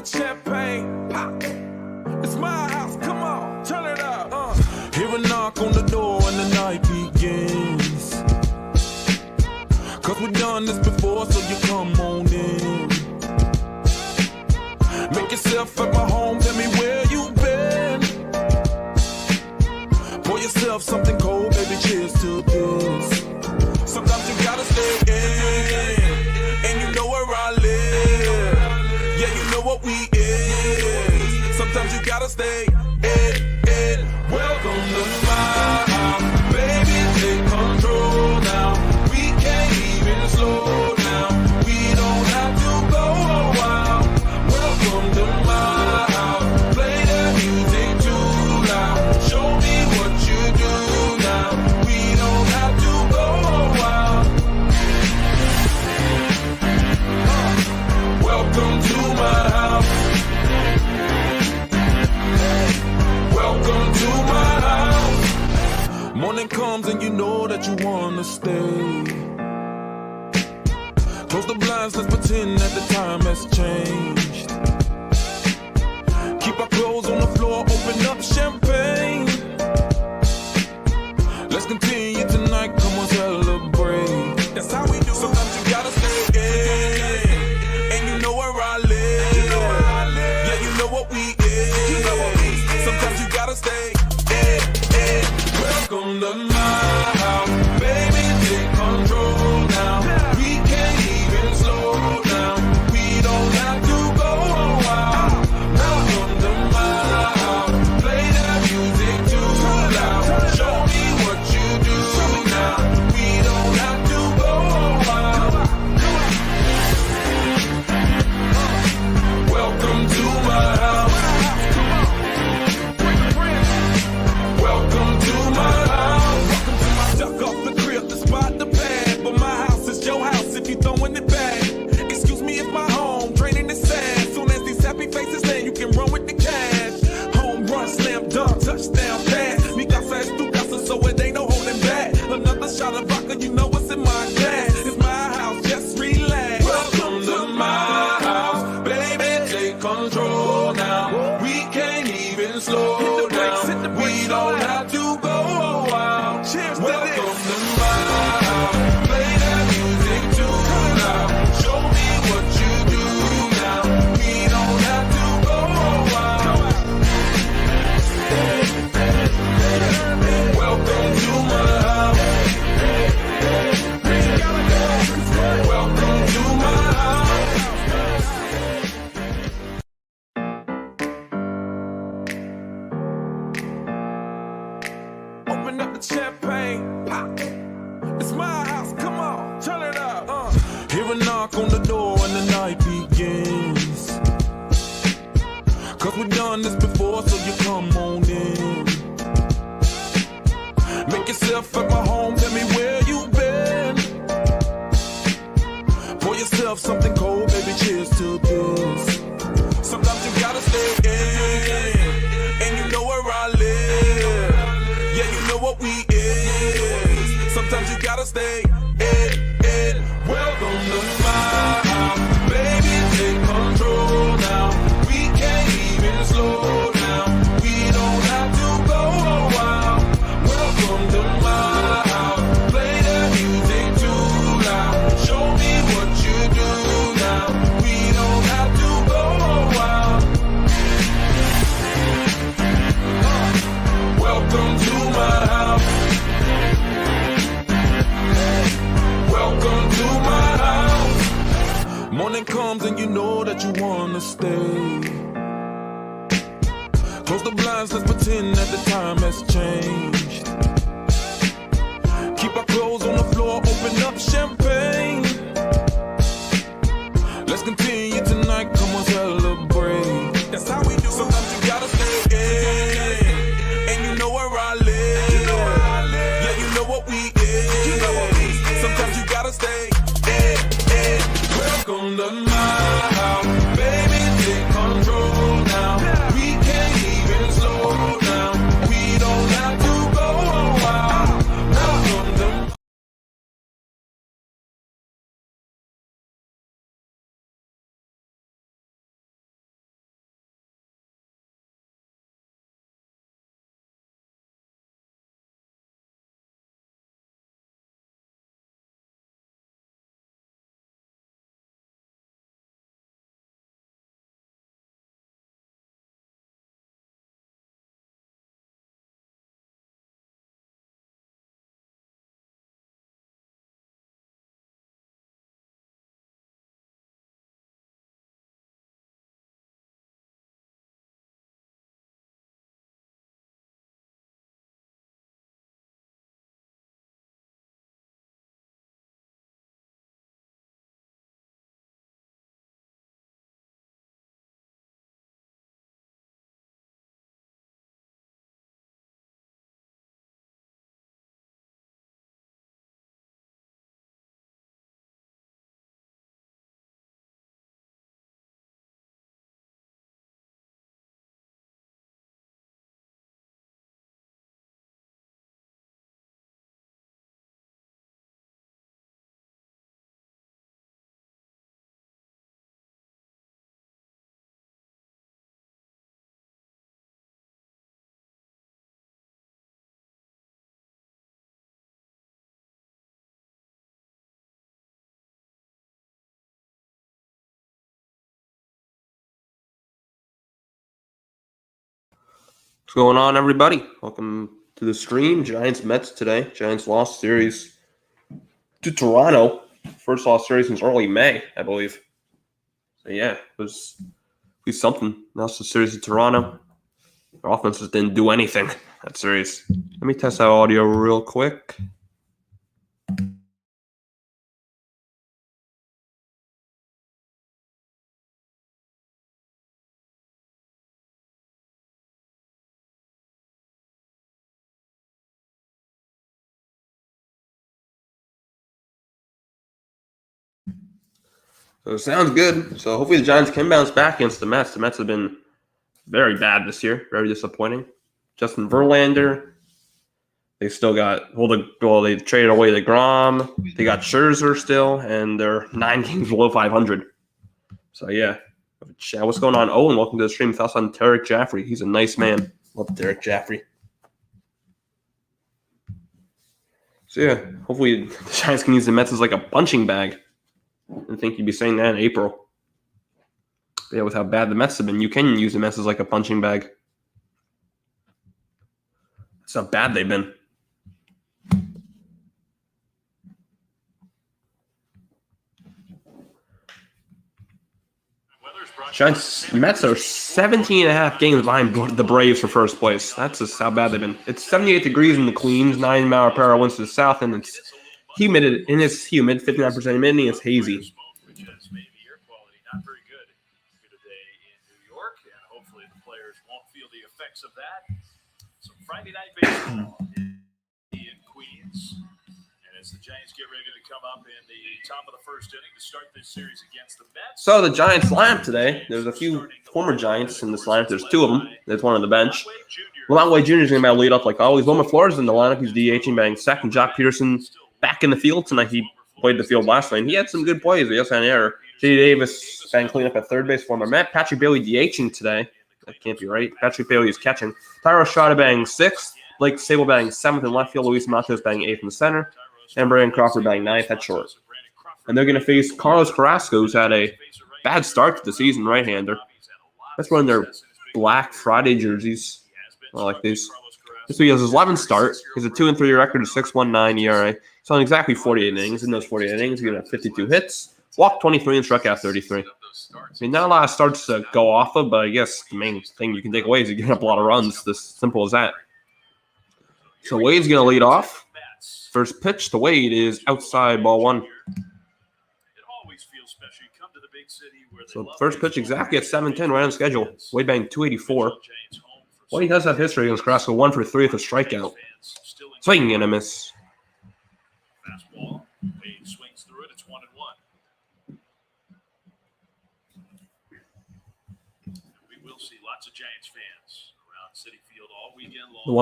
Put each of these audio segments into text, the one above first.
champagne. Pop. It's my house, come on, turn it up. Hear a knock on the door and the night begins. Cause we've done this before, so you come on in. Make yourself at my home, tell me where you've been. Pour yourself something cold, baby, cheers to this. Sometimes you gotta stay in, and you know where I live. Yeah, you know what we is. Sometimes you gotta stay in. Welcome to my house, baby, take control now. We can't even slow down. We don't have to go a while. Welcome to my house, play the music too loud. Show me what you do now. We don't have to go a while. Welcome to my house. Welcome to my house. Morning comes and you know that you wanna stay. Close the blinds, let's pretend that the time has changed. Keep our clothes on the floor, open up champagne. Let's continue tonight, come on, celebrate. That's how we do. Sometimes you gotta stay in, and you know where I live. Yeah, you know what we is. Sometimes you gotta stay in. Welcome to my house, baby, take control now. We can't even slow down. We don't have to go a while. Welcome to my house, play the music too loud. Show me what you do now. We don't have to go a while. Welcome to my house. Welcome to my house. Duck off the crib to spot the pad, but my house is your house if you throwing it back. Excuse me if my home draining is sad. Soon as these happy faces land, you can run with the cash. Home run, slam dunk, touchdown pass. Mi casa es tu casa, so it ain't no holding back. Another shot of vodka, you know what's in my glass. It's my house, just relax. Welcome to my house, baby, take control now. We can't even slow down. We don't have to go a while. Cheers. Welcome to my house, play that music too loud. Show me what you do now. We don't have to go a while. Welcome to my house. Welcome to my house. Open up the champagne. Pop. It's my house, come on, turn it up. Hear a knock on the door and the night begins. Cause we've done this before, so you come on in. Make yourself at my home, tell me where you've been. Pour yourself something cold, baby, cheers to this. Sometimes you gotta stay in, and you know where I live. Yeah, you know what we is. Sometimes you gotta stay in. Welcome to my house, baby, take control now. We can't even slow down. We don't have to go a while. Welcome to my house, play the music too loud. Show me what you do now. We don't have to go a while. Welcome to my house. Welcome to my house. Morning comes and you know that you wanna stay. Close the blinds, let's pretend that the time has changed. Keep our clothes on the floor, open up champagne. Let's continue tonight, come on, celebrate. That's how we do. Sometimes you gotta stay in, and you know where I live. Yeah, you know what we is. Sometimes you gotta stay in. Welcome to my house, baby, take control now. We can't even slow down. We don't have to go a while. Welcome to What's going on, everybody? Welcome to the stream. Giants-Mets today. Giants lost series to Toronto. First lost series since early May, I believe. So, yeah, it was at least something. Lost the series to Toronto. Their offense just didn't do anything that series. Let me test that audio real quick. So it sounds good. So hopefully the Giants can bounce back against the Mets. The Mets have been very bad this year. Very disappointing. Justin Verlander. They still got they traded away DeGrom. They got Scherzer still, and they're 9 games below 500. So yeah, what's going on? Owen, welcome to the stream. Thoughts on Derek Jaffrey? He's a nice man. Love Derek Jaffrey. So yeah, hopefully the Giants can use the Mets as like a punching bag. I didn't think you'd be saying that in April. But yeah, with how bad the Mets have been, you can use the Mets as like a punching bag. That's how bad they've been. Mets are 17.5 games behind the Braves for first place. That's just how bad they've been. It's 78 degrees in the Queens, 9-mile-per-hour winds to the south, and it's humid. And it's humid, 59% humidity. It's hazy. Which is maybe air quality not very good today in New York, and hopefully the players won't feel the effects of that. So Friday night baseball in Queens. As the Giants get ready to come up in the top of the first inning to start this series against the Mets. So the Giants lineup today, there's a few former Giants in this lineup. There's 2 of them. There's one on the bench. Milwaukee Jr. is going to lead off like always. Wilmer Flores in the lineup. He's DHing, batting second. Jock Peterson back in the field tonight. He played the field last night. He had some good plays. He also had an error. J.D. Davis batting cleanup at third base. Former Met. Patrick Bailey DHing today. That can't be right. Patrick Bailey is catching. Tyro Estrada batting sixth. Blake Sable batting seventh in left field. Luis Matos batting eighth in the center. And Brandon Crawford batting ninth at short. And they're going to face Carlos Carrasco, who's had a bad start to the season, right-hander. That's one of their Black Friday jerseys. I like these. This week he has his 11th start. He has a 2-3 record, a 6.19 ERA. He's on exactly 48 innings. In those 48 innings, he's going to have 52 hits, walked 23, and struck out 33. I mean, not a lot of starts to go off of, but I guess the main thing you can take away is you get up a lot of runs. This simple as that. So Wade's going to lead off. First pitch to Wade is outside, ball 1. So first pitch exactly at 7:10, right on schedule. Wade batting 284. Wade does have history against Carrasco, 1 for 3 with a strikeout. Swinging and a miss. Fastball. Wade swings through it. It's 1-1. We will see lots of Giants fans around Citi Field all weekend long. The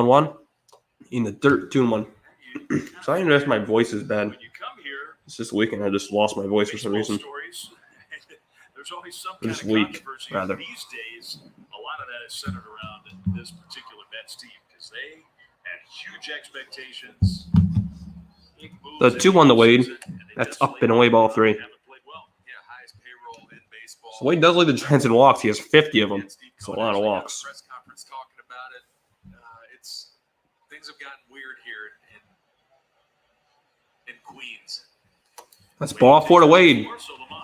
1-1 in the dirt, 2-1. So I noticed my voice is bad. It's this weekend I just lost my voice for some reason. I'm just weak, rather. These days, a lot of that is centered around this particular Mets team because they had huge expectations. The 2-1 to Wade. That's up and away, ball 3. So Wade does lead the Giants in walks. He has 50 of them. It's a lot of walks. Things have gotten weird here in Queens. That's ball 4 to Wade.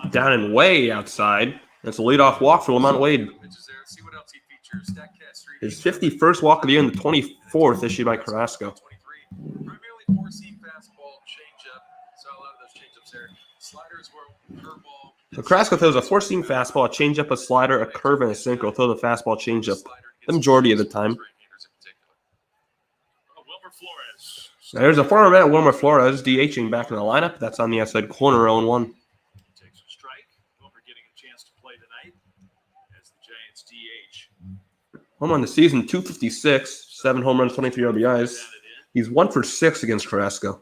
Down and way outside. That's a leadoff walk for Lamont Wade. His 51st walk of the year and the 24th issued by Carrasco. Primarily 4-seam fastball, changeup. Saw a lot of those changeups there. Sliders were curveball. So Carrasco throws a 4-seam fastball, a changeup, a slider, a curve, and a sinker. Throw the fastball, changeup the majority of the time. Now, there's a former Met, Wilmer Flores, DHing back in the lineup. That's on the outside corner, 0-1. Takes a strike. Wilmer getting a chance to play tonight as the Giants DH. Home run the season, 256, 7 home runs, 23 RBIs. He's 1 for 6 against Carrasco.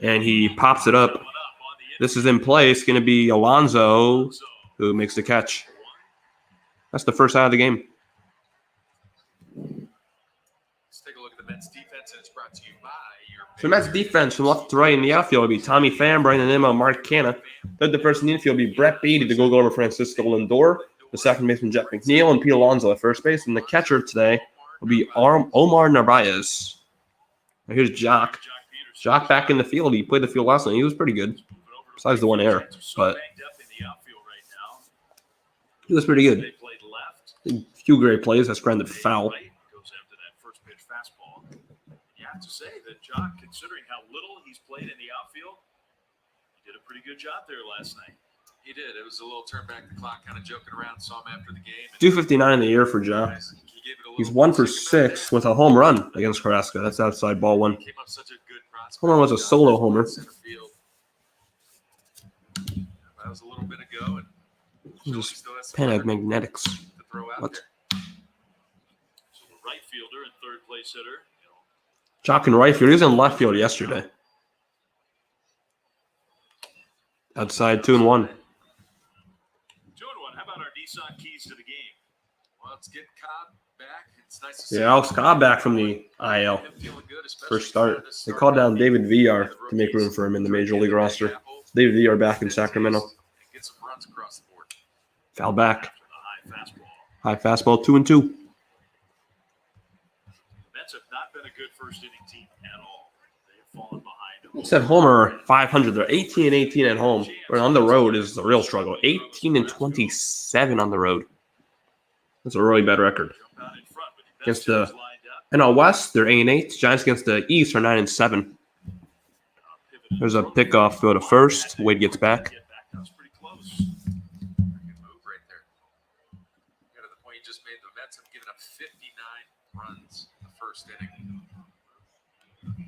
And he pops it up. This is in play. It's going to be Alonso who makes the catch. That's the first out of the game. Let's take a look at the Mets defense, and it's brought to you by So Mets defense from left to right in the outfield will be Tommy Pham, Brandon Nimmo, Mark Canha. Third to first in the infield will be Brett Beatty, the go-getter Francisco Lindor, the second baseman Jeff McNeil, and Pete Alonso at first base. And the catcher today will be Omar Narvaez. Here's Jock. Jock back in the field. He played the field last night. He was pretty good, besides the one error. But he was pretty good. A few great plays. That's granted foul. You have to say that Jock, considering how little he's played in the outfield, he did a pretty good job there last night. He did. It was a little turn back the clock, kind of joking around. Saw him after the game. 259 in the year for Jock. He's 1 for 6 with a home run against Carrasco. That's outside ball one. Home run was a solo homer. That was a little bit ago. And Just Panamagnetics. to throw out What? there. So the right fielder and third place hitter. Jock in right field. He was in left field yesterday. Outside 2-1. 2-1. How about our Nissan keys to the game? Well, it's getting Cobb back. It's nice to see Yeah, Alex Cobb back from the IL. him feeling good, especially First start. for this They start called down of David the Villar to make room for him in the major league roster. David Villar back in Sacramento. And get some runs across the board. Foul back. After the high fastball. High fastball 2-2. The Mets have not been a good first inning team at all. They have fallen behind. It said Homer 500. They're 18-18 at home. But on the road is the real struggle. 18-27 on the road. That's a really bad record. Jump out in front, but the Against best the hitters lined up. NL West, they're 8-8. Giants against the East are 9-7. There's a pickoff. Go to first. Wade gets back. That was pretty close. Good move right there. Yeah, to the point you just made, the Mets have given up 59 runs in the first inning.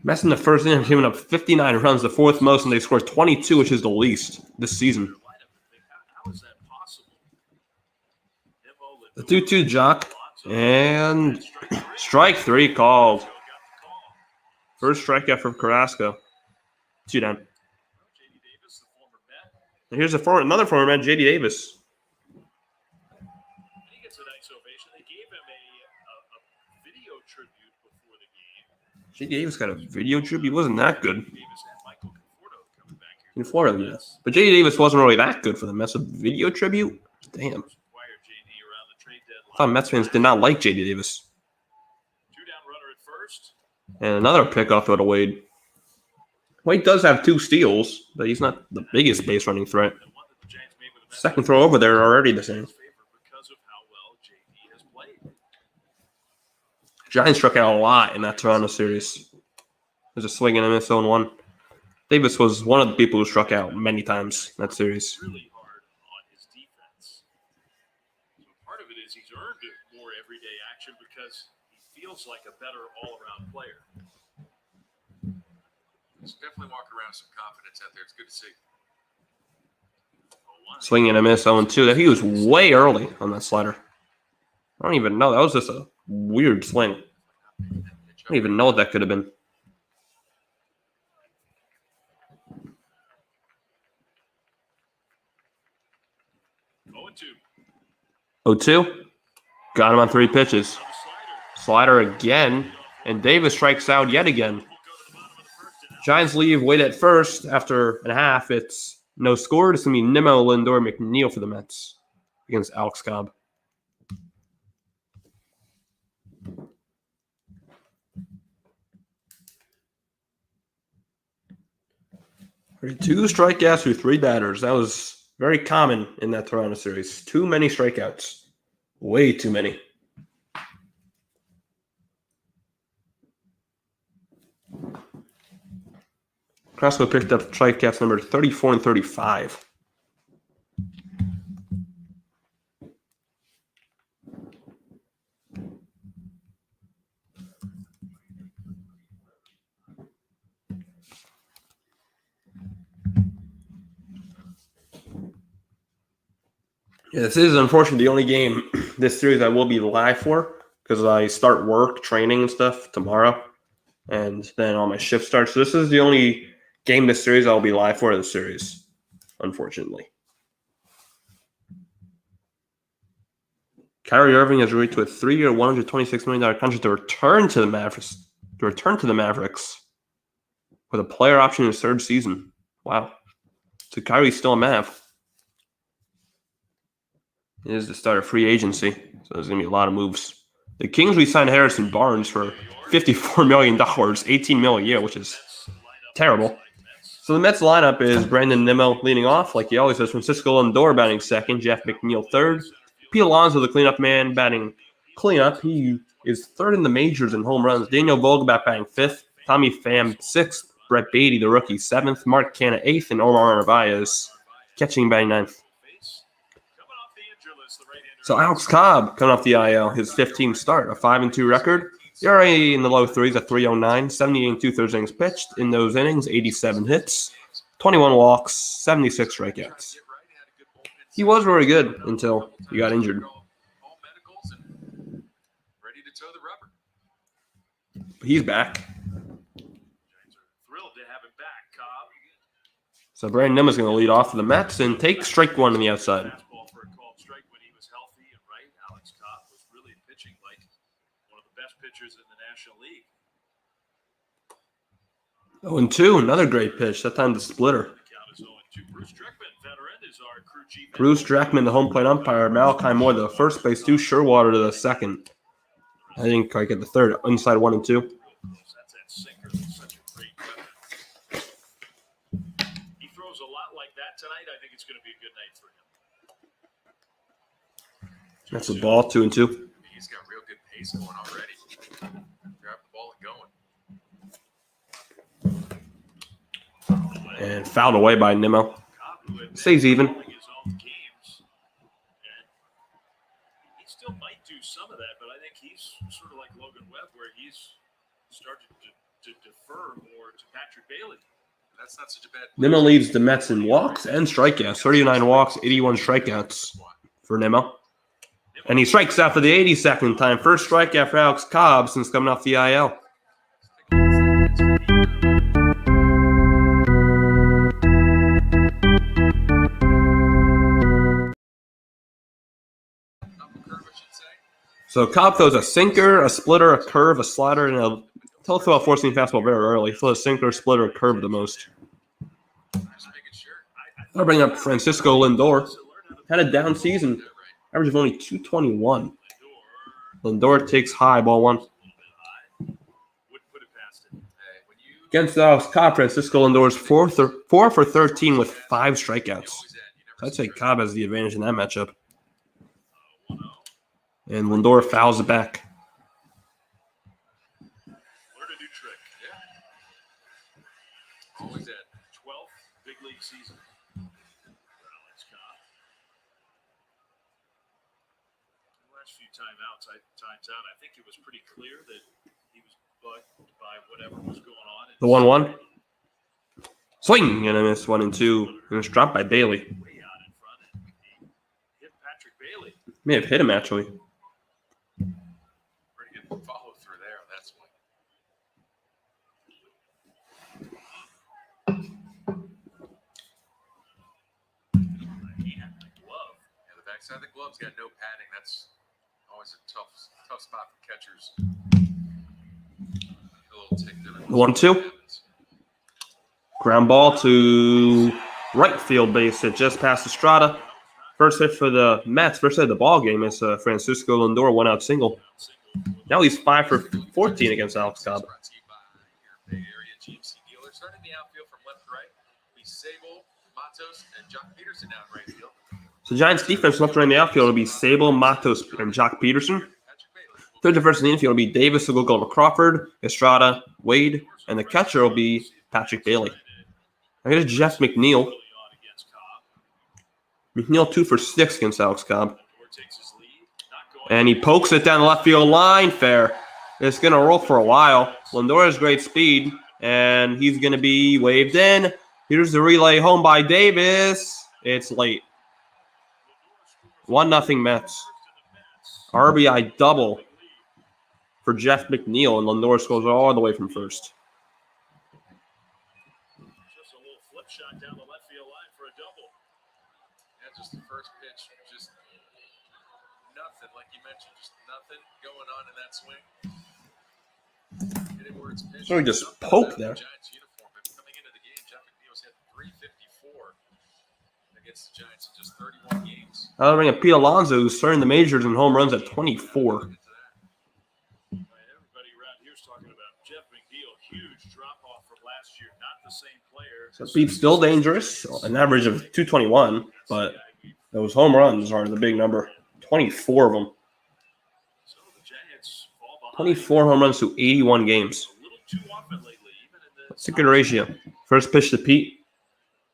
Mets in the first inning have given up 59 runs, the fourth most, and they scored 22, which is the least this season. How is that possible? The 2-2 Jock. And strike 3 called. First strikeout for Carrasco. 2 down. JD Davis, the former Met, And here's another former Met, J.D. Davis. and he gets a nice ovation. They gave him a video tribute before the game. J.D. Davis got a video tribute. He wasn't that good Davis and Michael Conforto coming back here. in Florida. Yes. But J.D. Davis wasn't really that good for the Mets. A video tribute? Damn. Acquired JD around the trade deadline. I thought Mets fans did not like J.D. Davis. 2-down runner at first. And another pickoff go to Wade. Wade does have 2 steals, but he's not the biggest base running threat. The one that the Giants made with the Mets Second throw over there are already the same. because of how well JD has played. Giants struck out a lot in that Toronto series. There's a swing and a miss 0-1. Davis was one of the people who struck out many times in that series. Really hard on his defense. So part of it is he's earned more everyday action because he feels like a better all-around player. He's definitely walking around with some confidence out there. It's good to see. 0-1. Swing and a miss 0-2. That he was way early on that slider. I don't even know. That was just a weird swing. I don't even know what that could have been. 0-2. 0-2. Got him on 3 pitches. Slider again. And Davis strikes out yet again. Giants leave Wade at first. After a half, it's no score. It's going to be Nimmo, Lindor, McNeil for the Mets against Alex Cobb. Two strikeouts through 3 batters. That was very common in that Toronto series. Too many strikeouts. Way too many. Carrasco picked up strikeouts number 34 and 35. Yeah, this is unfortunately the only game this series I will be live for because I start work, training, and stuff tomorrow, and then all my shift starts. So this is the only game this series I'll be live for this series, unfortunately. Kyrie Irving has agreed to a 3-year, $126 million contract to return to the Mavericks with a player option in his 3rd season. Wow. So Kyrie's still a Mav. It is the start of free agency, so there's going to be a lot of moves The Kings re-signed Harrison Barnes for $54 million, $18 million a year, which is terrible. So the Mets lineup is Brandon Nimmo leading off, like he always does. Francisco Lindor batting second, Jeff McNeil third. Pete Alonso, the cleanup man, batting cleanup. He is third in the majors in home runs. Daniel Vogelbach batting fifth. Tommy Pham sixth. Brett Beatty, the rookie, seventh. Mark Canha eighth, and Omar Narvaez catching batting ninth. So Alex Cobb coming off the IL, his 15th start, a 5-2 record. ERA in the low threes at 3.09, 78 and 2/3 innings pitched. In those innings, 87 hits, 21 walks, 76 strikeouts. He was very good until he got injured. But he's back. So Brandon Nimmo's going to lead off for the Mets and take strike one on the outside. Alex Cobb was really pitching like one of the best pitchers in the National League. 0-2, another great pitch. That time the splitter. Bruce Dreckman, the home plate umpire. Malachi Moore, the first base. Stu Sherwater to the second. I think I get the third. Inside 1 and 2. He throws a lot like that tonight. I think it's going to be a good night for him. That's the ball, 2 and 2. He's got real good pace going already. Grab the ball and going. And fouled away by Nimmo. Stays even. He still might do some of that, but I think he's sort of like Logan Webb, where he's started to defer more to Patrick Bailey. That's not such a bad. Nimmo leads the Mets in walks and strikeouts. 39 walks, 81 strikeouts for Nimmo. And he strikes out for the 82nd time. First strikeout for Alex Cobb since coming off the IL. So Cobb throws a sinker, a splitter, a curve, a slider, and a he'll throw a four-seam fastball very early. He throws a sinker, splitter, a curve the most. I'll bring up Francisco Lindor. Had a down season. Average of only 221. Lindor takes high, ball one. Against Alex Cobb, Francisco Lindor is 4 for 13 with 5 strikeouts. I'd say Cobb has the advantage in that matchup. And Lindor fouls it back. Learn a new trick. Yeah. Always at 12th big league season for Alex Cobb. The last few times out, I think it was pretty clear that he was bugged by whatever was going on. The 1-1. Swing and a miss, 1 and 2. And it's dropped by Bailey. Way out in front, and he hit Patrick Bailey. May have hit him actually. Pretty good follow through there on that swing. Yeah, the backside of the glove's got no padding. That's always a tough spot for catchers. A little ticked in it. The 1-2. Ground ball to right field base hit just past Estrada. First hit for the Mets. First hit of the ball game is Francisco Lindor, 1-out single. Now he's 5 for 14 against Alex Cobb. Brought to you by your Bay Area GMC dealer. Starting the outfield from left to right, we Sable, Matos, and Jock Peterson down right field. So Giants defense left and right in the outfield will be Sable, Matos, and Jock Peterson. Third to first in the infield will be Davis, the goal Crawford, Estrada, Wade, and the catcher will be Patrick Bailey. I guess Jeff McNeil. McNeil 2 for 6 against Alex Cobb. And he pokes it down the left field line. Fair. It's going to roll for a while. Lindor has great speed, and he's going to be waved in. Here's the relay home by Davis. It's late. 1-0 Mets. RBI double for Jeff McNeil, and Lindor scores all the way from first. Just a little flip shot down the left field line for a double. Yeah, just the first pitch, just nothing, like you mentioned, just nothing going on in that swing. Hit it where it's pitched. So he just poked there. Giants uniform, but coming into the game, Jeff McNeil's hit 354 against the Giants in just 31 games. I'll bring up Pete Alonso, who's starting the majors in home runs at 24. the same player. So Pete's still dangerous, an average of 221, but those home runs are the big number. 24 of them. So the Giants fall behind 24 home runs through 81 games. a little too often lately, even in the That's a good ratio. First pitch to Pete.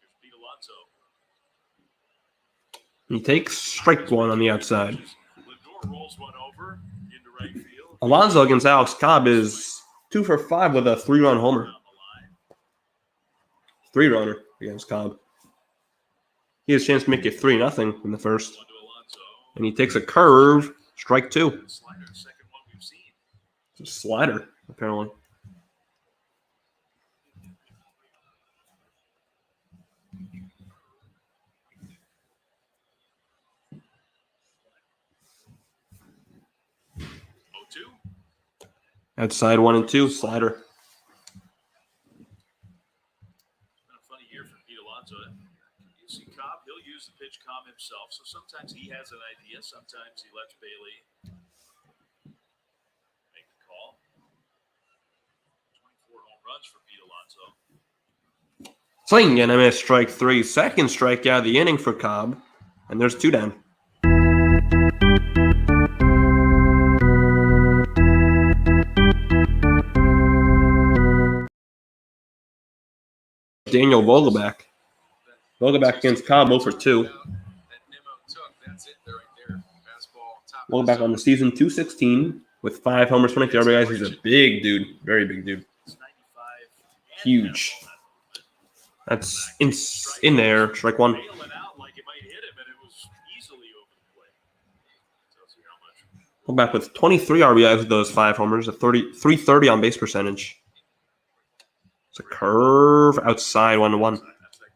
Here's Pete Alonso. He takes strike one on the outside. Lindor rolls one over into right field. Alonso against Alex Cobb is 2 for 5 with a 3-run homer. 3-runner against Cobb. He has a chance to make it 3-0 in the first. One to Alonso. And he takes a curve, strike 2. Slider, second one we've seen. It's a slider, apparently. Outside 1 and 2, slider. It's been a funny year for Pete Alonso. You see Cobb, he'll use the pitch calm himself. So sometimes he has an idea. Sometimes he lets Bailey make the call. 24 home runs for Pete Alonso. Swing and a miss, strike 3. Second strikeout of the inning for Cobb. And there's 2 down. Daniel Vogelbach. Vogelbach against Cobb 0 for 2. Vogelbach on the season 216 with 5 homers, 23 RBIs. He's a big dude, very big dude. Huge. That's in there. Strike 1. Bailing out like it might hit him, and it was easily over the plate. Tells you how much. Vogelbach with 23 RBIs with those 5 homers, a 330 on base percentage. It's a curve outside 1-1. That's that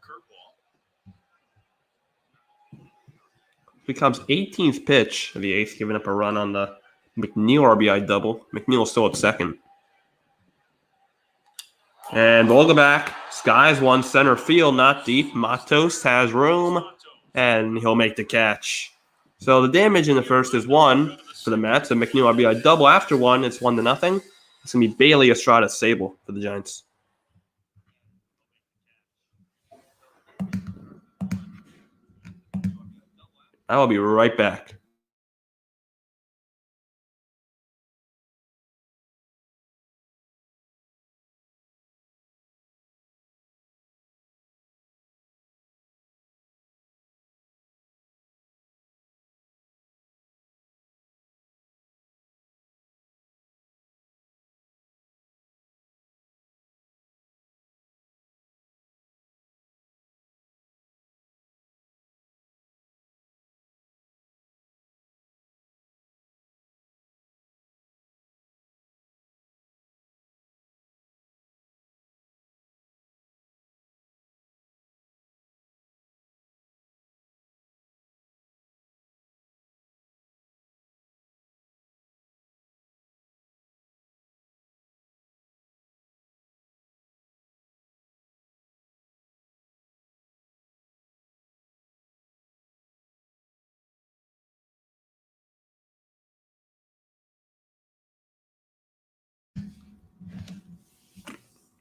curveball. Cobb's 18th pitch of the 8th, giving up a run on the McNeil RBI double. McNeil still at second. And Vogelbach skies one center field, not deep. Matos has room, and he'll make the catch. So the damage in the first is 1 for the Mets. A McNeil RBI double. After 1, it's 1-0. It's going to be Bailey, Estrada, Sable for the Giants. I will be right back.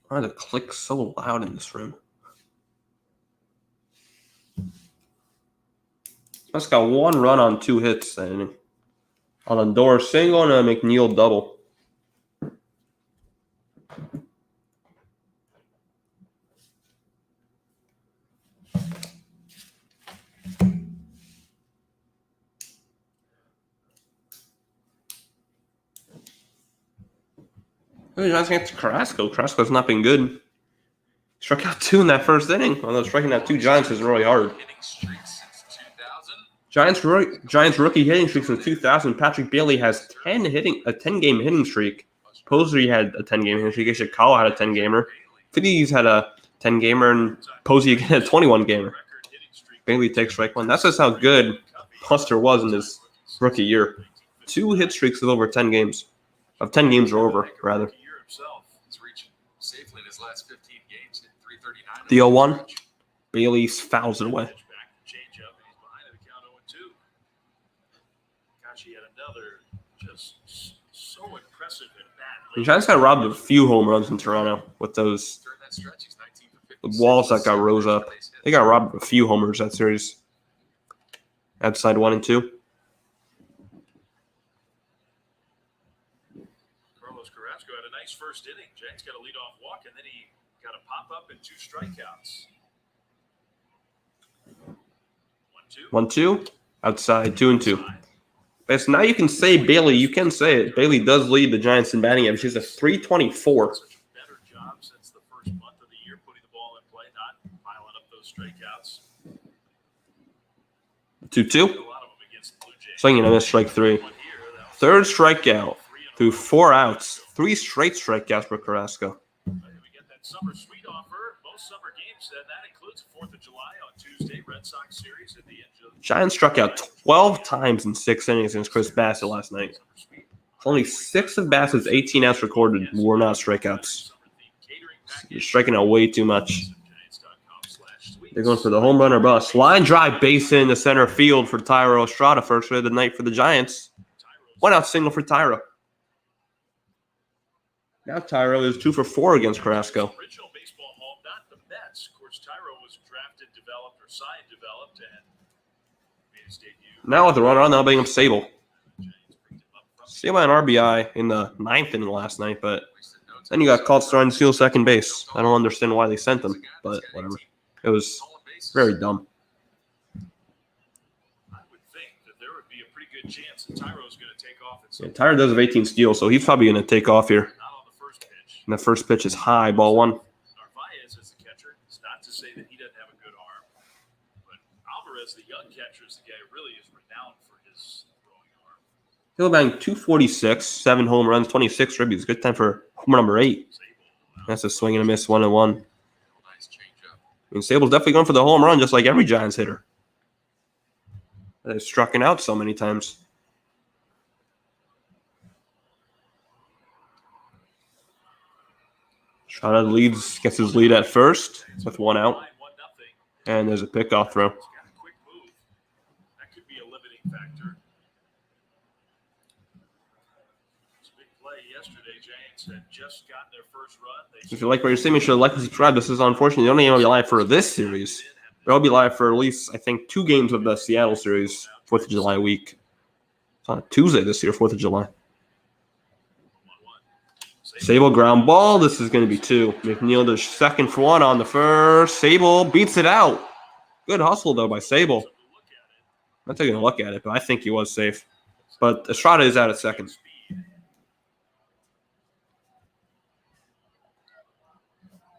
Why does it click so loud in this room? Let's got 1 run on 2 hits that inning. On a Lindor single and a McNeil double. The Giants get to Carrasco. Carrasco's not been good. Struck out 2 in that first inning. Although striking out 2 Giants is really hard. Giants rookie hitting streak since 2000. Patrick Bailey has a 10-game hitting streak. Posey had a 10-game hitting streak. Ishikawa had a 10-gamer. Phillies had a 10-gamer, and Posey again had a 21-gamer. Bailey takes strike 1. That's just how good Buster was in his rookie year. 2 hit streaks of over 10 games. Of 10 games or over, rather. The 0-1. Bailey fouls it away. The Giants got robbed of a few home runs in Toronto with those The Walls that got rose up. They got robbed of a few homers that series. Outside 1 and 2. Carlos Carrasco had a nice first inning. Giants got a leadoff walk, and then he got a pop-up and 2 strikeouts. 1-2. Outside 2 and 2. Yes, now you can say Bailey. You can say it. Bailey does lead the Giants in batting average. She's a 324. Better job since the first month of the year, putting the ball in play, not piling up those strikeouts. 2-2. Swinging and a miss, strike 3. Third strikeout through 4 outs. 3 straight strikeouts for Carrasco. We get that summer suite offer. Most summer games, and that includes 4th of July on Tuesday, Red Sox series at the end of Giants struck out 12 times in 6 innings against Chris Bassett last night. Only 6 of Bassett's 18 outs recorded were not strikeouts. You're striking out way too much. They're going for the home run or bust. Line drive base in the center field for Tyro Estrada. First hit of the night for the Giants. 1 out single for Tyro. Now Tyro is 2 for 4 against Carrasco. original baseball home, not the Mets. Of course, Tyro was drafted, developed, or signed, developed, and made his debut. Now with the runner on, they'll bring up Sable. Sable had an RBI in the 9th inning last night, but then he got called starting to steal second base. I don't understand why they sent him, but whatever. It was very dumb. I would think that there would be a pretty good chance that Tyro's going to take off at some Yeah, Tyro does have 18 steals, so he's probably going to take off here. not on the first pitch. And the first pitch is high, ball 1. Narvaez as the catcher. It's not to say that he doesn't have a good arm, but Alvarez, the young catcher, is the guy who really is renowned for his throwing arm. He'll bang 246, 7 home runs, 26 ribbies. Good time for homer number 8. That's a swing and a miss, 1-1. I mean, Sable's definitely going for the home run, just like every Giants hitter. They've struck it out so many times. Estrada leads, gets his lead at first with 1 out. And there's a pickoff throw. He's got a quick move. That could be a limiting factor. It's a big play yesterday. Giants had just gotten their first run. If you like what you're seeing, make sure to like and subscribe. This is unfortunately the only game I'll be live for this series. But I'll be live for at least, I think, 2 games of the Seattle series, 4th of July week. It's on a Tuesday this year, 4th of July. Sable ground ball. This is going to be 2. McNeil does second for 1 on the first. Sable beats it out. Good hustle, though, by Sable. I'm not taking a look at it, but I think he was safe. But Estrada is out at second.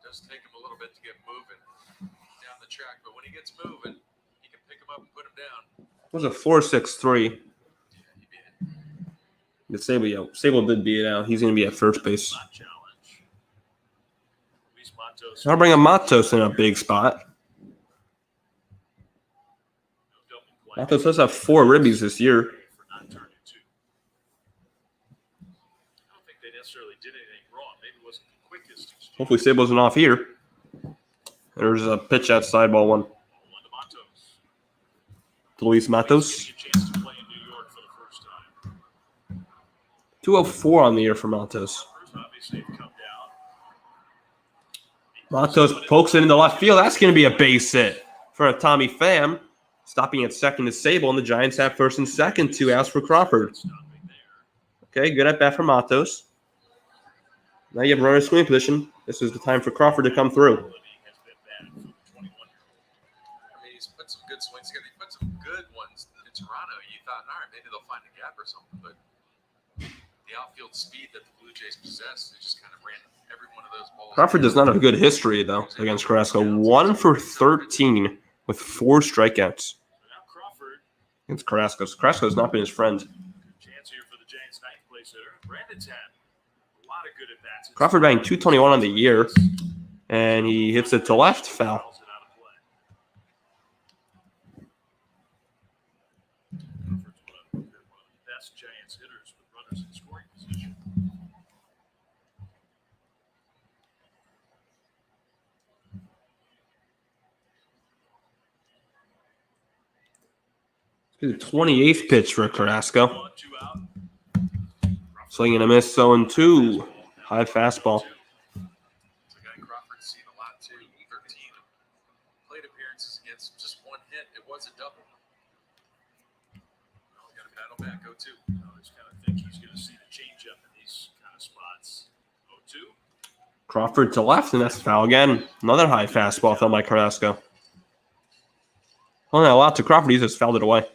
Does take him a little bit to get moving down the track, but when he gets moving, he can pick him up and put him down. It was a 4.63. But Sable did beat it out. He's going to be at first base. So I'll bring a Matos in a big spot. Matos does have 4 ribbies this year. I don't think they necessarily did anything wrong. Maybe it wasn't the quickest. Hopefully Sable isn't off here. There's a pitch outside, ball 1. To Luis Matos. 204 on the year for Matos. Matos pokes it into left field. That's going to be a base hit for Tommy Pham. Stopping at second is Sable, and the Giants have first and second, 2 outs for Crawford. Okay, good at bat for Matos. Now you have runner scoring position. This is the time for Crawford to come through. I mean, he's put some good swings together. He put some good ones in Toronto. You thought, all right, maybe they'll find a gap or something, but the outfield speed that the Blue Jays possess, they just kind of ran every one of those balls. Crawford does not have a good history, though, against Carrasco. 1 for 13 with 4 strikeouts against Carrasco. So Carrasco has not been his friend. Chance here for the Giants' ninth place hitter. Brandon's had a lot of good at-bats. Crawford batting 221 on the year, and he hits it to left, foul. Best Giants hitters with runners in scoring position. The 28th pitch for Carrasco. Swing and a miss, 0-2. High fastball. It's a guy Crawford's seen a lot too. 13 Battle back 0-2. I always kind of think he's going to see the changeup in these kind of spots. 0-2. Crawford to left, and that's a foul again. Another high fastball thrown by Carrasco. Oh, no, out to Crawford. He just fouled it away.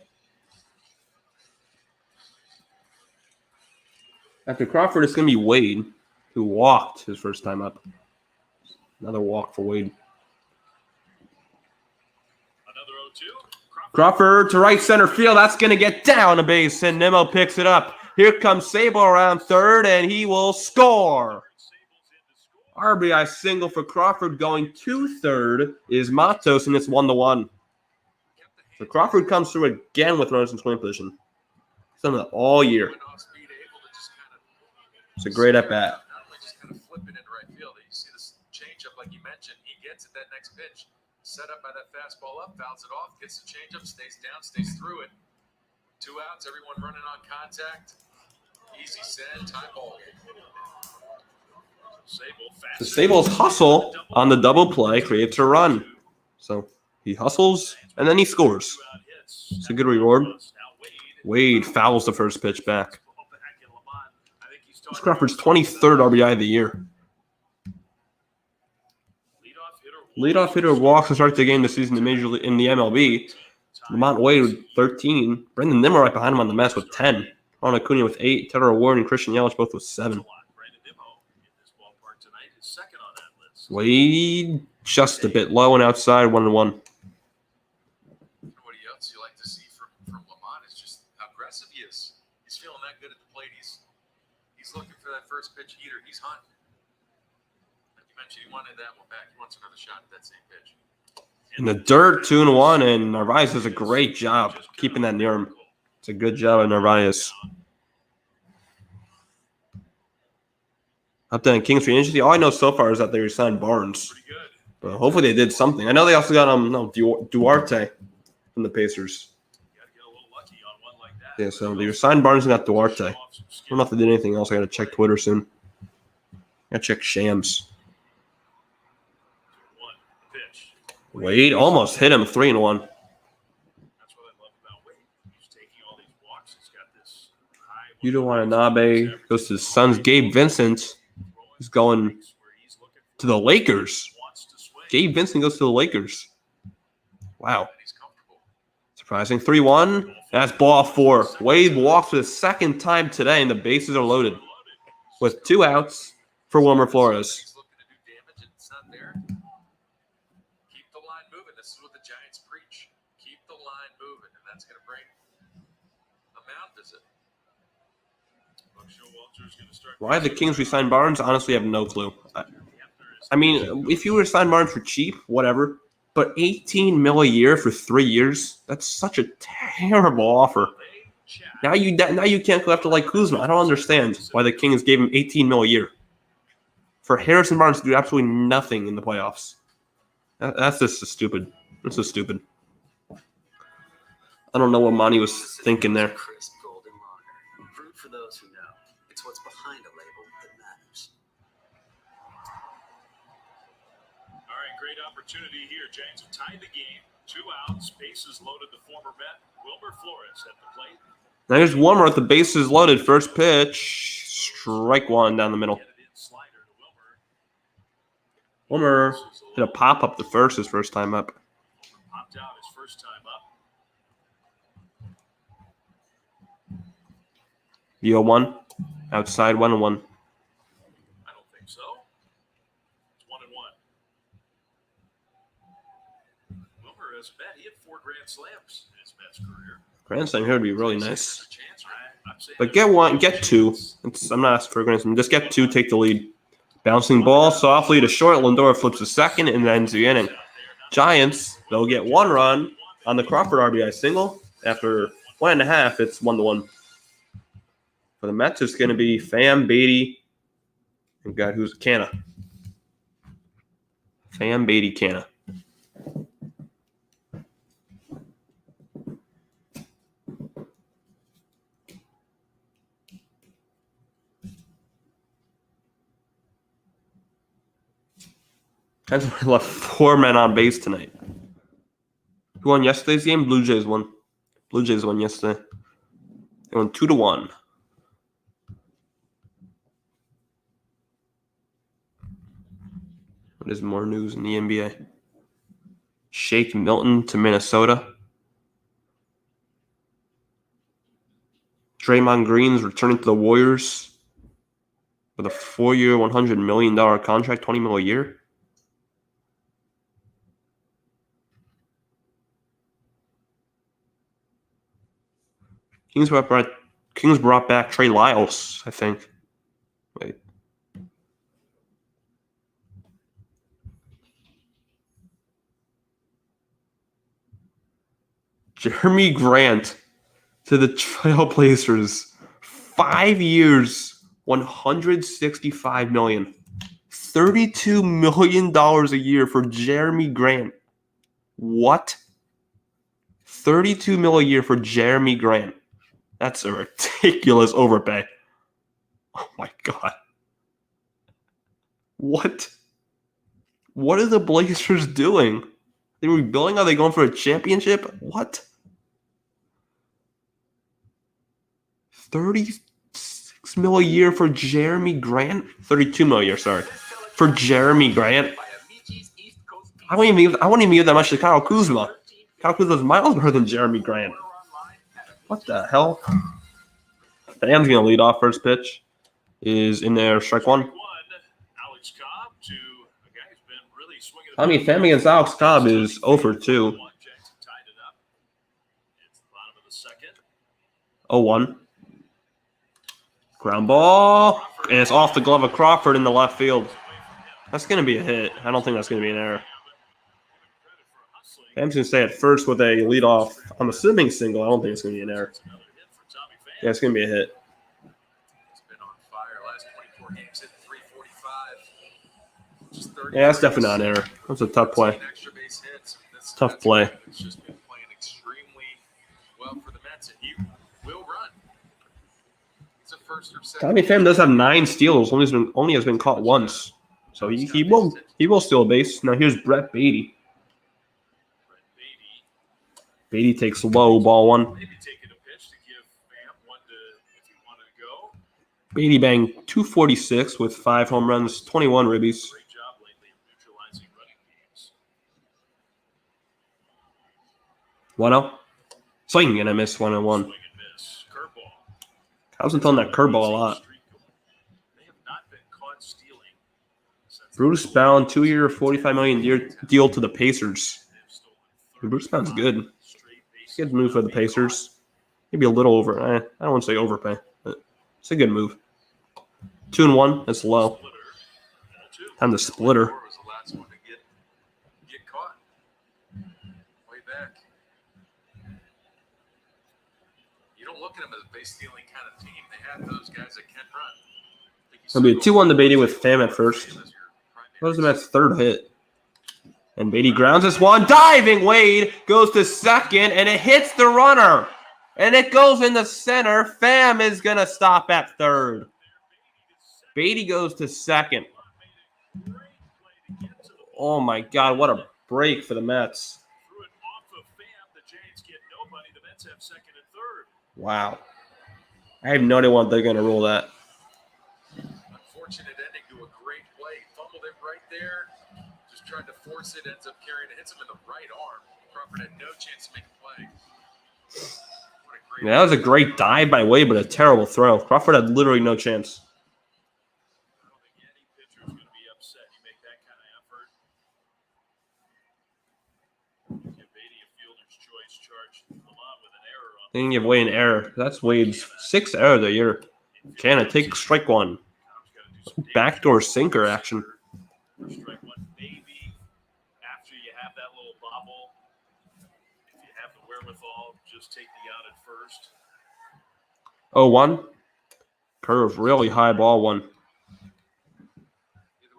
After Crawford, it's going to be Wade, who walked his first time up. Another walk for Wade. Another 0-2. Crawford to right center field. That's going to get down a base, and Nimmo picks it up. Here comes Sable around third, and he will score. RBI single for Crawford. Going to third is Matos, and it's 1-1. So Crawford comes through again with runners in scoring position. He's done that all year. It's a great at bat. Not only just kind of flip it into right field. You see this changeup, like you mentioned. He gets at that next pitch, set up by that fastball up, fouls it off, gets the changeup, stays down, stays through it. 2 outs, everyone running on contact. Easy send, tie ball game. So Sable's hustle on the double play creates a run. So he hustles and then he scores. It's a good reward. Wade fouls the first pitch back. It's Crawford's 23rd RBI of the year. Leadoff hitter walks to start the game this season in the MLB. Lamont Wade with 13. Brendan Nimmo right behind him on the Mets with 10. Ron Acuna with 8. Tedder Ward and Christian Yelich both with 7. Wade just a bit low and outside, 1-1. What else you like to see from Lamont is just how aggressive he is. He's feeling that good at the plate. He's looking for that first pitch heater. He's hunting. Like you mentioned, he wanted that one back. He wants another shot at that same pitch. In the dirt, 2-1, and Narvaez does a great job keeping that near him. It's a good job of Narvaez. Up there in Kings Free Agency, all I know so far is that they signed Barnes. But hopefully they did something. I know they also got Duarte from the Pacers. Yeah, so they signed Barnes and got Duarte. I don't know if they did anything else. I got to check Twitter soon. I got to check Shams. Wade almost hit him 3-1. Yuta Watanabe goes to his sons. Gabe Vincent is going to the Lakers. Gabe Vincent goes to the Lakers. Wow. Surprising. 3-1. That's ball 4. Wade walks for the second time today, and the bases are loaded with 2 outs for Wilmer Flores. He's looking to do damage, and it's not there. Keep the line moving. This is what the Giants preach. Keep the line moving, and that's going to bring a mound visit. Why the Kings re-signed Barnes? Honestly, I have no clue. I mean, if you were to sign Barnes for cheap, whatever. But $18 million a year for 3 years, that's such a terrible offer. Now you can't go after like Kuzma. I don't understand why the Kings gave him $18 million a year. For Harrison Barnes to do absolutely nothing in the playoffs. That's just stupid. That's just stupid. I don't know what Monty was thinking there. Crisp golden lager. Brewed for those who know. It's what's behind a label that matters. All right, great opportunity here. Giants have tied the game. 2 outs. Bases loaded. The former Met, Wilmer Flores at the plate. Now here's Wilmer with the bases loaded. First pitch. Strike 1 down the middle. Wilmer hit a pop-up the first, his first time up. Popped out his first time up. 0-1. Outside 1-1. I don't think so. It's 1-1. Wilmer has bet. He had 4 grand slams in his Mets career. Grand Slam here would be really nice. But get 2. I'm not asking for a Grand Slam. Just get 2, take the lead. Bouncing ball softly to short. Lindor flips a second and ends the inning. Giants, they'll get 1 run on the Crawford RBI single. After 1.5, it's 1-1. For the Mets, it's going to be Pham, Beatty, and God, who's Canna. Pham, Beatty, Canna. Giants left 4 men on base tonight. Who won yesterday's game? Blue Jays won. Blue Jays won yesterday. Going 2-1. What is more news in the NBA? Shake Milton to Minnesota. Draymond Green's returning to the Warriors with a 4-year, $100 million contract, $20 million a year. Kings brought back Trey Lyles, I think. Wait. Jeremy Grant to the Trailblazers. 5 years, $165 million. $32 million a year for Jeremy Grant. What? $32 million a year for Jeremy Grant. That's a ridiculous overpay. Oh my God. What? What are the Blazers doing? They rebuilding? Are they going for a championship? What? $36 million a year for Jeremy Grant? $32 million a year, sorry. For Jeremy Grant? I wouldn't even give that much to Kyle Kuzma. Kyle Kuzma's miles better than Jeremy Grant. What the hell? Pham's going to lead off first pitch. Is in there, strike one. Alex Cobb to a guy who's been really swinging. I mean, Pham against Alex Cobb is 0 for 2. Jackson tied it up. It's the bottom of the second. 0-1. Ground ball. And it's off the glove of Crawford in the left field. That's going to be a hit. I don't think that's going to be an error. Pham's going to stay at first with a leadoff. I'm assuming single. I don't think it's going to be an error. Yeah, it's going to be a hit. He's been on fire last 24 games, hit 345. Yeah, that's definitely not an error. That's a tough play. Extra base hits. Tough play. It's just been playing extremely well for the Mets, and he will run. He's a first or second. Tommy Pham does have 9 steals. Only has been caught once. So he will steal a base. Now here's Brett Beatty. Beatty takes low, ball one. Maybe taking a pitch to give Pham one if he wanted to go. Beatty banged 246 with 5 home runs, 21 ribbies. Great job lately of neutralizing running games. 1-0. Swinging and I missed 1-1. Swing and miss. Curveball. Kyle's been throwing that curveball a lot. They have not been caught stealing since Bruce Bound, 2-year, $45 million deal to the Pacers. Bruce Bound's good. Good move for the Pacers. Maybe a little over. I don't want to say overpay, but it's a good move. 2-1. That's low. Time to splitter. Was the last one to get caught. Way back. You don't look at them as a base stealing kind of team. They have those guys that can run. It'll be a 2-1 to Beatty with Pham at first. That was the Mets' third hit. And Beatty grounds this one. Diving Wade goes to second, and it hits the runner. And it goes in the center. Pham is going to stop at third. Beatty goes to second. Oh, my God. What a break for the Mets. threw it off of Pham. The Giants get nobody. The Mets have second and third. Wow. I have no idea what they're going to rule that. Unfortunate ending to a great play. Fumbled it right there. Just tried to force it. Ends up carrying it. Hits him in the right arm. Crawford had no chance to make a play. What a great Yeah, that was a great dive by Wade, but a terrible throw. Crawford had literally no chance. I don't think any pitcher is going to be upset. You make that kind of effort. Give Beatty a fielder's choice. Charge Lamont with an error on They didn't give Wade an error. That's Wade's 6th error of the year. Canada take strike one. Cobb's got to do some Backdoor sinker action. strike one, maybe after you have that little bobble. If you have the wherewithal, just take the out at first. 0-1. Curve, really high ball one. Either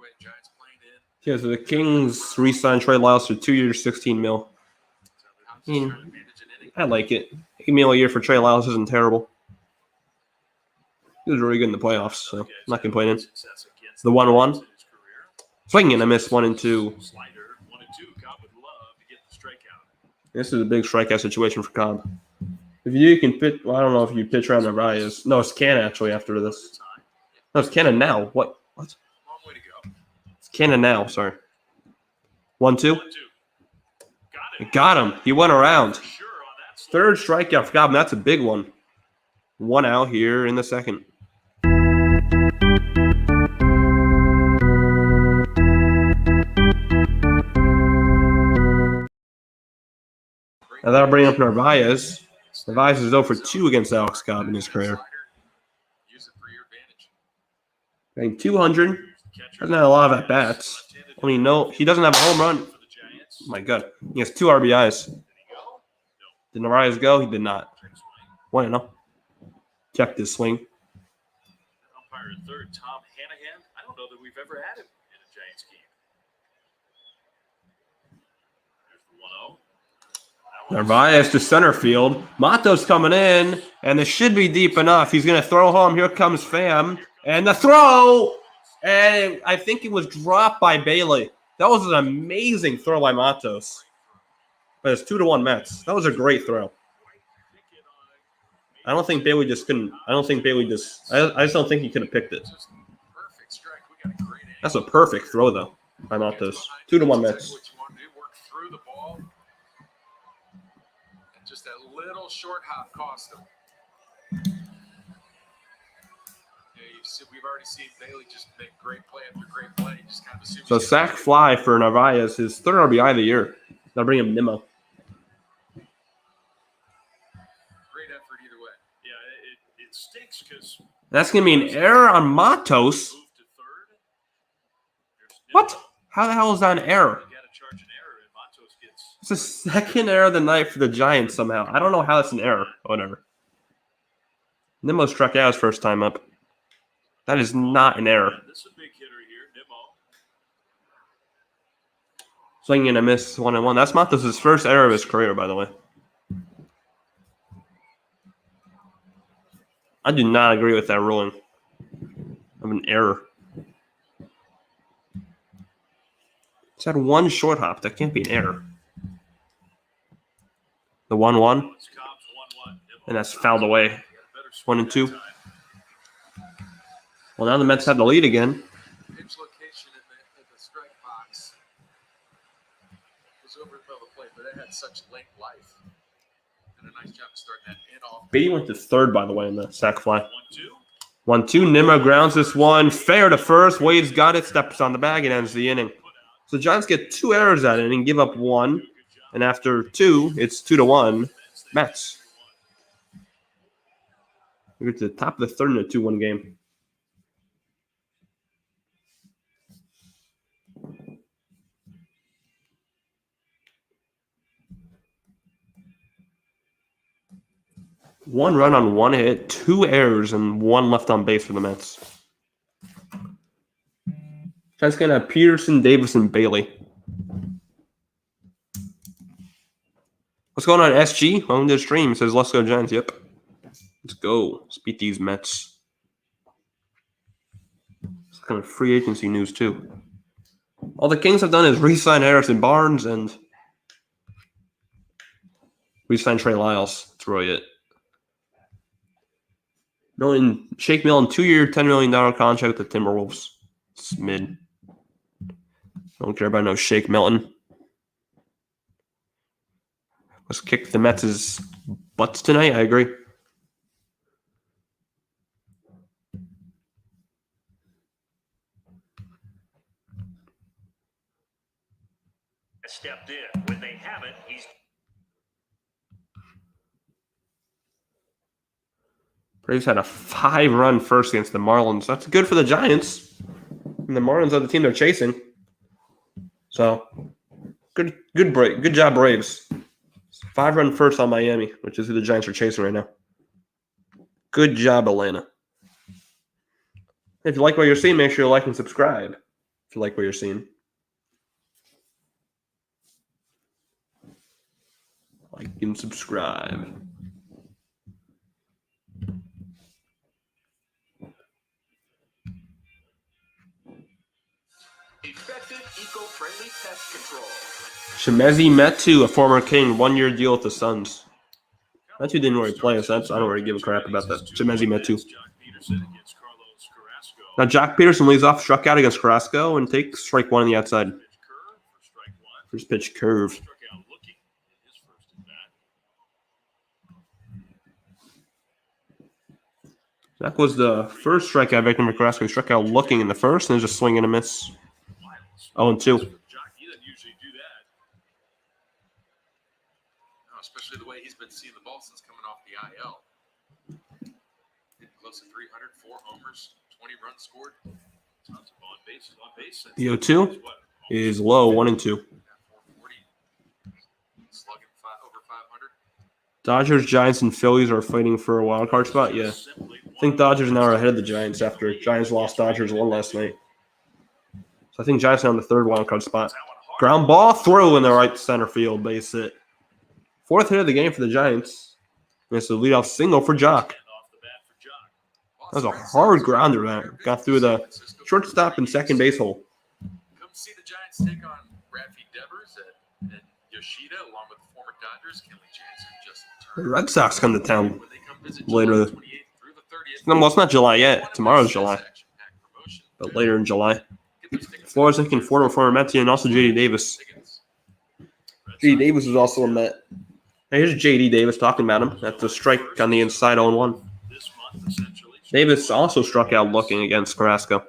way, Giants playing in. Yeah, so the Kings re-signed Trey Lyles for 2 years, $16 million. I mean, I like it. $8 million a year for Trey Lyles isn't terrible. He was really good in the playoffs, so I'm not complaining. Success against The 1-1. in his career. Swinging, I missed 1 and 2. Slider, 1 and 2. Cobb would love to get the strikeout. This is a big strikeout situation for Cobb. If you do, you can pitch. Well, I don't know if you pitch around Narvaez. No, it's Canna actually after this. No, it's Canna now. What? Long way to go. It's Canna now. Sorry. 1-2. 1-2. Got him. He went around. Sure on that slip. Third strikeout for Cobb. That's a big one. 1 out here in the second. Now that'll bring up Narvaez. Narvaez is 0 for 2 against Alex Cobb in his career. Use it for your advantage. Batting 200. Doesn't have a lot of at-bats. I mean, no, he doesn't have a home run. For the Giants. Oh my God. He has 2 RBIs. Did Narvaez go? He did not. 1-0. Checked his swing. Umpire at third, Tom Hanahan. I don't know that we've ever had him in a Giants game. There's the 1-0. Narvaez to center field. Mato's coming in, and this should be deep enough. He's going to throw home. Here comes Pham. And the throw! And I think it was dropped by Bailey. That was an amazing throw by Matos. But it's 2-1 Mets. That was a great throw. I don't think Bailey just couldn't. I just don't think he could have picked it. Just perfect strike. We got a great angle. That's a perfect throw, though, by Matos. 2-1 Mets. What you want to do, work through the ball. And just that little short hop cost him. We've already seen Bailey just make great play after great play. He just kind of assumes. So sack fly for Narvaez, his third RBI of the year. That'll bring him Nimmo. Great effort either way. Yeah, it stinks because That's going to be an error on Matos. moved to third. There's What? How the hell is that an error? You got to charge an error, and Matos gets. It's the second error of the night for the Giants somehow. I don't know how that's an error. Whatever. Nimmo struck out his first time up. That is not an error. This is a big hitter here, Nimmo. Swinging and a miss 1-1. That's Matos' first error of his career, by the way. I do not agree with that ruling of an error. It's had one short hop. That can't be an error. The 1-1, It's Cobb's 1-1. Nimmo. and that's fouled away. Better swing 1-2. that time. Well, now the Mets have the lead again. Pitch location in the strike box was over the middle of the plate, but it had such late life. And a nice job of starting that in off. Beatty went to third, by the way, in the sac fly. 1-2. 1-2. Nimmo grounds this one. Fair to first. Wade's got it. Steps on the bag and ends the inning. So the Giants get 2 errors that inning, give up 1. And after 2, it's 2-1 Mets. We get to the top of the third in a 2-1 game. One run on 1 hit, 2 errors, and 1 left on base for the Mets. Giants gonna have Peterson, Davis, and Bailey. What's going on, SG? Welcome to the stream. It says, let's go, Giants. Yep. Let's go. Let's beat these Mets. It's kind of free agency news, too. All the Kings have done is re-sign Harrison Barnes and re-sign Trey Lyles. That's really it. Shake Milton, 2-year, $10 million contract with the Timberwolves. It's mid. Don't care about no Shake Milton. Let's kick the Mets' butts tonight. I agree. Stepped in. When they haven't, he's Braves had a 5-run first against the Marlins. That's good for the Giants. And the Marlins are the team they're chasing. So, good job, Braves. 5-run first on Miami, which is who the Giants are chasing right now. Good job, Atlanta. If you like what you're seeing, make sure you like and subscribe. If you like what you're seeing. Like and subscribe. Effective eco-friendly pest control. Shemezi Metu, a former King, 1-year deal with the Suns. That two didn't really play us. I don't really give a crap about that. Chimezi met two. Now Jack Peterson leads off, struck out against Carrasco, and takes strike one on the outside. First pitch curve. That was the first strikeout victim for Carrasco. He struck out looking in the first, and there's a swing and a miss. 0-2. Especially the way he's been seeing the ball since coming off the IL. Getting close to 300, 4 homers, 20 runs scored. Tons of on base. The 0-2 is low, 1-2. 440, slugging over 500. Dodgers, Giants, and Phillies are fighting for a wild card spot. Yeah, I think Dodgers now are ahead of the Giants after Giants lost, Dodgers won last night. So I think Giants are on the third wild card spot. Ground ball throw in the right center field, base hit. Fourth hit of the game for the Giants. It's a leadoff single for Jock. That was a hard grounder that got through the shortstop and second base hole. Come see the Giants take on Rafi Devers and Yoshida, along with former Dodgers, Kenley Jansen, Justin Turner. The Red Sox come to town When they come visit later. July 28th through the 30th. No, well, it's not July yet. Tomorrow's July. But later in July. Flores and Ford, former Mets, and also J.D. Davis. J.D. Davis is also a Met. Hey, here's J.D. Davis talking about him. That's a strike on the inside 0-1. Davis also struck out looking against Carrasco.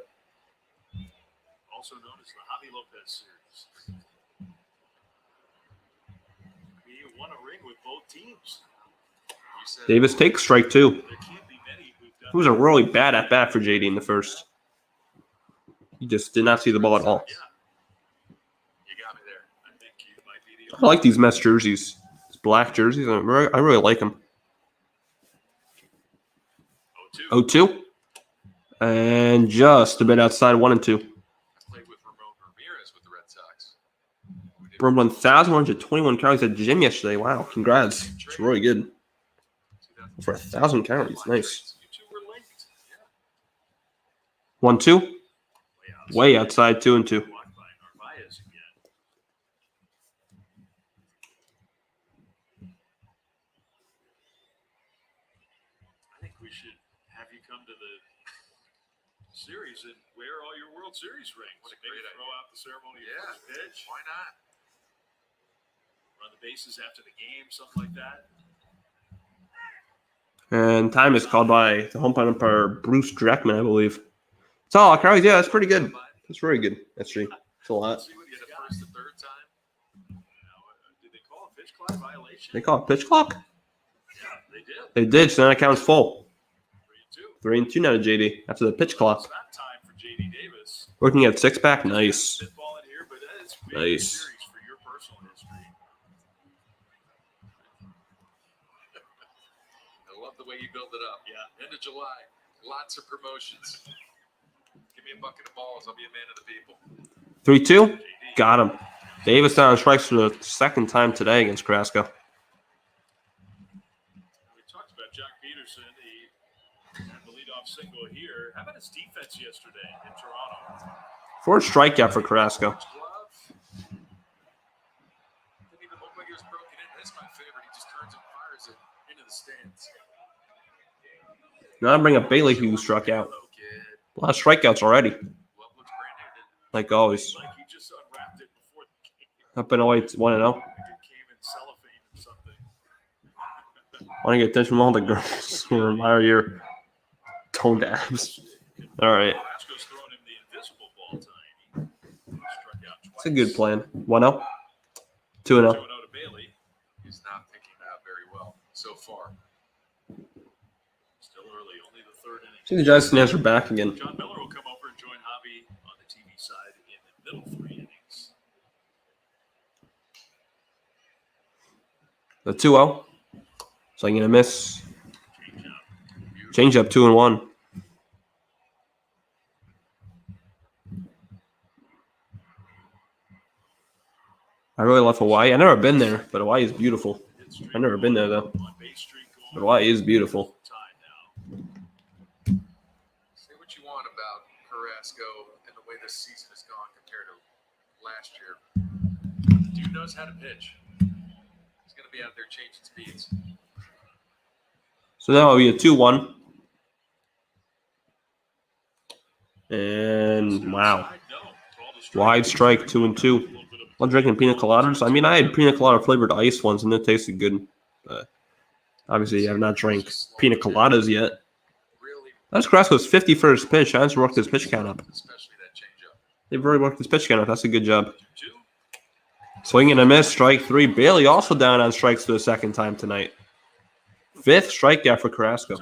Also known as the Javi Lopez series. He won a ring with both teams. Davis takes strike two. There can't be many who've done It was a really bad at-bat for J.D. in the first. He just did not see the ball at all. You got me there. I think you might be the I like these Mets jerseys. These black jerseys. I really like them. 0-2. And just a bit outside 1-2. I played with Ramon Ramirez with the Red Sox. Burned 1,121 calories at the gym yesterday. Wow, congrats. It's really good. For 1,000 calories. Nice. You two were linked. 1-2. Way outside 2-2. Blocked by Narvaez again. I think we should have you come to the series and wear all your World Series rings. What a Maybe great throw idea. out the ceremony of Yeah. first pitch, Why not? run the bases after the game, something like that. And time is called by the home plate umpire Bruce Dreckman, I believe. It's all calories. Yeah, that's pretty good. That's very good. That's true. It's a lot. See when you get a first and third time. Did they call a pitch clock violation? They call it pitch clock? Yeah, they did. They did, so that counts full. 3-2. 3-2 now to JD after the pitch clock. It's not time for J.D. Davis. Looking at six-pack. Nice. Spitball in here, but it's big Nice. series for your personal history. I love the way you build it up. Yeah. End of July, lots of promotions. Give me a bucket of balls. I'll be a man of the people. 3-2. Got him. Davis down on strikes for the second time today against Carrasco. We talked about Jock Peterson. He had the leadoff single here. How about his defense yesterday in Toronto? Fourth strikeout for Carrasco. Glove. Didn't even look like it was broken in. That's my favorite. He just turns and fires it into the stands. Now I bring up Bailey, who struck out. Hello, kid. A lot of strikeouts already, Glove looks brand new, didn't it? like always. Like he just unwrapped it before the game. Up and away 1-0. Like it came in cellophane or something. Want to get attention from all the girls who admire your toned abs. All right. Carrasco's throwing him the invisible ball time. He struck out twice. It's a good plan. 1-0. 2-0. 2-0 to Bailey. He's not picking that very well so far. Still early, only the third inning. See the Giants and are back again. John Miller will come over and join Javi on the TV side in the middle 3 innings. The 2-0. So I'm going to miss. Change up 2-1. I really love Hawaii. I've never been there, but Hawaii is beautiful. I've never been there, though. But Hawaii is beautiful. Say what you want about Carrasco and the way this season has gone compared to last year. The dude knows how to pitch. He's going to be out there changing speeds. So now it'll be a 2-1. And wow. Wide strike, 2-2. I'm drinking pina coladas. I mean, I had pina colada flavored ice once and it tasted good. But obviously, I have not drank pina coladas yet. That's Carrasco's 51st pitch. Giants worked his pitch count up. They've already worked his pitch count up. That's a good job. Swing and a miss, strike 3. Bailey also down on strikes for the second time tonight. 5th strikeout for Carrasco.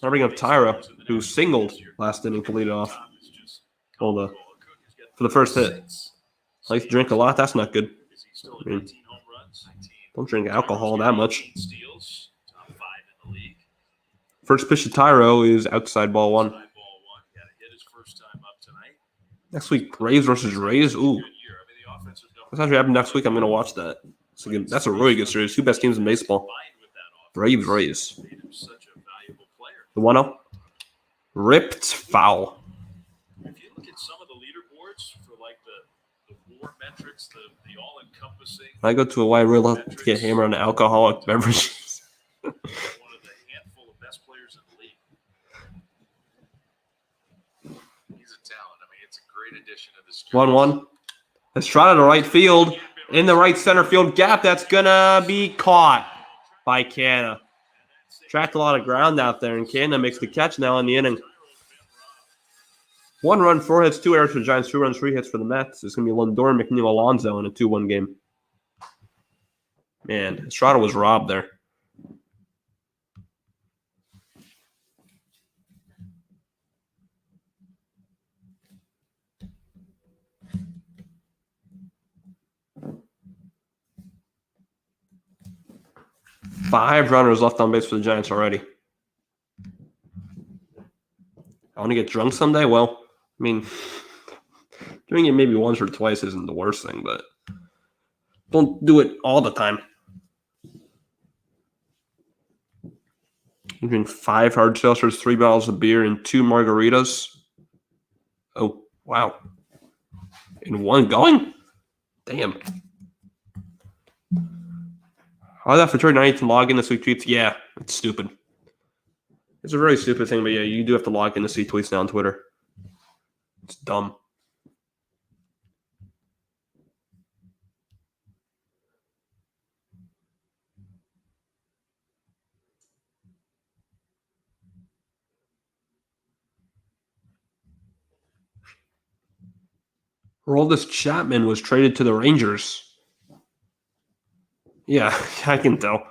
I'll bring up Tyra, who singled last inning to lead it off. For the first hit. I like to drink a lot. That's not good. I mean, don't drink alcohol that much. First pitch to Tyro is outside ball 1. Next week, Braves versus Rays. Ooh. What's actually happening next week? I'm going to watch that. That's a really good series. Two best teams in baseball. Braves, Rays. The 1-0. Ripped foul. If you look at some of the leaderboards for like the WAR metrics, the all-encompassing. I go to a wide really love to get hammered on alcoholic beverages. One of the handful of best players in the league. He's a talent. I mean, it's a great addition to this. 1-1. Estrada to right field. In the right center field gap. That's going to be caught by Canna. Tracked a lot of ground out there, and Canna makes the catch now in the inning. 1 run, 4 hits, 2 errors for the Giants, 2 runs, 3 hits for the Mets. It's going to be Lindor, McNeil, Alonso in a 2-1 game. Man, Estrada was robbed there. Five runners left on base for the Giants already. I want to get drunk someday? Well, I mean, doing it maybe once or twice isn't the worst thing, but don't do it all the time. I'm drinking 5 hard seltzers, 3 bottles of beer, and 2 margaritas. Oh, wow. In one going? Damn. I thought for sure I need to log in to see tweets. Yeah, it's stupid. It's a very stupid thing, but yeah, you do have to log in to see tweets now on Twitter. It's dumb. Aroldis Chapman was traded to the Rangers. Yeah, I can tell. I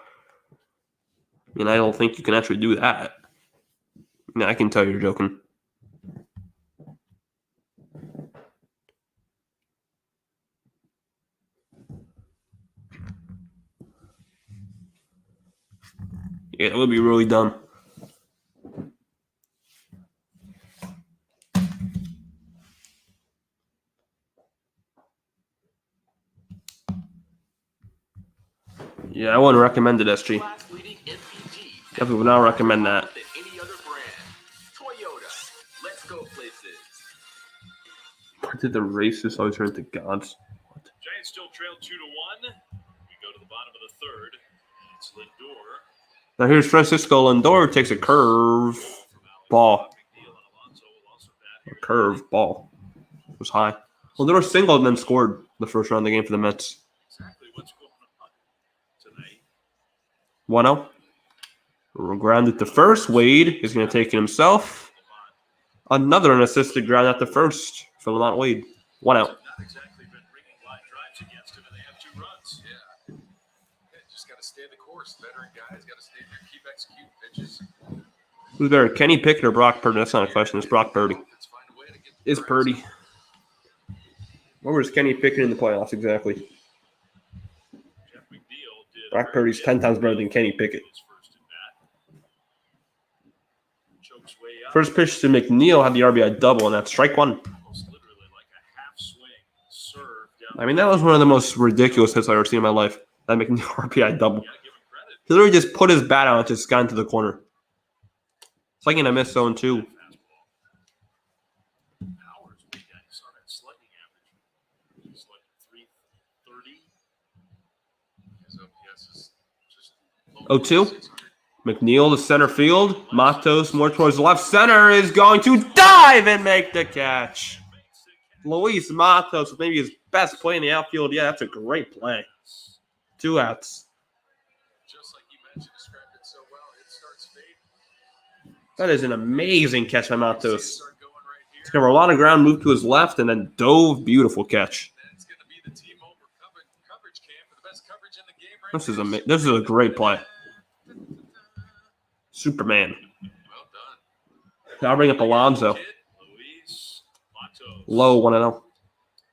mean, I don't think you can actually do that. I mean, I can tell you're joking. Yeah, that would be really dumb. Yeah, I wouldn't recommend it, SG. Definitely would not recommend that. Why did the racists always turn to gods? What? Giants still trail 2-1. We go to the bottom of the third. It's Lindor. Now here's Francisco Lindor, takes a curve ball. A curve ball. It was high. Lindor singled and then scored the first round of the game for the Mets. Exactly what's going on tonight. 1-0. Grounded to first. Wade is going to take it himself. Another unassisted ground at the first for Lamont Wade. 1 out. Not exactly been bringing line drives against him, and they have 2 runs. Yeah. Just got to stay the course. Veteran guys got to stay there, keep executing pitches. Who's better, Kenny Pickett or Brock Purdy? That's not a question. It's Brock Purdy. It's Purdy. Where was Kenny Pickett in the playoffs exactly? Brock Purdy's 10 times better than Kenny Pickett. First pitch to McNeil had the RBI double, and that's strike 1. I mean, that was one of the most ridiculous hits I've ever seen in my life. That McNeil RBI double. He literally just put his bat out and just got into the corner. It's like in a miss 0-2. 0-2. McNeil to center field. Matos more towards the left. Center is going to dive and make the catch. Luis Matos with maybe his best play in the outfield. Yeah, that's a great play. 2 outs. Just like you mentioned, described it so well, it starts fading. That is an amazing catch by Matos. He's going to roll on the ground, move to his left, and then dove. Beautiful catch. It's going to be the team over coverage cam for the best coverage in the game right This is a great play. Superman. Well done. Now I'll bring up Alonso. Luis Matos. Low 1-0.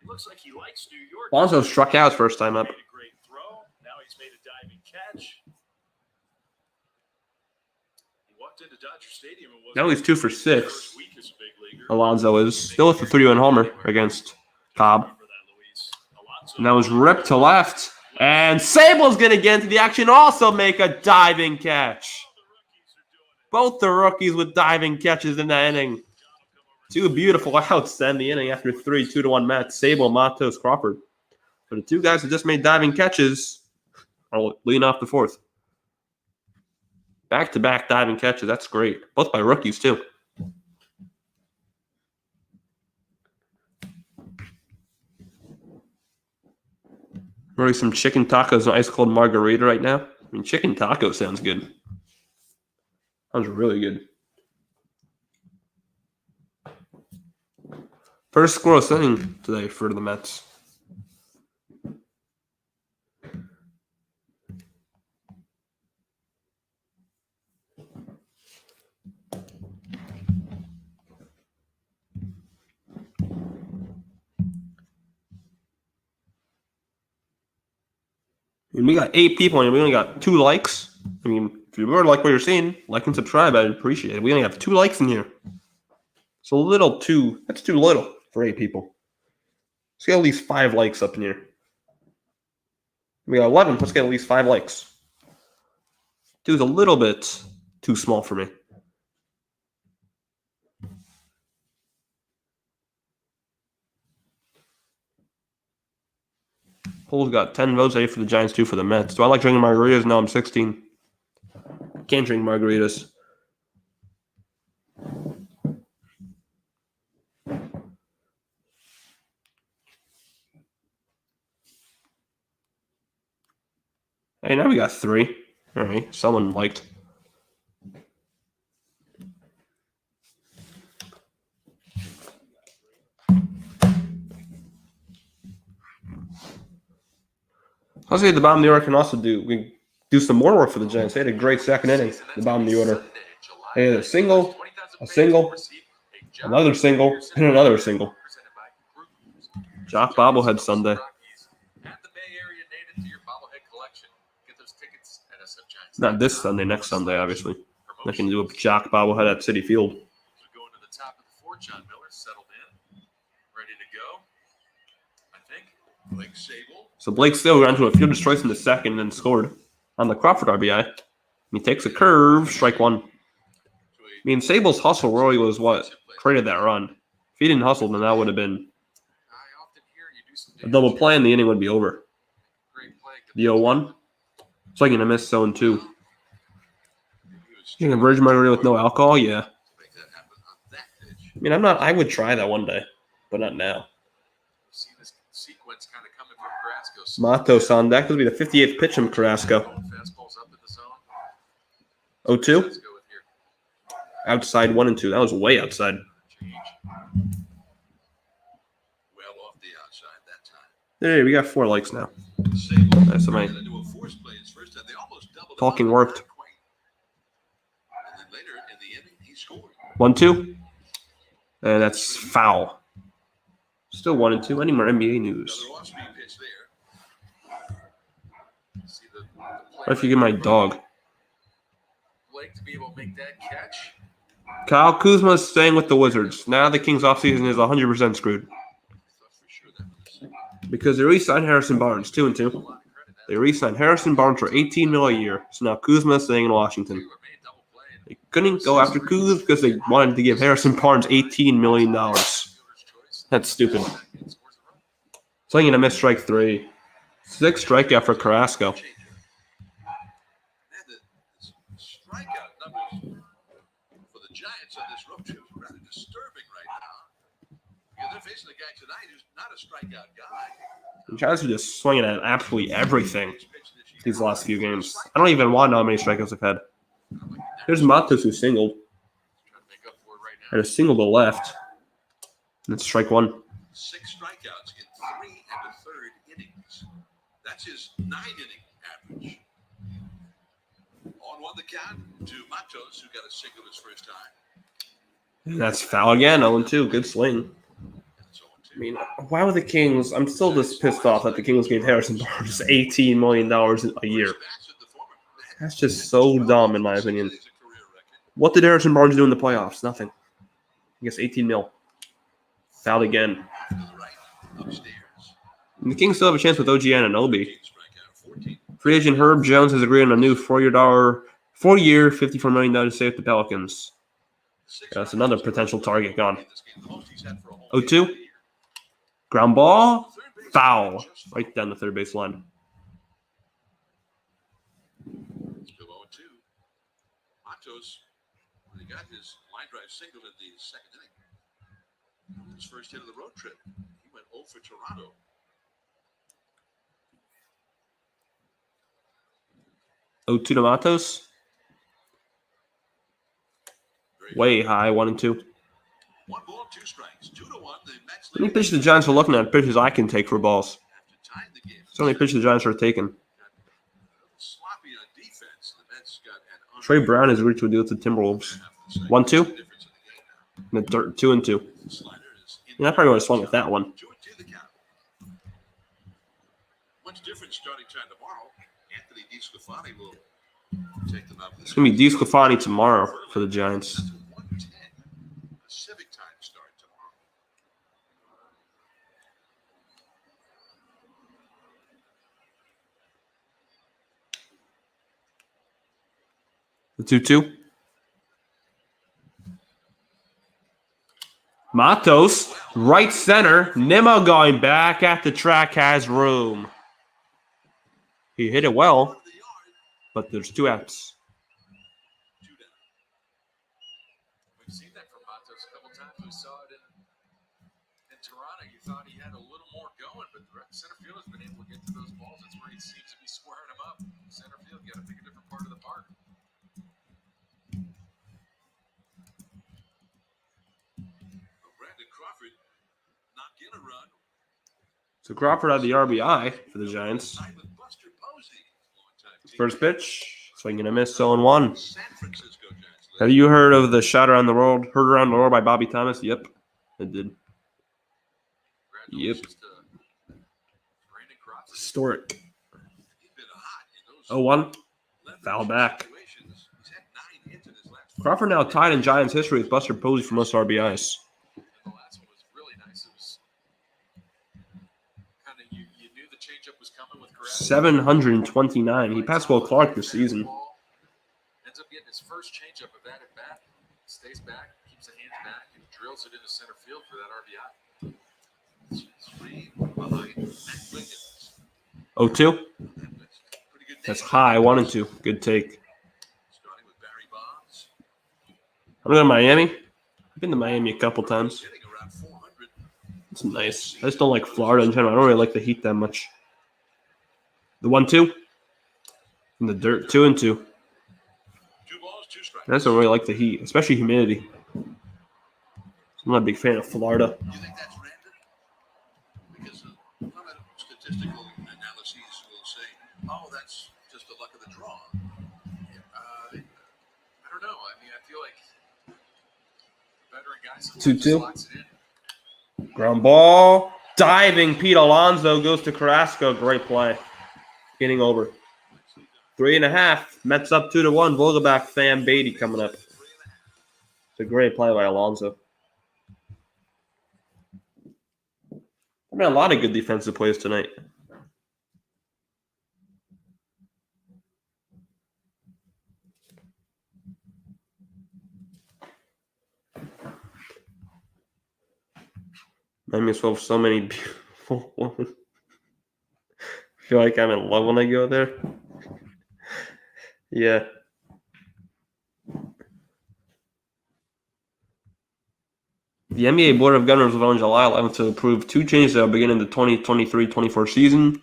He looks like he likes New York. Alonso struck out his first time up. Made a great throw. Now he's made a diving catch. He walked into Dodger Stadium and was Now he's 2 for 6. first week as a big leaguer. Alonso is still with the 3-1 homer against Cobb. Remember that, Luis. Alonso. And that was ripped to left. And Sable's going to get into the action, also make a diving catch. Both the rookies with diving catches in that inning. 2 beautiful outs to end the inning after 3 2-1 Mets. Sable, Matos, Crawford. But the 2 guys that just made diving catches are leading off the 4th. Back-to-back diving catches. That's great. Both by rookies, too. Really some chicken tacos and ice-cold margarita right now. I mean, chicken taco sounds good. Sounds really good. First scoreless inning today for the Mets. And we got 8 people and we only got 2 likes. I mean, if you really like what you're seeing, like and subscribe. I'd appreciate it. We only have 2 likes in here. It's a little too. That's too little for 8 people. Let's get at least 5 likes up in here. We got 11. Let's get at least 5 likes. 2 is a little bit too small for me. Poll's got 10 votes, 8 for the Giants, 2 for the Mets. Do I like drinking margaritas? No, I'm 16. Can't drink margaritas. Hey, now we got 3. All right, someone liked. I'll say the bottom of the order can also do some more work for the Giants. They had a great second inning, the bottom of the order. They had a single, another single, and another single. Jock bobblehead Sunday. Not this Sunday, next Sunday, obviously. They can do a Jock bobblehead at Citi Field. Going to the top of the 4th, John Miller settled in, ready to go. I think Blake Sable. So Blake still ran to a fielder's choice in the second and scored on the Crawford RBI. He takes a curve, strike 1. I mean, Sable's hustle really was what created that run. If he didn't hustle, then that would have been a double play and the inning would be over. The 0-1. So I'm going to miss zone 2. Getting a virgin margarita with no alcohol? Yeah. I mean, I would try that one day, but not now. Matos on deck. This will be the 58th pitch from Carrasco. 0-2. Outside 1-2. That was way outside. Hey, we got 4 likes now. That's my talking worked. 1-2. And that's foul. Still 1-2. Any more NBA news? What if you get my dog? Blake to be able to make that catch. Kyle Kuzma is staying with the Wizards. Now the Kings offseason is 100% screwed. Because they re-signed Harrison Barnes, 2-2. They re-signed Harrison Barnes for $18 million a year. So now Kuzma is staying in Washington. They couldn't go after Kuz because they wanted to give Harrison Barnes $18 million. That's stupid. So I'm going to miss strike 3. 6 strikeout for Carrasco. facing a guy tonight who's not a strikeout guy. The Giants are just swinging at absolutely everything these last few games. I don't even want to know how many strikeouts they've had. Here's Matos, who singled. Trying to make up for it right Had now. a single to left. And it's strike one. 6 strikeouts in 3 1/3 innings. That's his 9-inning average. On 1 the count to Matos, who got a single his first time. And that's foul again. 0-2. Good swing. And it's 0-2. I mean, why would the Kings? I'm still just pissed off that the Kings gave Harrison Barnes $18 million a year. That's just so dumb, in my opinion. What did Harrison Barnes do in the playoffs? Nothing. I guess 18 mil. Fouled again. And the Kings still have a chance with OG Anunoby. Free agent Herb Jones has agreed on a new 4-year, $54 million to stay with the Pelicans. That's another potential target gone. 0-2. Ground ball. Foul. Right down the third base line. Still 0-2. Matos, he got his line drive single in the second inning. His first hit of the road trip. He went 0 for Toronto. To Matos. Way high, 1-2. 1 ball, 2 strikes. 2-1. The Mets How many pitches the Giants are looking at? Pitches I can take for balls. after tying the game. So many pitches the Giants are taking. Sloppy on defense. The Mets got an Trey Brown has reached a deal with the Timberwolves. 1-2. And the 2-2. Yeah, I probably would have swung with that one. 2-2 the count. Much different starting time tomorrow. Anthony DeSclafani will take them out. It's going to be DeSclafani tomorrow for the Giants. That's a 1:10 Pacific time start tomorrow. The 2-2. Matos, right center. Nimmo going back at the track, has room. He hit it well, but there's 2 outs. 2 down. We've seen that from Matos a couple times. We saw it in Toronto. You thought he had a little more going, but the center fielder's been able to get to those balls. That's where he seems to be squaring them up. Center field, you got to pick a different part of the park. Brandon Crawford not get a run. So Crawford had the RBI for the Giants. Side with Buster Posey. Longtime teammate. First pitch, swing and a miss, 0-1. San Francisco Giants. Have you heard of the shot around the world? Heard around the world by Bobby Thomas? Yep, I did. Yep. Congratulations to Brandon Crawford. Historic. He's been hot in those 0-1. Foul back. situations. He's had 9 hits in his last Crawford now tied in Giants history with Buster Posey for most RBIs. The last one was really nice. It was kind of you knew the changeup was coming with Carrasco. 729. He passed Will Clark this season. Ends up getting his first changeup of that at bat. Stays back, keeps the hands back, and drills it into center field for that RBI. 3 behind Matt Wiggins. 0-2. Pretty good That's day. high, 1-2. Good take. Starting with Barry Bonds. I'm going to Miami. I've been to Miami a couple times. Hitting around 400. It's nice. I just don't like Florida in general. I don't really like the heat that much. The 1-2. In the dirt, 2-2. 2 balls, 2 strikes. I just don't really like the heat, especially humidity. I'm not a big fan of Florida. Do you think that's random? Because some statistical analyses will say, oh, that's just the luck of the draw. I don't know. I mean, I feel like veteran guys sometimes 2-2. slots it in. Ground ball. Diving Pete Alonso goes to Carrasco. Great play. Getting over. 3.5. Mets up 2-1. Vogelbach, Pham, Beatty coming up. It's a great play by Alonso. I mean, a lot of good defensive plays tonight. Miami has so many beautiful women. I feel like I'm in love when I go there. Yeah. The NBA Board of Governors will vote on July 11th to approve 2 changes that will begin in the 2023-24 season.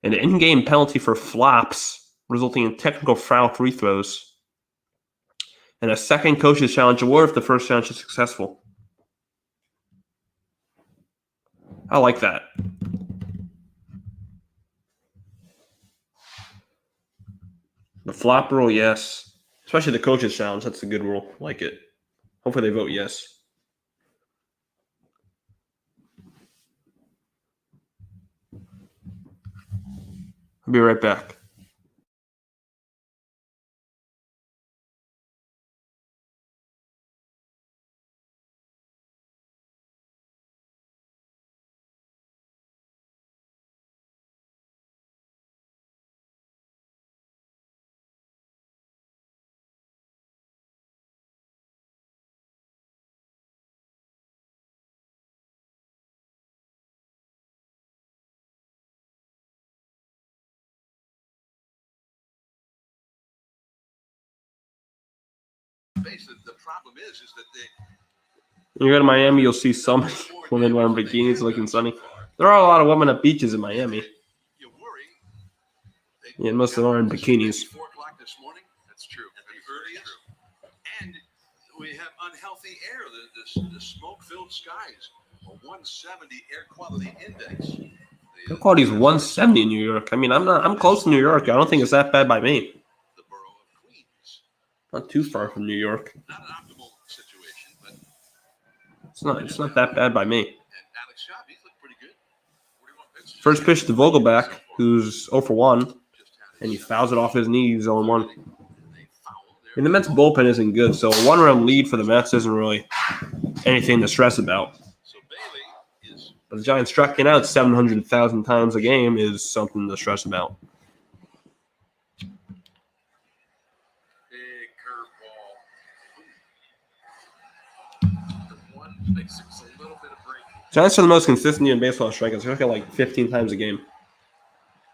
An in-game penalty for flops, resulting in technical foul free throws. And a second coach's challenge award if the first challenge is successful. I like that. The flop rule, yes. Especially the coach's challenge. That's a good rule. Like it. Hopefully they vote yes. I'll be right back. The problem is that When you go to Miami, you'll see so many women wearing bikinis looking sunny. There are a lot of women at beaches in Miami. you worry. Yeah, most of them are in bikinis. 4 o'clock this morning. That's true. The earliest. And we have unhealthy air. The smoke-filled skies. A 170 air quality index. Air quality is 170 in New York. I mean, I'm close to New York. I don't think it's that bad by me. The borough of Queens. Not too far from New York. Not an optimal situation, but It's not that bad by me. and Alex Cobb, he's looked pretty good. 41 pitches. First pitch to Vogelback, who's 0 for 1, and he fouls it off his knees 0 1. They fouled I mean, the Mets bullpen isn't good, so a 1-run lead for the Mets isn't really anything to stress about. So Bailey is But the Giants striking out 700,000 times a game is something to stress about. Big curveball. The one makes a little bit of break. Giants are the most consistent in baseball strikeouts. They strike out like 15 times a game.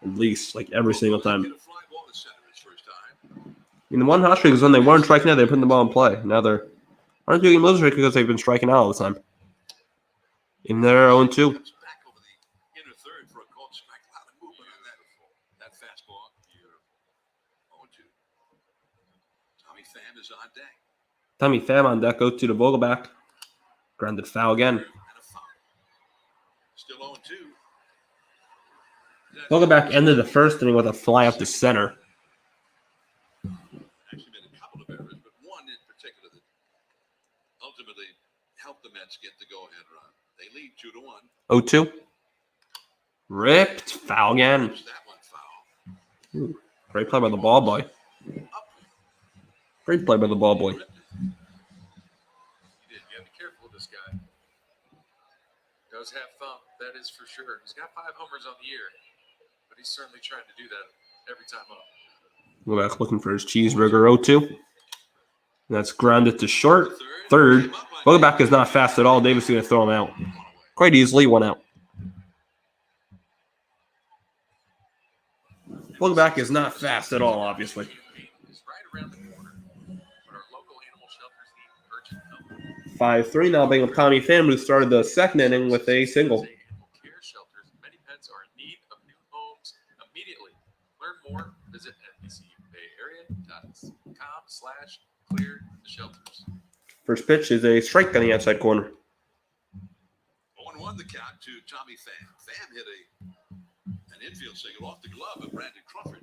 At least, like every single time. get a fly ball to center his first time. In the one hot streak is when they weren't striking out, they were putting the ball in play. Now they're aren't doing losing streak because they've been striking out all the time. In their 0-2. Comes back over the inner third for a called strike. A lot of movement on that fastball. Beautiful. 0-2. Tommy Pham is on deck. Tommy Pham on deck, 0-2 to Vogelback. Grounded foul again. And a foul. Still 0-2. Vogelback ended the first inning with a fly up the center. Actually made a couple of errors, but one in particular that ultimately helped the Mets get the go-ahead run. They lead 2-1. 0-2. Ripped. Foul again. There's that one foul. Ooh, great play by the ball boy. Great play by the ball boy. You did. You have to be careful with this guy. Does have thumb, that is for sure. He's got 5 homers on the year, but he's certainly trying to do that every time up. Vogelback looking for his cheeseburger. 0-2. That's grounded to short. Third. Vogelback is not fast at all. Davis is going to throw him out. Quite easily, 1 out. Vogelback is not fast at all, obviously. He's right around the corner, but our local animal shelters need urgent help. 5-3 now, bringing up Tommy Pham, who started the second inning with a single. Animal care shelters. Many pets are in need of new homes immediately. Learn more. Visit NBCBayArea.com/clear the shelters. First pitch is a strike on the outside corner. 0-1 the count to Tommy Pham. Pham hit an infield single off the glove of Brandon Crawford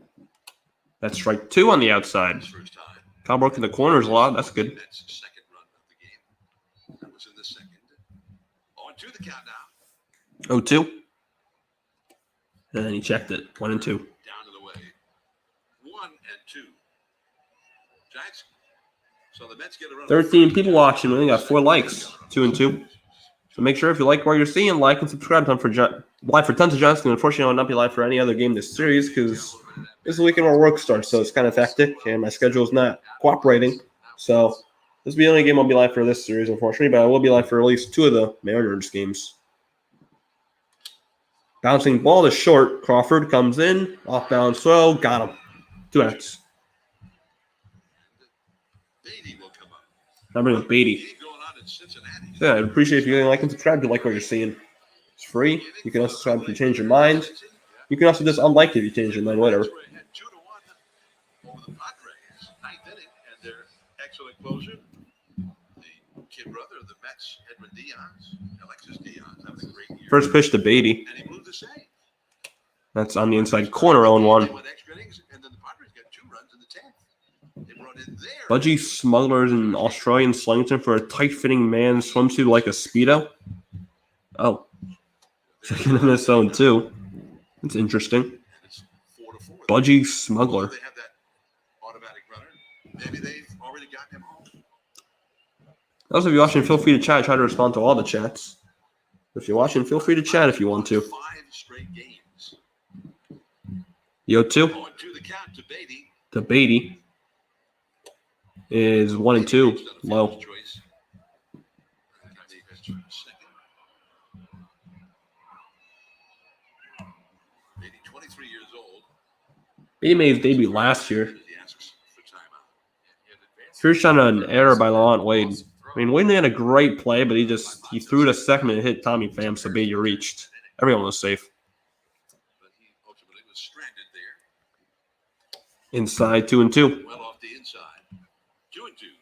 That's strike 2 on the outside. his first time. Kyle broke in the corners a lot. That's good. Mets' second run of the game. That was in the second. 0-2 the count now. 0-2. And then he checked it. 1-2. Down to the way. 1-2. Giants. So the Mets get a run. 13 people watching. We only got 4 likes. 2-2. So make sure if you like what you're seeing, like and subscribe. Live for tons of Giants. Unfortunately, I will not be live for any other game this series because this is the weekend where work starts, so it's kind of hectic, and my schedule is not cooperating. So this will be the only game I'll be live for this series, unfortunately, but I will be live for at least 2 of the Mariners games. Bouncing ball to short. Crawford comes in. Off balance throw. Got him. 2 outs. Beatty will come up. Number with Beatty. He going on to Cincinnati. So yeah, I'd appreciate if you like and subscribe if you like what you're seeing. It's free. You can also subscribe if you change your mind. You can also just unlike if you change your mind, whatever. That's where it had 2-1 over the Padres. Ninth inning, and their excellent closer, the kid brother of the Mets, Edwin Diaz, Alexis Diaz, having a great year. First pitch to Beatty. And he blew the save. That's on the inside corner, 0-1. They went extra innings, and then the Padres got 2 runs in the 10th. They brought in their Budgie smugglers in Australian Slington for a tight-fitting man's swimsuit like a Speedo. Oh. Second in his zone, too. That's interesting. and it's 4-4. Budgie smuggler. They have that automatic runner. Maybe they've already gotten him home. Those of you watching, feel free to chat. I try to respond to all the chats. If you're watching, feel free to chat if you want to. 5 straight games. Yo, 2 On to the count to Beatty. to Beatty is 1-2. Low. Choice. And I think that's second. Beatty, 23 years old. Beatty made his debut last year. He asks for timeout. First on an error by Laurent Wade. I mean, Wade had a great play, but he threw it a second and hit Tommy Pham, so Beatty reached. Everyone was safe. But he ultimately was stranded there. Inside 2-2. Well off the inside. 2-2.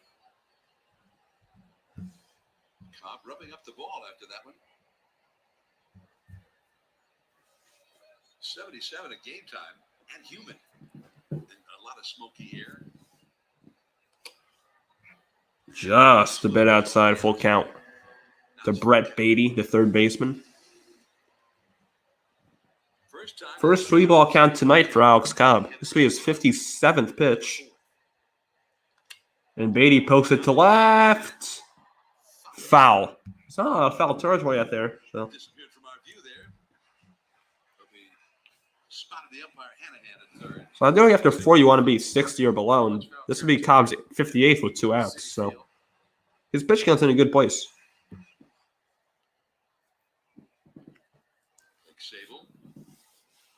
Cobb rubbing up the ball after that one. 77 at game time and humid. And a lot of smoky air. Just a bit outside full count. To Brett Beatty, the third baseman. First 3-ball count tonight for Alex Cobb. This will be his 57th pitch. And Beatty pokes it to left. Foul. It's not a foul territory out there. So Disappeared from our view there. But we spotted the umpire Hanahan at third. I know after 4 you want to be 60 or below. And this would be Cobb's 58th with 2 outs. So his pitch count's in a good place. Sable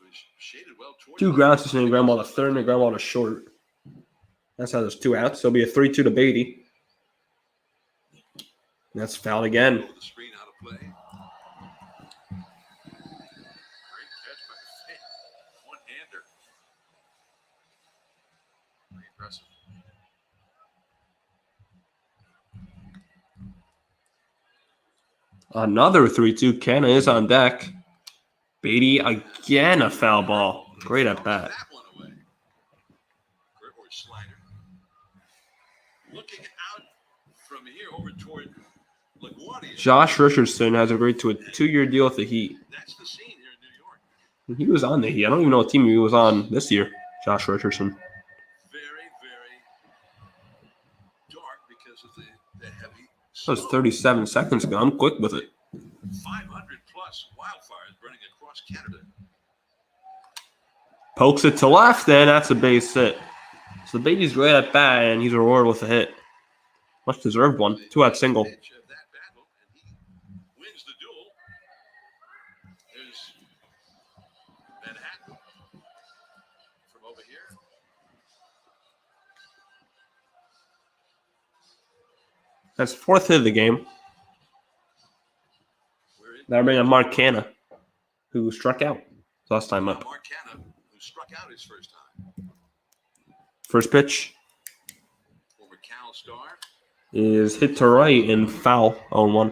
was shaded well toward 2 ground to a ground ball to third and a ground ball to short. That's how there's 2 outs. So it'll be a 3-2 to Beatty. And that's fouled again. the screen out of play. Great catch by Pham. One-hander. Pretty impressive. Another 3-2. Canna is on deck. Beatty again a foul ball. Great at bat. That one away. Or slider. Looking out from here over toward LaGuardia. Josh Richardson has agreed to a 2-year deal with the Heat. That's the scene here in New York. He was on the Heat. I don't even know what team he was on this year. Josh Richardson. Very, very dark because of the heavy That was 37 seconds ago. I'm quick with it. 500 plus wildfires burning across Canada. Pokes it to left, and that's a base hit. So Beatty's great at bat, and he's rewarded with a hit. Much deserved one. 2-out single. Pitch of that battle, and he wins the duel. There's Manhattan from over here. That's 4th hit of the game. We're in That'll bring on Mark Canna, who struck out last time up. Mark Canna, who struck out his first time. First pitch Former Cal star. is hit to right and foul 0-1.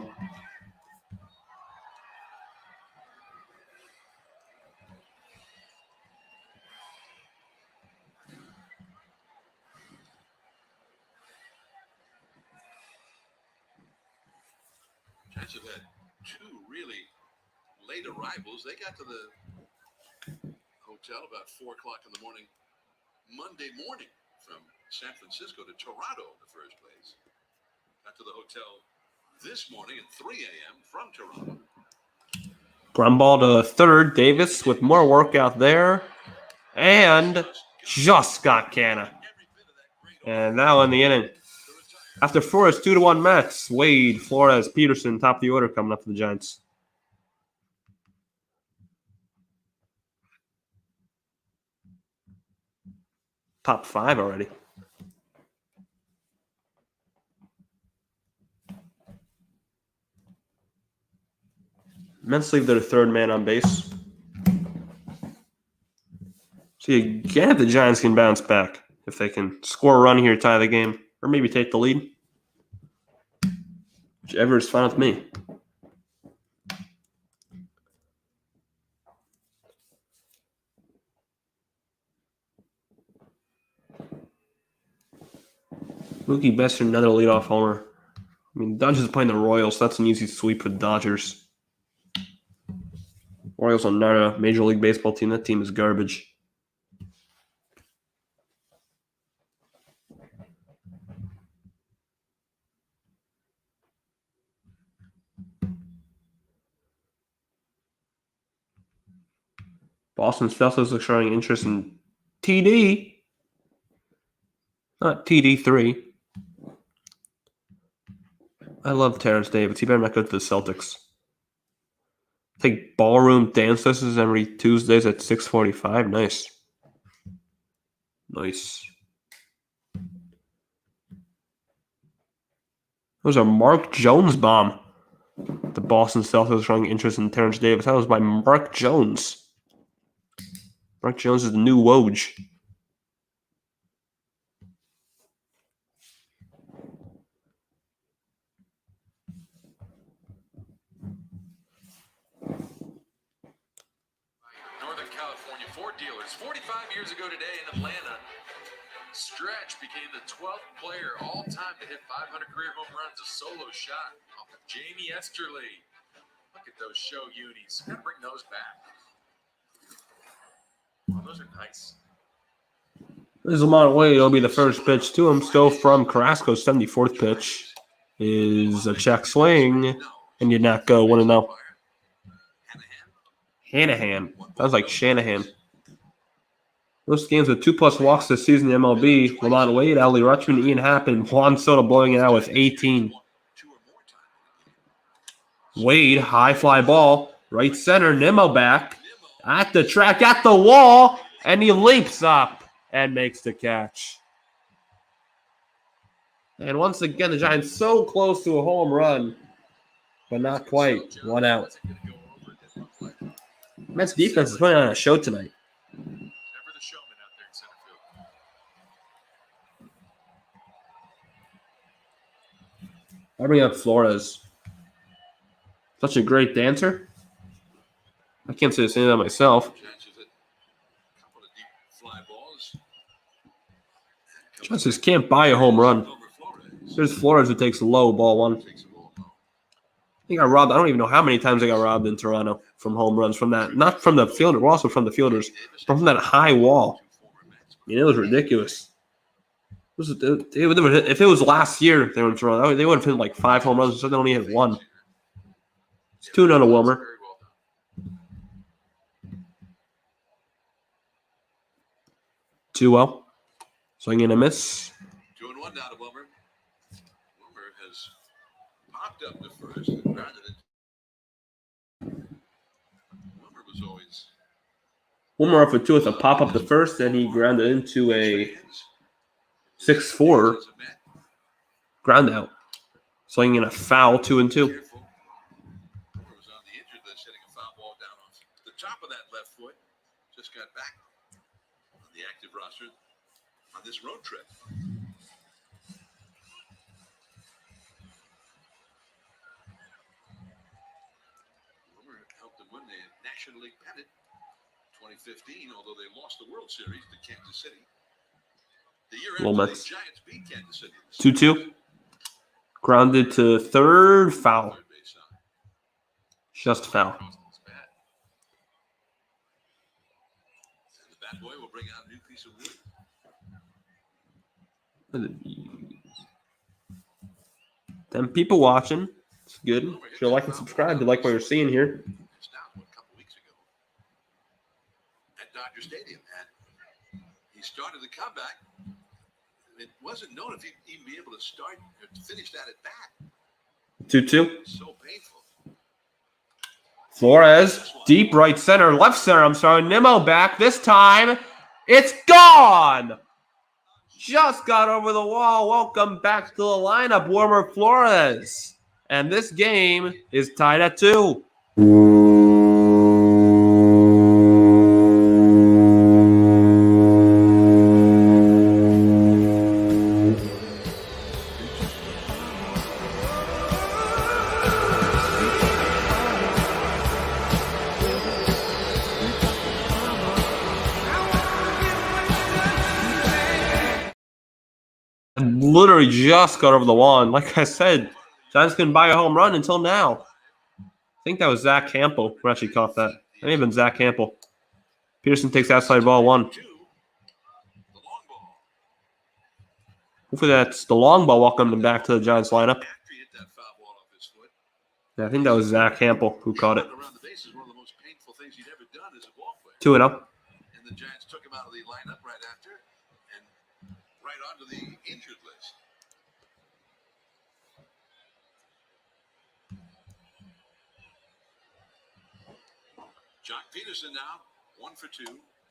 Giants have had 2 really late arrivals. They got to the hotel about 4 o'clock in the morning, Monday morning, from San Francisco to Toronto in the first place. Got to the hotel this morning at 3 a.m. from Toronto. Ground ball to third. Davis with more work out there. And just got Canna. And now in the inning. After Flores, 2-1 Mets. Wade, Flores, Peterson, top of the order coming up for the Giants. Top 5 already. Mets leave their third man on base. See, again, if the Giants can bounce back, if they can score a run here, tie the game, or maybe take the lead. Whichever is fine with me. Mookie Betts another leadoff homer. I mean, Dodgers playing the Royals, so that's an easy sweep for the Dodgers. Royals are not a Major League Baseball team. That team is garbage. Boston Celtics are showing interest in TD. Not TD3. I love Terrence Davis. He better not go to the Celtics. Take ballroom dance lessons every Tuesdays at 6:45. Nice. Nice. Those are Mark Jones bomb. The Boston Celtics showing interest in Terrence Davis. That was by Mark Jones. Mark Jones is the new Woj. Northern California Ford dealers. 45 years ago today in Atlanta, Stretch became the 12th player all time to hit 500 career home runs, a solo shot off of Jamie Esterly. Look at those show unis. Gotta bring those back. Oh, those are nice. This is Lamont Wade. It'll be the first pitch to him. Still from Carrasco's 74th pitch is a check swing, and did not go 1-0. Hanahan. Sounds like Shanahan. Most games with 2+ walks this season in MLB. Lamont Wade, Adley Rutschman, Ian Happ, and Juan Soto blowing it out with 18. Wade, high fly ball, right center, Nimmo back, at the track, at the wall, and he leaps up and makes the catch. And once again, the Giants so close to a home run, but not quite. 1 out. Mets defense is putting on a show tonight. Never the showman out there in center field. I bring up Flores. Such a great dancer. I can't say the same about myself. Just can't buy a home run. There's Flores who takes low ball one. I think I robbed. I don't even know how many times I got robbed in Toronto from home runs from that. Not from the fielder, well, also from the fielders, but from that high wall. I mean, it was ridiculous. If it was last year they were in Toronto, they would have hit like 5 home runs. So they only hit 1. It's 2-0 to Wilmer. 2-0. Swing and a miss. 2-1 now to Wilmer. Wilmer has popped up to first and grounded it. Wilmer was always. Wilmer up for 2 with a pop up to first, and he grounded into a 6-4 ground out. Swinging a foul, 2-2. Wilmer was on the injured list, hitting a foul ball down off the top of that left foot. Just got back on the active roster on this road trip. Wilmer helped them win the National League pennant 2015, although they lost the World Series to Kansas City. The year after, the Giants beat Kansas City. 2-2. Grounded to third, foul. Just foul. The bat boy will bring out a new piece of wood. 10 people watching. It's good. If you like and subscribe, you like what you're seeing here. It's down a couple weeks ago at Dodger Stadium, and he started the comeback. It wasn't known if he'd even be able to start or to finish that at bat. 2-2. So painful. Flores, deep right center, left center. I'm sorry. Nimmo back. This time, it's gone. Just got over the wall. Welcome back to the lineup, Wilmer Flores. And this game is tied at 2. literally just got over the wall. And like I said, Giants couldn't buy a home run until now. I think that was Zach Campbell who actually caught that. That may have been Zach Campbell. Peterson takes outside ball 1. Hopefully that's the long ball welcoming him back to the Giants lineup. Yeah, I think that was Zach Campbell who caught it. 2-0. And the Giants took him out of the lineup right after and right onto the injured list. Jock Peterson now, 1 for 2.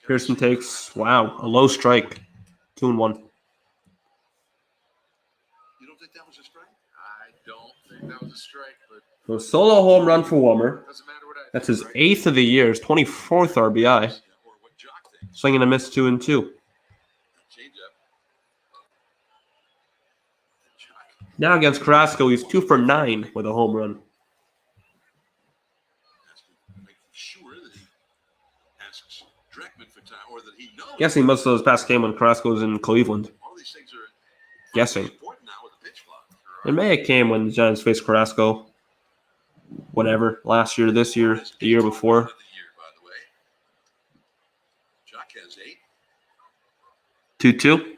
Pearson takes, wow, a low strike. 2-1. You don't think that was a strike? I don't think that was a strike, but So solo home run for Wilmer. doesn't matter what I That's think, his right? 8th of the year, his 24th RBI. Or what Jock thinks. Swinging a miss 2-2. Change up. Jock Now against Carrasco, he's 2 for 9 with a home run. has to make sure that he asks Dreckman for time, or that he knows. Guessing most of those past came when Carrasco was in Cleveland. All these things are Guessing. important now with the pitch clock. It may have came when the Giants faced Carrasco. Whatever. Last year, this year, the year before. Of the year, by the way. Jock has 8. 2-2.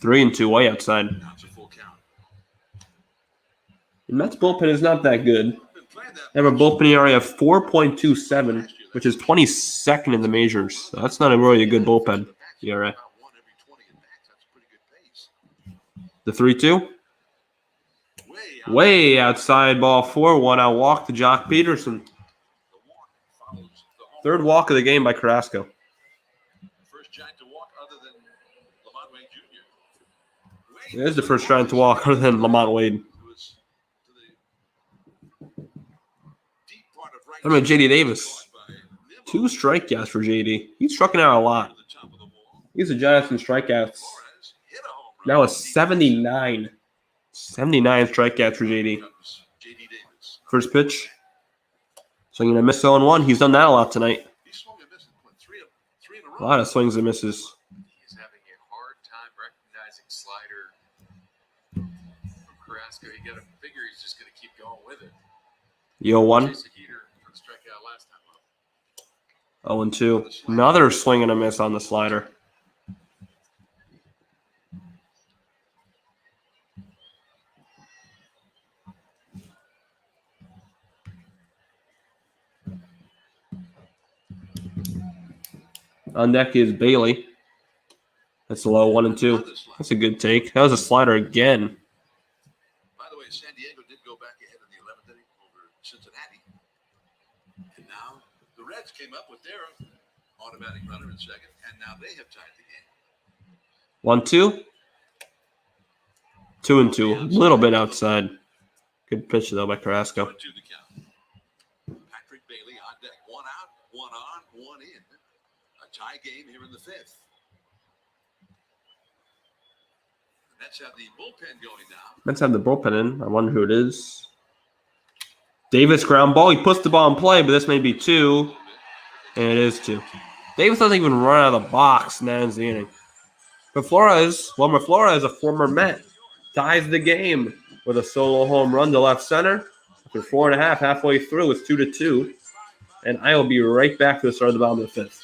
3-2 way outside. Now it's a full count. The Mets bullpen is not that good. Been playing that They have a much. bullpen ERA of 4.27, which is 22nd in the majors. So that's not a really good bullpen ERA. About 1 every 20 at bats. That's a pretty good pace. The 3-2. Way out. Way outside ball 4-1. Out walk to Jock Peterson. The walk follows the home. Third walk of the game by Carrasco. First Giant to walk other than Lamont Wade Jr. It is the first Giant to walk other than Lamont Wade. It was to the deep part of right. I mean, J.D. Davis. By Nimmo. 2 strikeouts for J.D. He's striking out a lot. The top of the wall. He's the Giants in strikeouts. Flores hit a home run. Now it's 79. 79 strikeouts for J.D. Comes J.D. Davis. First pitch. Swinging a miss 0-1. He's done that a lot tonight. He swung and missed what, three in a A row. lot of swings and misses. He's having a hard time recognizing slider from Carrasco. You got to figure he's just going to keep going with it. 0-1. Chase a heater for the strikeout last time up. 0-2. Another swing and a miss on the slider. On deck is Bailey. That's a low 1-2. That's a good take. That was a slider again. By the way, San Diego did go back ahead in the 11th inning over Cincinnati. And now the Reds came up with their automatic runner in second, and now they have tied the game. 1-2. 2-2. A little bit outside. Good pitch though by Carrasco. 2-2 the count. Patrick Bailey on deck. 1 out, 1 on, 1 in. A tie game here in the 5th. The Mets have the bullpen going now. Mets have the bullpen in. I wonder who it is. Davis ground ball. He puts the ball in play, but this may be 2. And it is 2. Davis doesn't even run out of the box and that ends the inning. But Flores, Wilmer Flores, a former Met, ties the game with a solo home run to left center. After 4.5, halfway through, it's 2-2. And I will be right back to the start of the bottom of the 5th.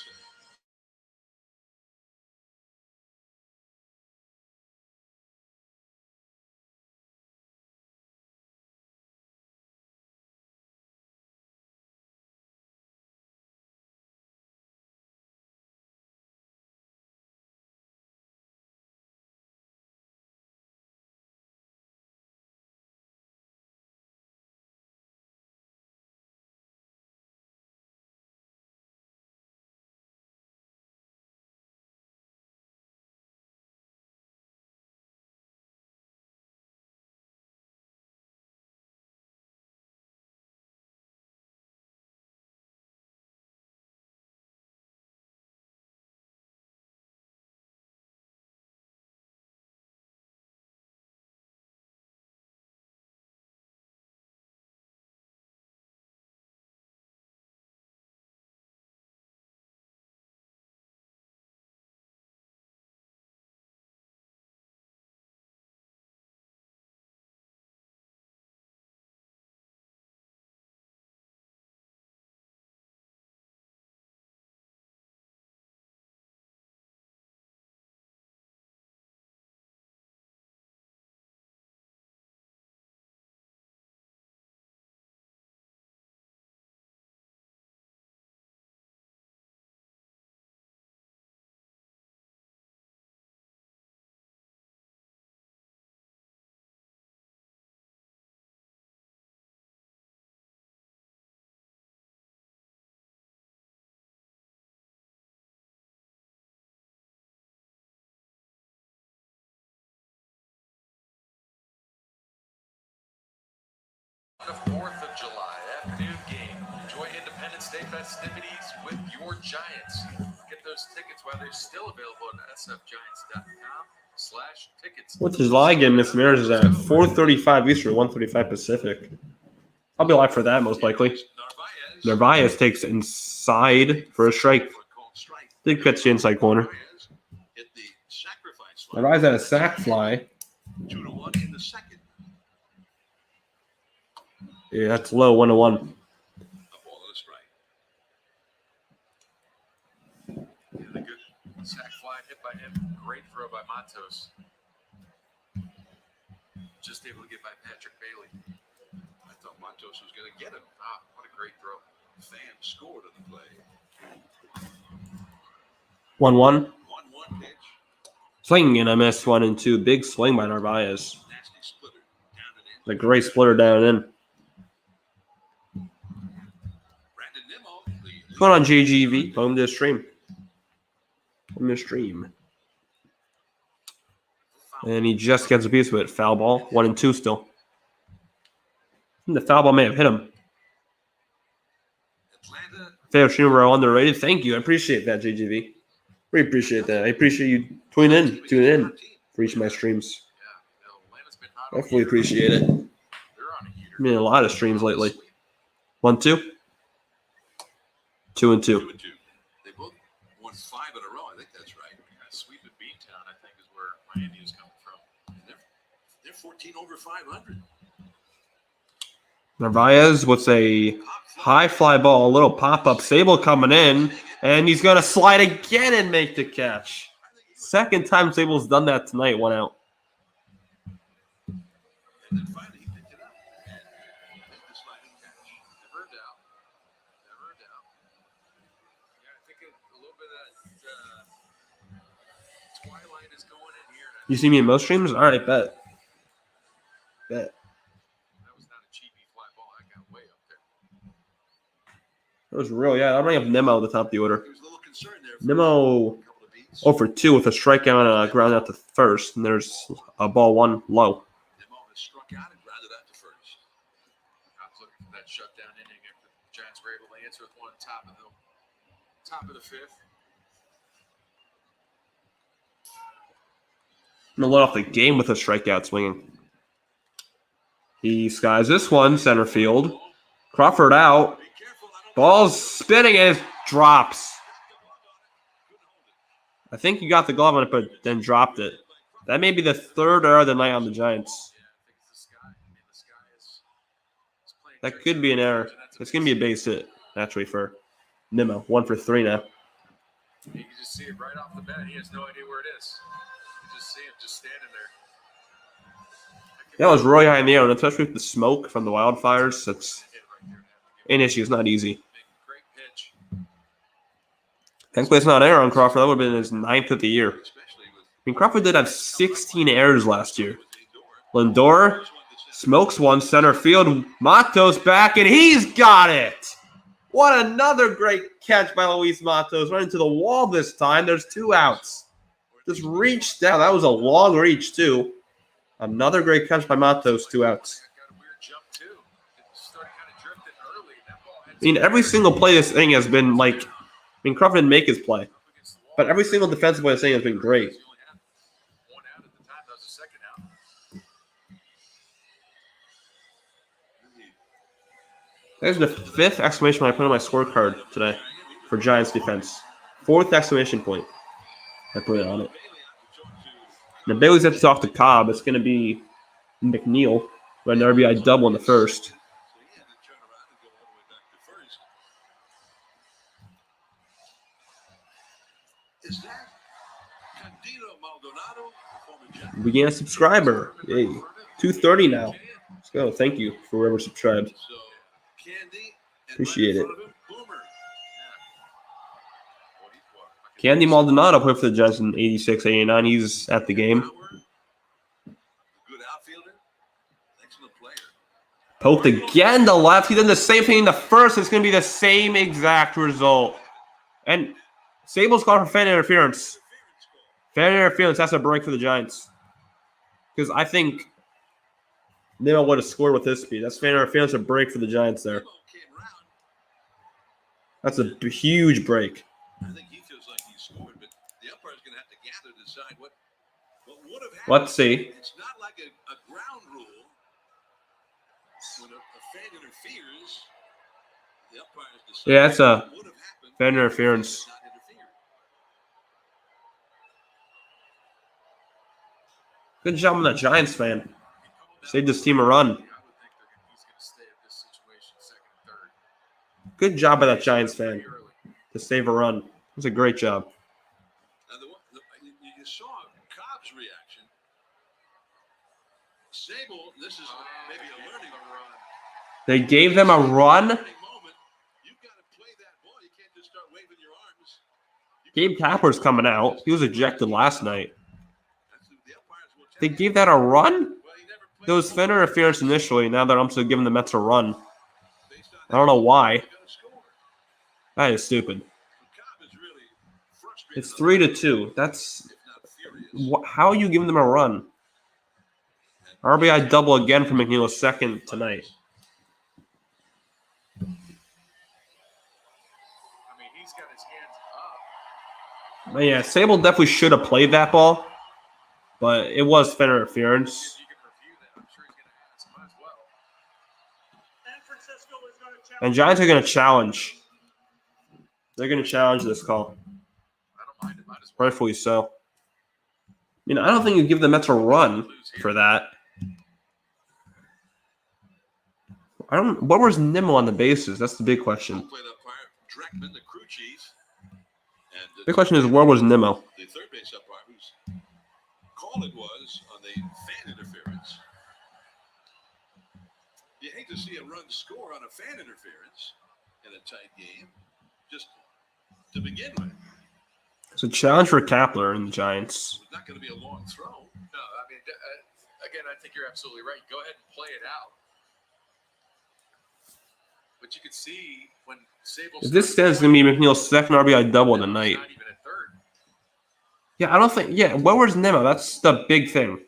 The 4th of July afternoon game. Enjoy Independence Day festivities with your Giants. Get those tickets while they're still available at sfgiants.com/tickets. What's his July game? Miss Maris is at 4:35 Eastern, 1:35 Pacific. I'll be live for that most likely. Narvaez takes inside for a strike. Did catch the inside corner. Narvaez had a sac fly. 2-1 in the second. Yeah, that's low, 1-1. A ball and a strike. Yeah, the good sac fly hit by him. Great throw by Matos. Just able to get by Patrick Bailey. I thought Matos was going to get him. Ah, what a great throw. Pham scored on the play. 1-1. 1-1 pitch. Swinging and I missed 1 and 2. Big swing by Narvaez. Nasty splitter. Down and in. A great splitter down and in. Brandon Nimmo. What's going on, JGV? Welcome to the stream. Welcome to the stream. And he just gets a piece of it. Foul ball. 1 and 2 still. The foul ball may have hit him. Atlanta. Fair Shimuro underrated. Thank you. I appreciate that, JGV. Really appreciate that. I appreciate you tuning in for each of my streams. Yeah, Atlanta's been hot all Definitely year. appreciate it. They're on a heater. I mean, a lot of streams lately. 1-2. 2 and 2. 2-2. They both won 5 in a row. I think that's right. Sweep of Beantown, I think, is where Miami is coming from. And they're 14 over 500. Narvaez with a high fly ball, a little pop-up. Sable coming in, and he's going to slide again and make the catch. Second time Sable's done that tonight, 1 out. And then finally he picked it up and made the sliding catch. Never a doubt. Never a doubt. Yeah, I think a little bit of that twilight is going in here. You see me in most streams? All right, bet. Bet. That was not a cheapy fly ball. I got way up there. That was real. Yeah, I'm bringing up Nemo at the top of the order. He was a little concerned there. Nemo A couple of beats. 0 for 2 with a strikeout and a ground out to first, and there's a ball 1 low. Nimmo has struck out and grounded out to first. I was looking for that shutdown inning after the Giants were able to answer with one top of the 5th. I'm going to let off the game with a strikeout swinging. He skies this one, center field. Crawford out. Be careful. I don't Ball's spinning and it drops. I think he got the glove on it, but then dropped it. That may be the 3rd error of the night on the Giants. Yeah, I think it's the sky. I mean, the sky is playing That tricks could on be an the error. pitch, and that's It's going to be a base hit, naturally, for Nimmo. 1 for 3 now. You can just see it right off the bat. He has no idea where it is. You just see him just standing there. That was really high in the air, and especially with the smoke from the wildfires, that's Hit right there and have to give an issue. It's not easy. him a great pitch. Thankfully, it's not an error on Crawford. That would have been his 9th of the year. especially with I mean, Crawford did have 16 errors last year. Lindor smokes one, center field. Matos back, and he's got it. What another great catch by Luis Matos. Right into the wall this time. There's 2 outs. Just reached down. That was a long reach, too. Another great catch by Matos, 2 outs. Got a weird jump, too. It started kind of drifting early. That ball had I mean, every single play this thing has been like, Crawford didn't make his play, against the wall. but every single defensive play this thing has been great. He only had 1 out at the time. That was the second out. There's the 5th exclamation point I put on my scorecard today for Giants defense. 4th exclamation point. I put it on it. Now Bailey's have to talk to Cobb. It's going to be McNeil, but an RBI double in the 1st. so he had to turn around and go all the way back to first. Is that Candido Maldonado, former Jet? We gained a subscriber. Yay. 230 now. Let's go. Thank you for whoever subscribed. So Candy and Appreciate right in it. front of him, Boomer. Candy Maldonado played for the Giants in 86, 89. He's at the game. Howard, good outfielder, excellent player. Poked again to left. He did the same thing in the 1st. It's going to be the same exact result. And Sable's called for fan interference. Fan interference. That's a break for the Giants. Because I think Nimmo would have scored with his speed. That's fan interference, a break for the Giants there. That's a huge break. I think he feels like he scored, but the umpire's going to have to gather to decide what would have happened. Let's see. It's not like a ground rule. When a fan interferes, the umpires decide Yeah, that's a what would have happened. fan interference. Not interfered. Good job on that Giants fan. Saved his team a run. I would think he's going to stay at this situation second and third. Good job by that Giants fan Pretty early. to save a run. It was a great job. Now, you saw Cobb's reaction. Sable, this is maybe a learning run. They gave them a run. Moment. You've got to play that ball. You can't just start waving your arms. Gabe Kapler's coming out. He was ejected last night. The umpires will tell They you. gave that a run? Well, he never played There was fan interference initially. Now they're also giving the Mets a run. based on I don't know why. that. Gonna score. That is stupid. Cobb is really frustrated. It's 3-2. That's If not furious. how are you giving them a run? RBI double again for McNeil second tonight. I mean, he's got his hands up. But yeah, Sable definitely should have played that ball, but it was fan interference. You can review that. I'm sure he's going to ask. Might as well. San Francisco is going to challenge. And Giants are going to challenge. They're going to challenge this call. I don't mind it. Might as well. Rightfully so. I don't think you give the Mets a run for that. What was Nimmo on the bases? That's the big question. Played umpire Dreckman, the crew chief. And The question is, where was Nimmo? the third base umpire whose call it was on the fan interference. You hate to see a run score on a fan interference in a tight game, just to begin with. It's a challenge for Kapler and the Giants. It's not going to be a long throw. No, I mean, again, I think you're absolutely right. Go ahead and play it out. But you could see when Sable. If this stands going to be McNeil's second RBI double tonight. Not even at third. Yeah, I don't think. Yeah, where was Nimmo? That's the big thing. When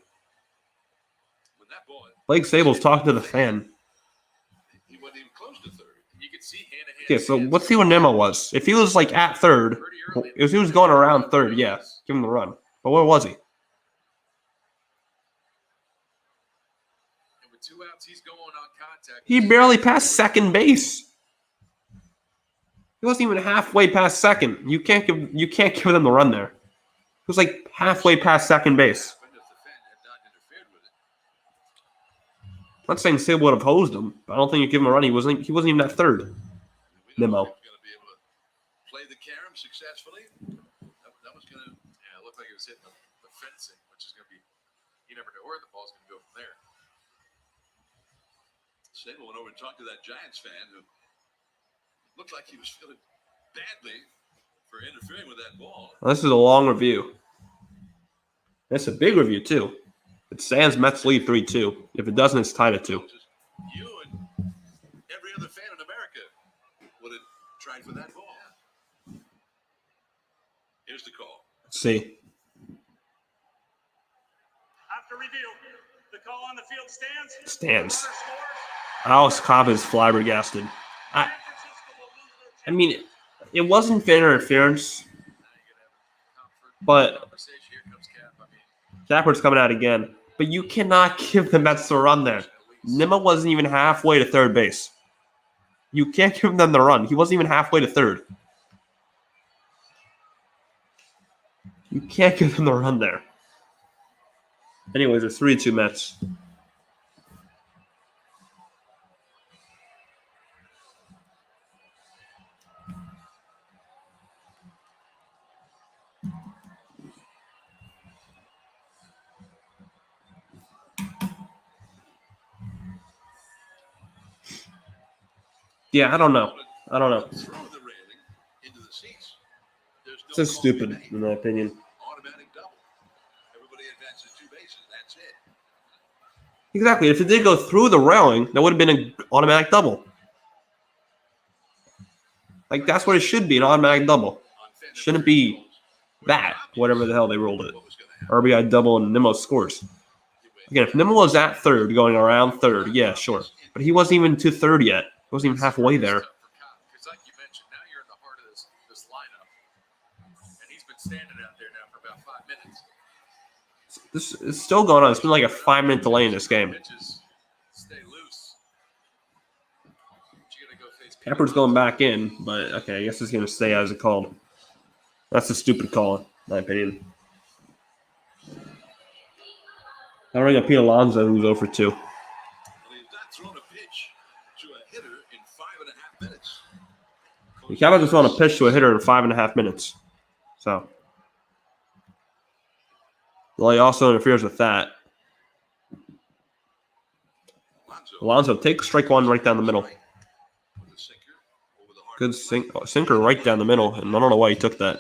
that ball, Blake Sable's talking to the fan. he wasn't even close to third. You could see hand-to-hand. Okay, so let's see where Nimmo was. If he was like at third, if he was going around third, yeah, give him the run. But where was he? And with 2 outs, he's going on contact. He barely passed second base. He wasn't even halfway past second. You can't give them the run there. He was like halfway past second base. If the fan had not interfered with it. I'm not saying Sable would have hosed him, but I don't think you give him a run. He wasn't even at third. We don't Nimmo. know if he was going to be able to play the carom successfully. That was going to. Yeah, it looked like it was hitting the fencing, which is going to be. You never know where the ball's going to go from there. Sable went over and talked to that Giants fan who looked like he was feeling badly for interfering with that ball. Well, this is a long review. It's a big review too. It stands Mets lead 3-2. If it doesn't, it's tied at 2. Just you and every other fan in America would have tried for that ball. Here's the call. Let's see. After review, the call on the field stands. Stands. Runner scores. Alex Cobb is flabbergasted. San Francisco will lose their I mean, it wasn't fan interference, but Conversation. Here comes Cap. I mean, Shepard's coming out again. But you cannot give the Mets the run there. Nimmo wasn't even halfway to third base. You can't give them the run. He wasn't even halfway to third. You can't give them the run there. Anyways, it's 3-2 Mets. Yeah, I don't know. Throw the railing into the seats. There's no It's just call stupid, to be made. in my opinion. Automatic double. Everybody advances 2 bases. That's it. Exactly. If it did go through the railing, that would have been an automatic double. Like, that's what it should be, an automatic double. On fan Shouldn't be interference that, whatever the hell they ruled it. calls, what was going to happen? RBI double and Nimmo scores. You wait Again, if Nimmo was at third, going around third, yeah, sure. But he wasn't even to third yet. He wasn't even halfway there. Because like you mentioned, now you're in the heart of this lineup, and he's been standing out there now for about 5 minutes. This is still going on. It's been like a 5-minute delay in this game. Pitches stay loose. You gotta go face Pepper's going back in, but okay, I guess it's going to stay as it called. That's a stupid call, in my opinion. Now we're going to Pete Alonso, who's 0 for 2. Well, he's not thrown a pitch to a hitter in 5.5 minutes. The Cowboys just want to pitch to a hitter in 5.5 minutes. So, well, he also interferes with that. Alonso takes strike one right down the middle. Good sinker right down the middle, and I don't know why he took that.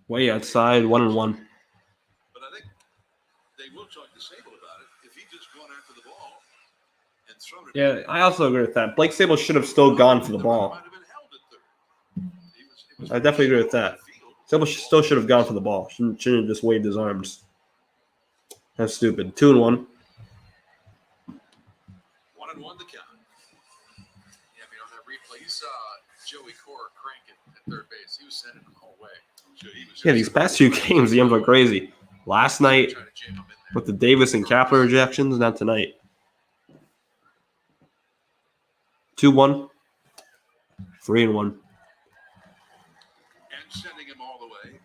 Way outside, 1-1. But I think they will talk to Sable about it. If he just gone after the ball and thrown it. Yeah, I also agree with that. Blake Sable should have still gone for the ball. I definitely agree with that. Sable still should have gone for the ball. Shouldn't have just waved his arms. That's stupid. 2-1. 1-1 the count. Yeah, I mean, on that replay, you saw Joey Cora cranking at third base. He was sending him the whole way. Yeah, these past few games, the M's are crazy. Last night Trying to jam him in there. with the Davis and Kapler ejections, not tonight. 2-1. 3-1. And sending him all the way.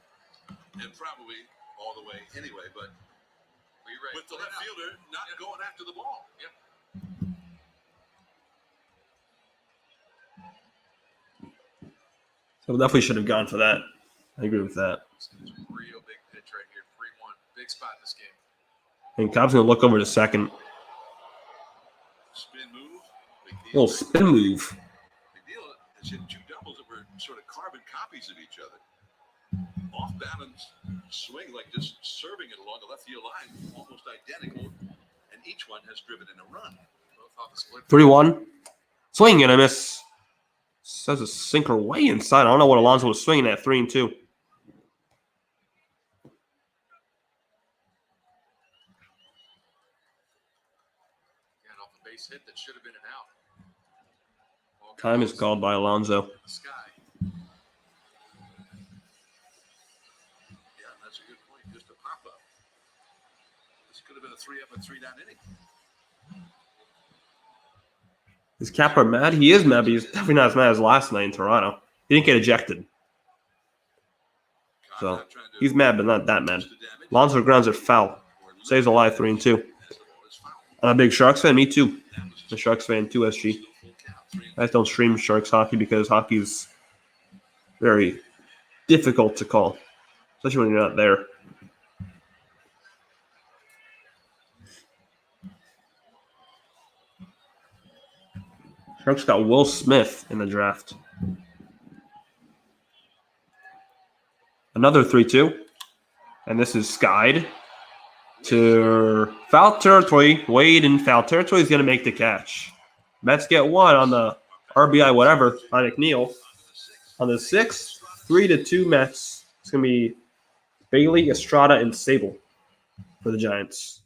And probably all the way anyway, but Were you ready? with the left fielder not going after the ball. Yep. So definitely should have gone for that. I agree with that. It's a real big pitch right here. 3-1. Big spot in this game. And Cobb's going to look over to second. Spin move. Big deal. Little spin move. Big deal. It's hit 2 doubles that were sort of carbon copies of each other. Off balance swing, like just serving it along the left field line, almost identical. And each one has driven in a run. Both off the split. 3-1. Swing and a miss. Says a sinker way inside. I don't know what Alonso was swinging at. 3-2. Yeah, off a base hit that should have been an out. Ball Time is goes called by Alonso. in the sky. Yeah, that's a good point. Just a pop up. This could have been a 3-up and 3-down inning. Is Kapler mad? He is mad, but he's definitely not as mad as last night in Toronto. He didn't get ejected. So he's mad, but not that mad. Alonso grounds it foul. Stays alive, 3-2. I'm a big Sharks fan. Me too. I'm a Sharks fan too, SG. I just don't stream Sharks hockey because hockey is very difficult to call, especially when you're not there. Sharks got Will Smith in the draft. Another 3-2. And this is skied to foul territory. Wade in foul territory is going to make the catch. Mets get one on the RBI whatever on McNeil. On the 6th, 3-2 Mets. It's going to be Bailey, Estrada, and Sable for the Giants.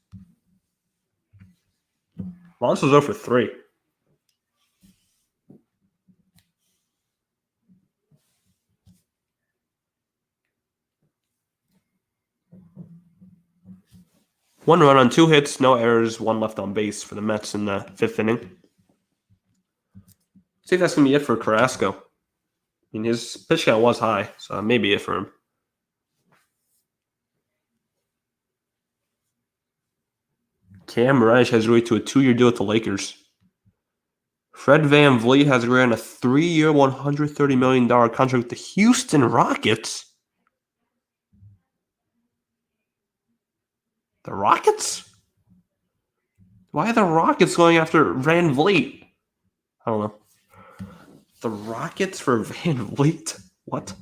Alonso's 0 for 3. One run on 2 hits, no errors, 1 left on base for the Mets in the 5th inning. See if that's going to be it for Carrasco. I mean, his pitch count was high, so that may be it for him. Cam Reddish has agreed to a 2-year deal with the Lakers. Fred VanVleet has agreed on a 3-year, $130 million contract with the Houston Rockets. The Rockets? Why are the Rockets going after Van Vliet? I don't know. The Rockets for Van Vliet? What?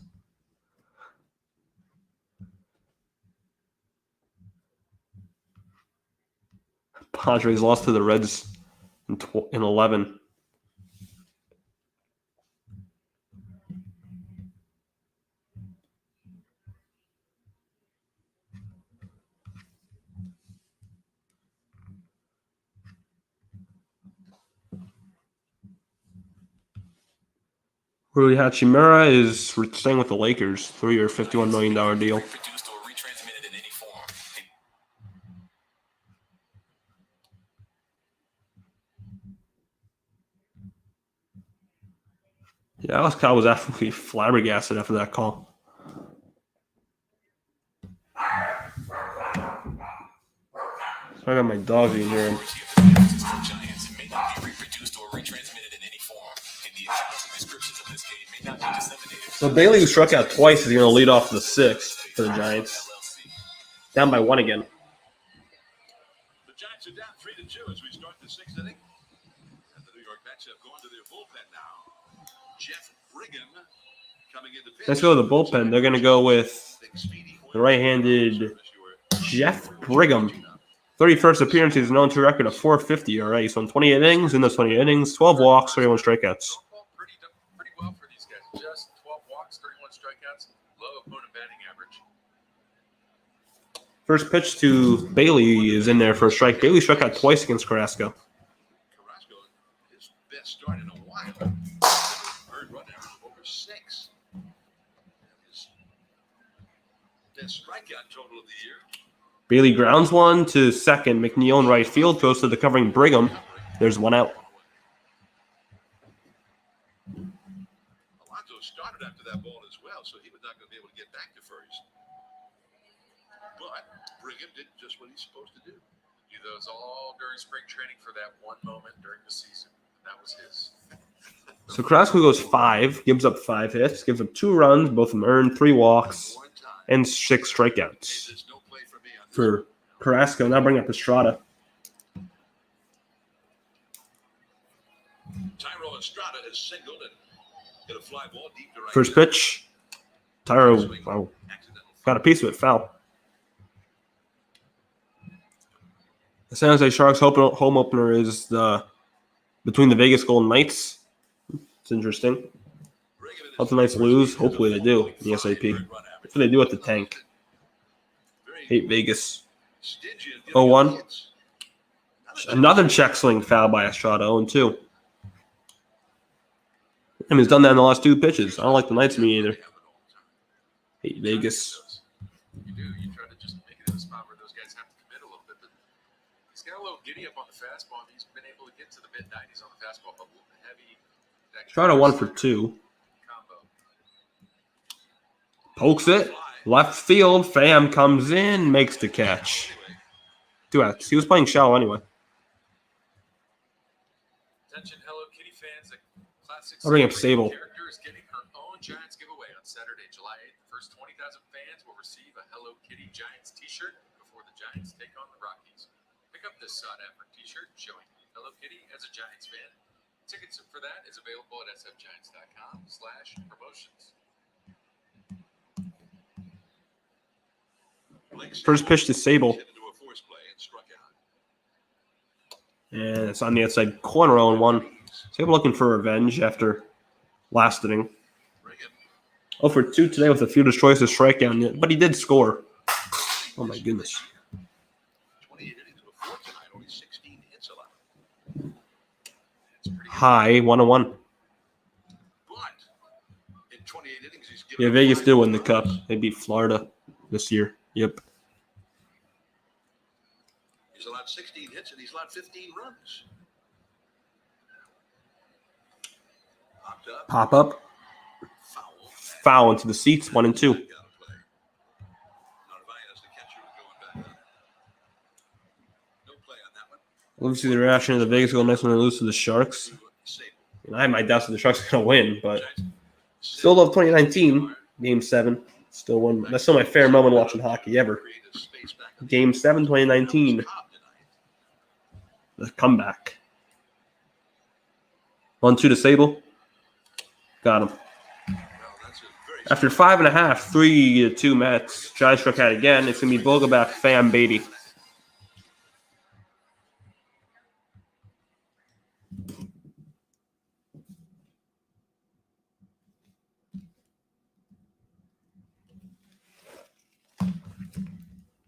Padres lost to the Reds in 11. Rui Hachimura is staying with the Lakers, 3-year, $51 million deal. Yeah, Alex Cobb was absolutely flabbergasted after that call. I got my dog in here. So Bailey, who struck out twice, is going to lead off the 6th for the Giants. Down by 1 again. The Giants are down 3-2 as we start the 6th inning. And the New York Mets have gone to their bullpen now. Jeff Brigham coming into pitch. Let's go to the bullpen. They're going to go with the right-handed Jeff Brigham. 31st appearance, he's known to a record of .450 already. So in 28 innings, 12 walks, 31 strikeouts. Pretty well for these guys. Just 12 walks, 31 strikeouts, low opponent batting average. First pitch to Bailey is in there for a strike. Bailey struck out twice against Carrasco. Carrasco, his best start in a while. Earned run average of over 6. His best strikeout total of the year. Bailey grounds one to second. McNeil in right field goes to the covering Brigham. There's one out. Alonso started after that ball as well, so he was not going to be able to get back to first. But Brigham did just what he's supposed to do. Do those all during spring training for that one moment during the season. That was his. So Carrasco goes 5, gives up 5 hits, gives up 2 runs, both of them earned, 3 walks, and 6 strikeouts. There's no play for me on this. For Carrasco, now bring up Estrada. Tyro Estrada has singled and hit a fly ball deep to right. First pitch, Tyro got a piece of it, foul. The San Jose Sharks home opener is between the Vegas Golden Knights. It's interesting. Hope the Knights lose. Hopefully they do in the SAP. Hopefully they do at the tank. Hate Vegas. 0-1. Another check swing foul by Estrada, 0-2. I mean, he's done that in the last 2 pitches. I don't like the Knights me either. Hate Vegas. You do. You try to just make it in a spot where those guys have to commit a little bit. But he's got a little giddy up on the fastball. And he's been able to get to the mid-90s on the fastball, but heavy. Estrada 1 for 2. Combo. Pokes it. Left field. Pham comes in, makes the catch. 2 outs. He was playing shallow anyway. Attention, Hello Kitty fans. A classic I'll bring up Sable. character is getting her own Giants giveaway on Saturday, July 8th. The first 20,000 fans will receive a Hello Kitty Giants t-shirt before the Giants take on the Rockies. Pick up this sought-after t-shirt showing Hello Kitty as a Giants fan. Tickets for that is available at sfgiants.com/promotions. First pitch to Sable. And it's on the outside corner 0-1. Sable looking for revenge after last inning. 0 for 2 today with a fielder's choice of strikeout, but he did score. Oh my goodness. 28 innings before tonight, only 16 hits allowed. High 1-1. But in 28 innings, he's given Yeah, Vegas did win the cup. They beat Florida this year. Yep. He's allowed 16 hits and he's allowed 15 runs. Pop up. Foul into the seats. 1-2. Love to see the reaction of the Vegas Golden Knights when they lose to the Sharks. And I have my doubts that the Sharks are going to win, but still love 2019, Game 7. Still one. That's still my favorite moment watching hockey ever. Game 7, 2019. The comeback. 1-2 to Sable. Got him. After 5.5, 3-2 Mets. Giants struck out again. It's going to be Vogelbach, Pham, Beatty.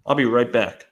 I'll be right back.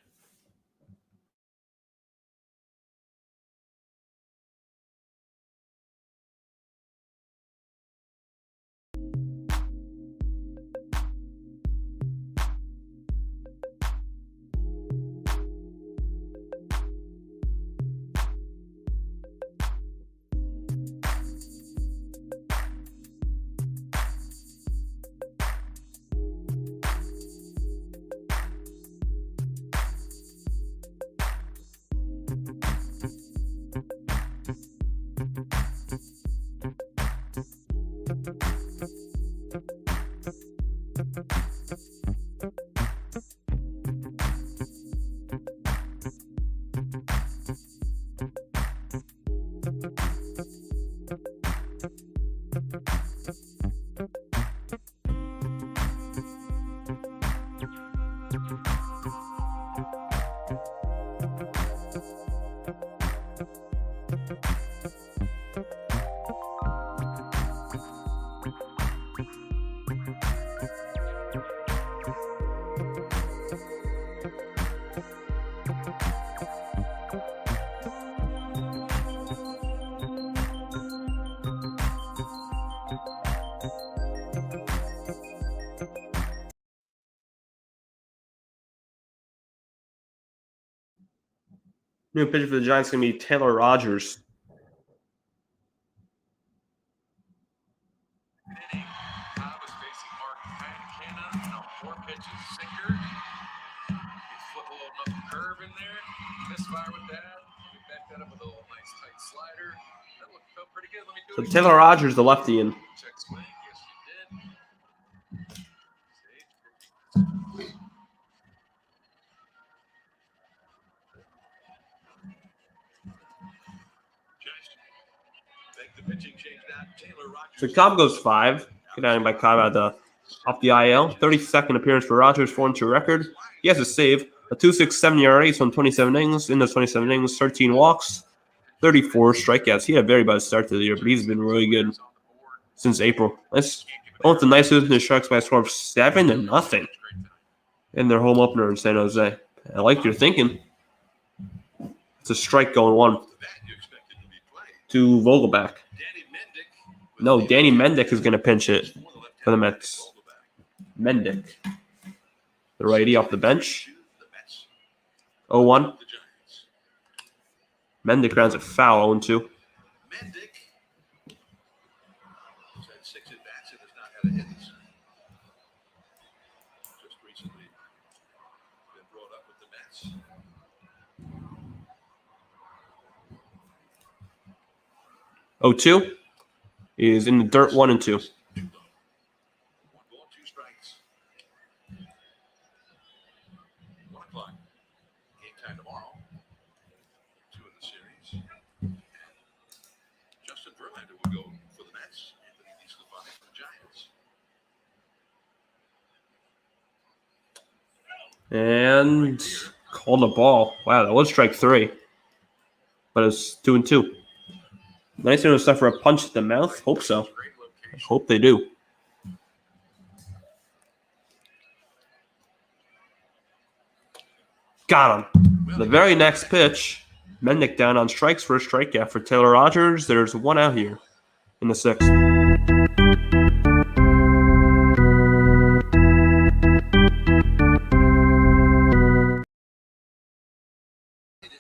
New pitcher for the Giants is going to be Taylor Rogers. Cobb is facing Mark Canna. No, 4 pitches. Sinker. He's football enough curve in there. Misfire with that. We back that up with a little nice tight slider. That felt pretty good. Let me do So it. Taylor Rogers, the lefty, in. Check swing. Yes, you did. So Cobb goes 5. Get out by Cobb off the IL. 32nd appearance for Rogers, 4-2 record. He has a save, a 2.67 ERA from 27 innings. In those 27 innings, 13 walks, 34 strikeouts. He had a very bad start to the year, but he's been really good since April. That's one of the nicest in the Sharks by a score of 7-0 in their home opener in San Jose. I like your thinking. It's a strike going 1 to Vogelback. No, Danny Mendick is going to pinch it for the Mets. Mendick, the righty off the bench. 0-1. Mendick grounds a foul, 0-2. Oh, 2 is in the dirt, 1-2. And called the ball. Wow, that was strike 3. But it's 2-2. Nice to suffer a punch to the mouth. Hope so. I hope they do. Got him. The very next pitch, Mendick down on strikes for a strikeout for Taylor Rogers. There's 1 out here in the 6th.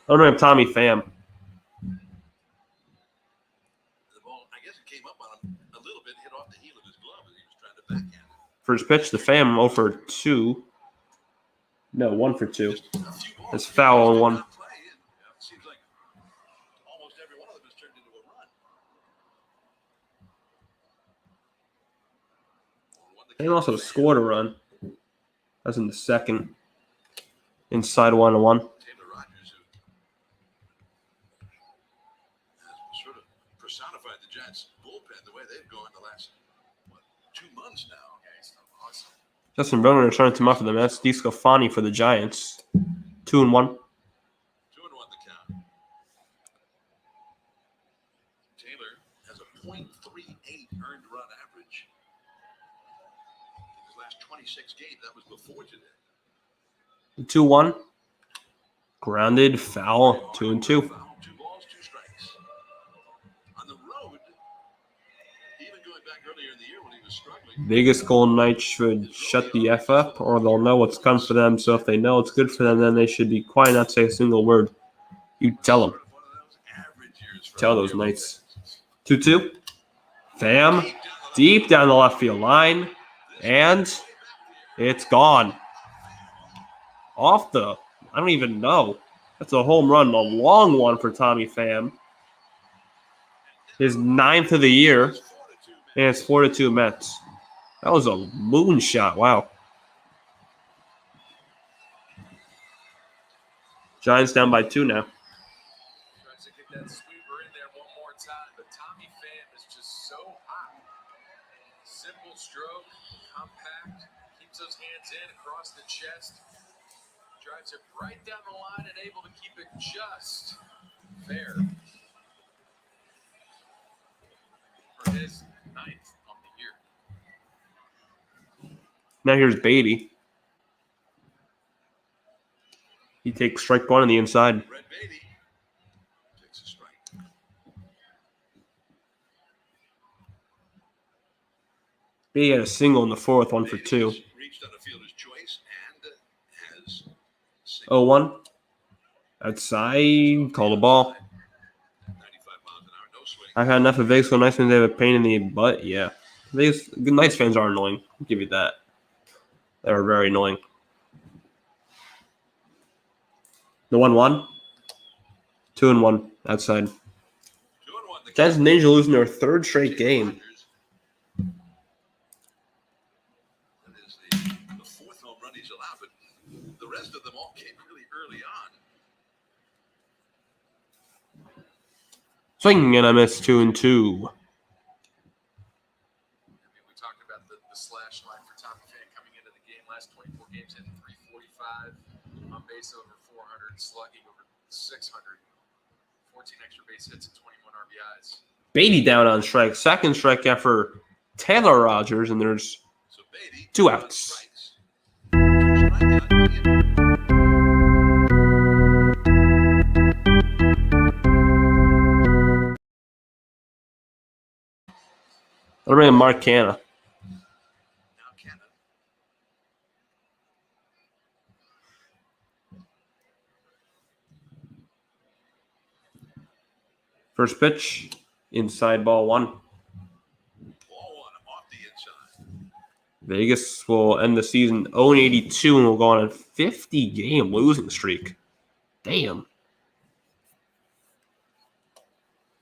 I don't have Tommy Pham. First pitch, the Pham 0 for 2. No, 1 for 2. It's foul on 1. Pham also scored a run. That's in the 2nd. Inside 1-1. Sort of personified the Giants bullpen the way they've gone the last 2 months now. Awesome. Justin Verlander returning to for the Mets. DeSclafani for the Giants. 2-1. 2-1 the count. Taylor has a .38 earned run average. In his last 26 games, that was before today. 2-1. Grounded, foul, 2-2. 2 balls, 2 strikes. On the road, even going back earlier in the year when he was struggling. Vegas Golden Knights should shut the F up, or they'll know what's come for them. So if they know it's good for them, then they should be quiet, not say a single word. You tell them. Tell those Knights. 2-2. Pham, deep down the left field line, and it's gone. Off the, I don't even know. That's a home run, a long one for Tommy Pham. His 9th of the year, and it's 4-2 Mets. That was a moonshot. Wow. Giants down by 2 now. Tries to get that sweeper in there one more time, but Tommy Pham is just so hot. Simple stroke, compact, keeps those hands in across the chest, drives it right down the line and able to keep it just fair. For his 9th on the year. Now here's Beatty. He takes strike 1 on the inside. Brett Beatty takes a strike. Beatty had a single in the 4th, 1 for 2. Reached on a fielder's choice and has 0-1. Outside, call the ball. 95 miles an hour, no swing. I've had enough of Vegas Golden Knights fans. They have a pain in the butt. Yeah. Vegas Knights fans are annoying. I'll give you that. They're very annoying. The 1-1. 2-1 outside. 2-1. The Giants and Angels losing their 3rd straight game. That is the 4th home run he's allowed, but the rest of them all came really early on. Swing and a miss, 2-2. I mean, we talked about the slash line for Tommy Pham coming into the game. Last 24 games in 345, on base over 400, slugging over 600, 14 extra base hits and 21 RBIs. Beatty down on strike. 2nd strikeout for Taylor Rogers, and there's So Beatty, 2 outs. strikes. 2 strikeouts. I'll bring in Mark Canna. Now Cannon. First pitch, inside ball 1. Ball 1 off the inside. Vegas will end the season 0-82 and will go on a 50-game losing streak. Damn.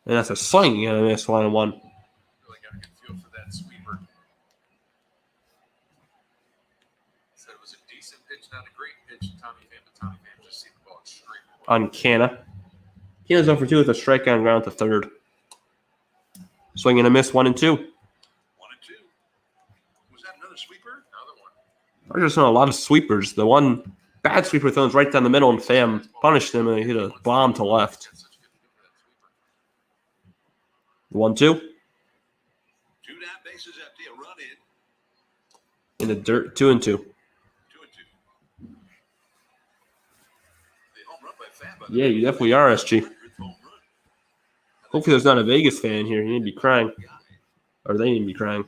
And that's a swing and a miss, 1-1. Really got a good feel for that sweeper. Said it was a decent pitch, not a great pitch to Tommy Pham, but Tommy Pham just seen the ball straight. On Canna. Canna's 0 for 2 with a strikeout and ground to 3rd. Swing and a miss, 1-2. 1-2. Was that another sweeper? Another one. There's just a lot of sweepers. The one bad sweeper thrown right down the middle, and Pham punished him, and he hit a bomb to left. Got such a good feel for that 1-2. sweeper. 2 down, bases empty, a run In in. the dirt, 2-2. 2-2. The home run by Pham, by the Yeah, way, you definitely are, SG. 100th home run. Hopefully there's not a Vegas fan here. You need to be crying. Or they need to be crying.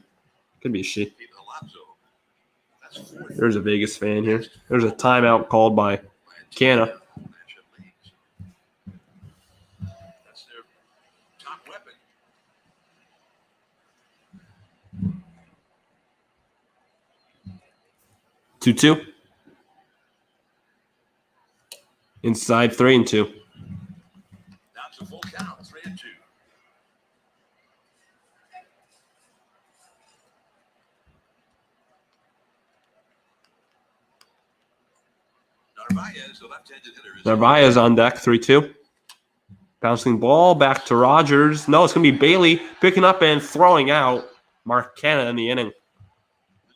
Could be a she. Pete Alonso. That's 4th. There's a Vegas fan here. There's a timeout called by Canna. National Leagues. That's their top weapon. 2-2. Inside 3-2. Down to full count, 3-2. Narvaez, the left-handed hitter, is Narvaez on deck, 3-2. Bouncing ball back to Rogers. No, it's going to be Bailey picking up and throwing out Mark Canna in the inning.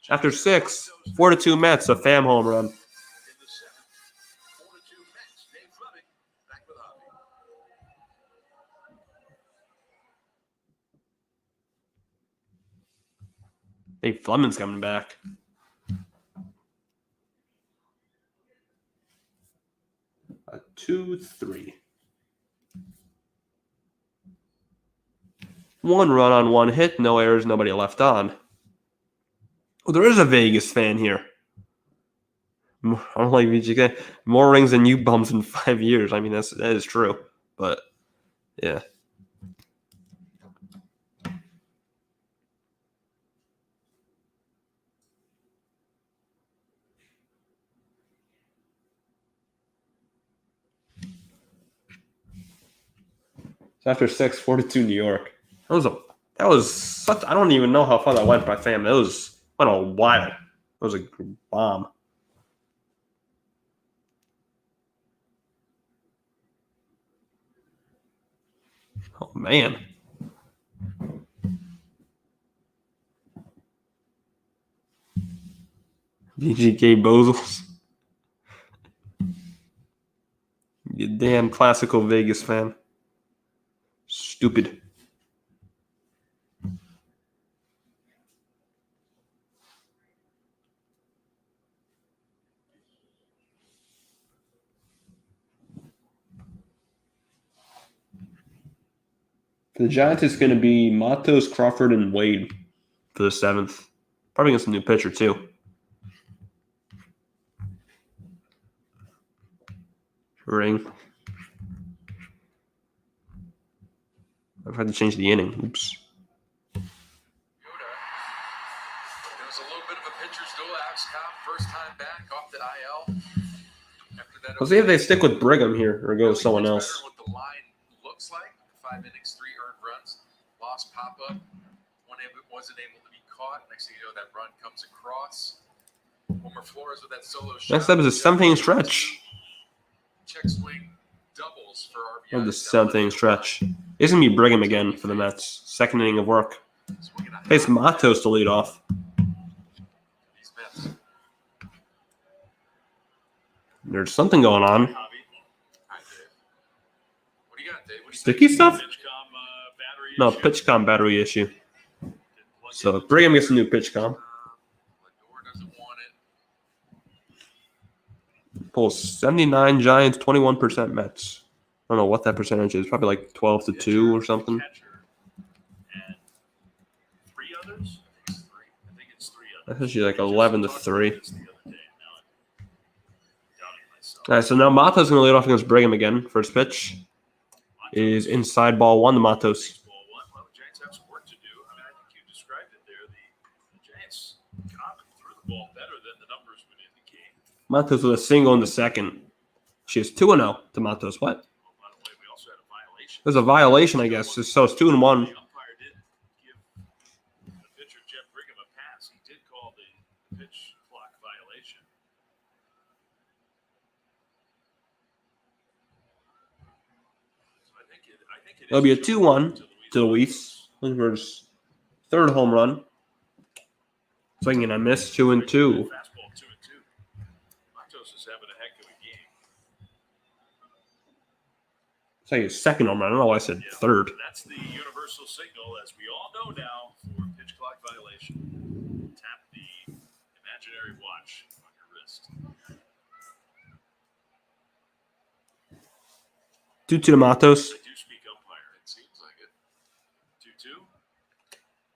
After 6, 4-2 Mets, a Pham home run. in the 7th. 4-2 Mets. Dave Fleming back with Avi. Dave Fleming's coming back. 2-3. 1 run on 1 hit, no errors, nobody left on. Oh, there is a Vegas fan here. I don't like VGK. More rings than you bums in 5 years. I mean, that is true. But, yeah. So after 6, 42 New That was such. I don't even know how far that went by Pham. Went a while. It was a bomb. Oh man. VGK Bozels. You damn classical Vegas fan. Stupid. For the Giants, it's going to be Matos, Crawford, and Wade for the 7th. Probably against a new pitcher, too. Ring. I've had to change the inning. Oops. There was a little bit of a pitcher's duel. Alex Cobb, first time back off the IL. After that, Let's see if they stick with Brigham here or go with someone else. What the line looks like: 5 innings, 3 earned runs, lost pop up. One wasn't able to be caught. Next thing you know, that run comes across. Homer Flores with that solo shot. Next up is a 7th-inning stretch. Check swing doubles for RBI. Of the 7th-inning stretch. It's going to be Brigham again for the Mets. 2nd inning of work. Face Matos to lead off. These Mets. There's something going on. Hi, Dave. What do you got, Dave? What do you Sticky think? stuff? Battery No, issue. PitchCom battery issue. So Brigham gets a new PitchCom. Lindor doesn't want it. Pulls 79 Giants, 21% Mets. I don't know what that percentage is. Probably like 12-2 or something. Catcher and 3 others? I think it's 3 others. That's actually like 11-3. It's the other day. Now I'm doubting myself. All right, so now Matos going to lead off against Brigham again. First pitch is inside ball 1 to Matos. Baseball one. Well, the Giants have some work to do. I mean, I think you described it there. The Giants threw the ball better than the numbers would indicate. Matos with a single in the 2nd. She is 2-0 to Matos. What? Oh, by the way, we also had a violation. There's a violation, I guess. So it's 2-1. The umpire did give the pitcher Jeff Brigham a pass. He did call the pitch clock violation. So I think it It'll be a is 2-1 to Luis. Looking for his 3rd home run. Swinging, I missed 2-2. Fastball 2-2. Matos is having a heck of a game. It's like his 2nd home run. I don't know why I said 3rd. That's the universal signal, as we all know now, for pitch clock violation. Tap the imaginary watch on your wrist. 2-2 to Matos. They do speak umpire. It seems like it. 2-2.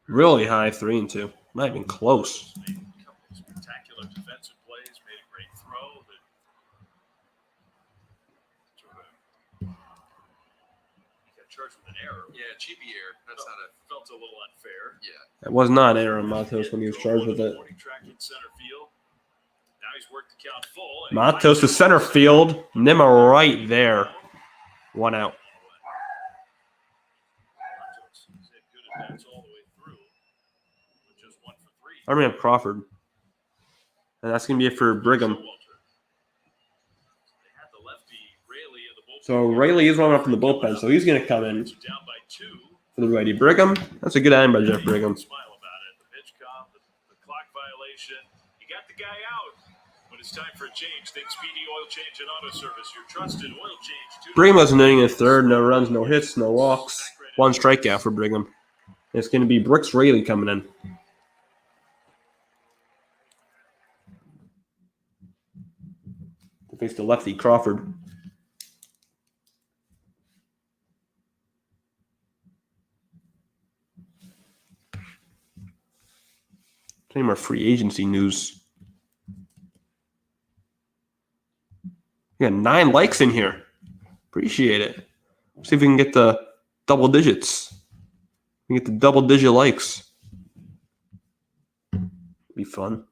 Really high, 3-2. Not even close. Made a couple of spectacular defensive plays. Made a great throw. That he got charged with an error. Yeah, cheapy air. That's not a. Felt a little unfair. Yeah. That was not Aaron Matos when he was charged with it. Track in center field. Now he's worked the count full. Matos to center field. Nima right there. 1 out. Matos has had good at-bats all the way through. With just 1 for 3. I'm going to have Crawford. And that's going to be it for Brigham. They had the lefty Rayleigh in the bullpen. So Rayleigh is warming up in the bullpen, so he's going to come in Down by 2. for the righty. Brigham. That's a good iron by Jeff Brigham. Smile about it. The pitch count, the clock violation. You got the guy out. When it's time for a change, think Speedy Oil Change and Auto Service. Your trusted oil change. Brigham was an inning in 3rd. No runs, no hits, no walks. 1 strikeout for Brigham. It's going to be Brooks Rayleigh coming in. To face the lefty, Crawford. Any more free agency news? We got 9 likes in here. Appreciate it. See if we can get the double digits. We get the double-digit likes. Be fun.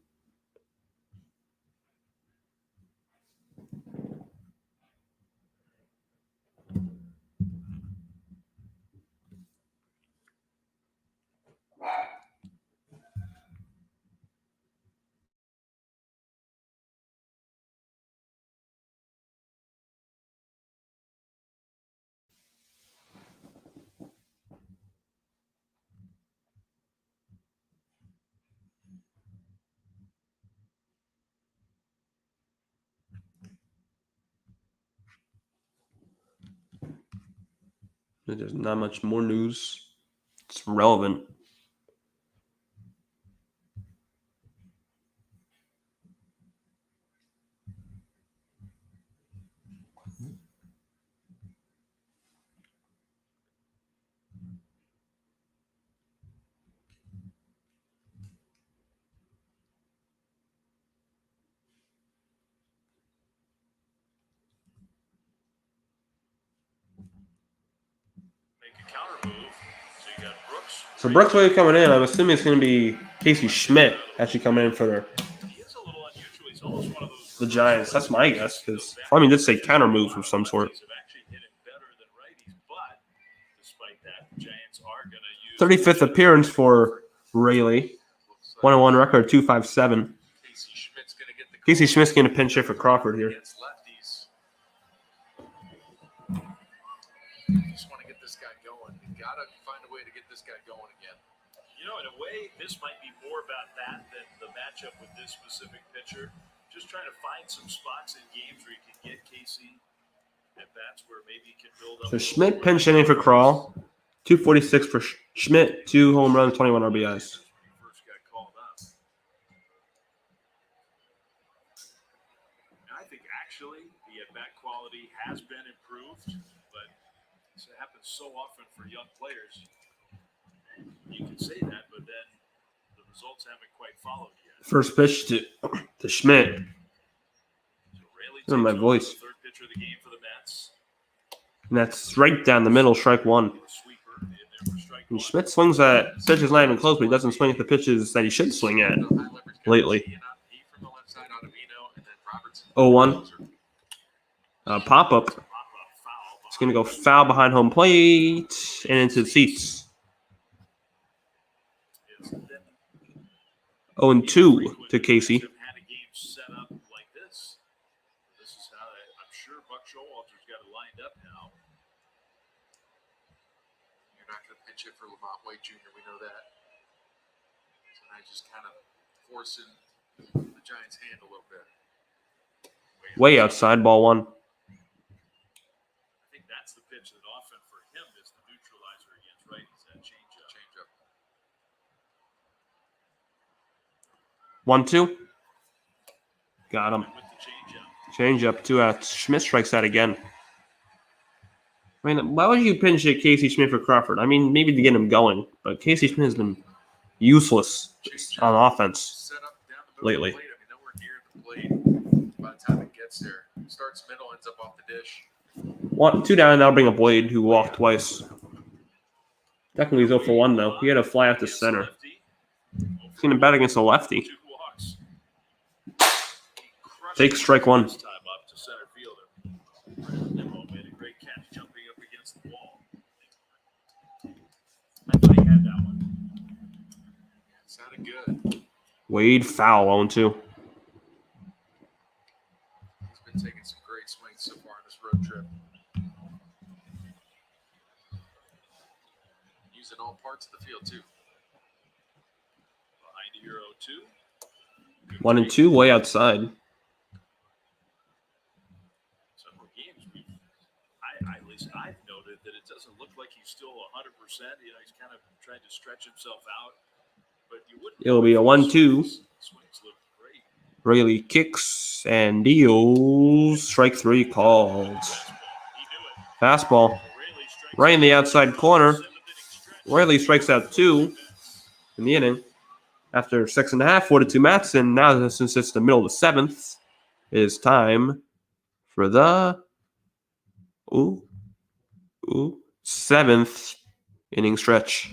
There's not much more news. It's relevant. So Brooks Wade coming in. I'm assuming it's going to be Casey Schmidt actually coming in for the Giants. That's my guess because Fleming did say counter move of some sort. 35th appearance for Rayleigh. 1-1 record, 2.57. Casey Schmidt's going to pinch hit for Crawford here. Just want to get this guy going. You got to find a way to get this guy going again. You know, in a way, this might be more about that than the matchup with this specific pitcher. Just trying to find some spots in games where you can get Casey at bats where maybe you can build up. So Schmidt pinch hitting for Crawl. 246 for Schmidt, 2 home runs, 21 RBIs. First got called up. And I think actually the at-bat quality has been improved, but it happens so often for young players. You can say that, but then the results haven't quite followed yet. First pitch to Schmidt. So my voice. Third pitcher of the game for the Mets. And that's right down the middle, strike one. And Schmidt swings at pitches not even close, but he doesn't swing at the pitches that he should swing at lately. 0-1. Pop-up. It's going to go foul behind home plate and into the seats. 0-2 to Casey. Had a game set up like this. This is how I'm sure Buck Showalter's got it lined up now. You're not going to pitch it for Lamont White Jr. We know that. So now just kind of forcing the Giants' hand a little bit. Way outside, ball one. I think that's the pitch that often for him is the neutralizer against righties. That changeup. 1-2. Got him. With the Change up, 2 outs. Schmidt strikes that again. I mean, why would you pinch hit Casey Schmidt for Crawford? I mean, maybe to get him going, but Casey Schmidt has been useless on offense Set up down the middle lately. of the plate. I mean, nowhere near the plate by the time it gets there. Starts middle, ends up off the dish. 2 down, now bring up Wade, who walked twice. Technically, he's 0 for 1, though. He had a fly out to center. Seen him bat against a lefty. 2 walks. Take strike one. Time up to center fielder. Nimmo made a great catch jumping up against the wall. I thought he had that one. Sounded good. Wade foul, 0-2. He's been taking some great swings so far on this road trip. Using all parts of the field, too. Behind your 0-2. 1 and 2, way outside. Several games, at least I've noted that it doesn't look like he's still 100%. You know, he's kind of trying to stretch himself out. But you wouldn't. It'll be a 1-2. Swings look great. Rayleigh kicks and deals. Strike 3 called. He knew it. Fastball. Rayleigh strikes Right in the out. outside corner. 7-inning stretch. Rayleigh strikes out 2 in the inning. After 6.5, 4-2 Mets, and now since it's the middle of the 7th, it is time for the 7th inning stretch.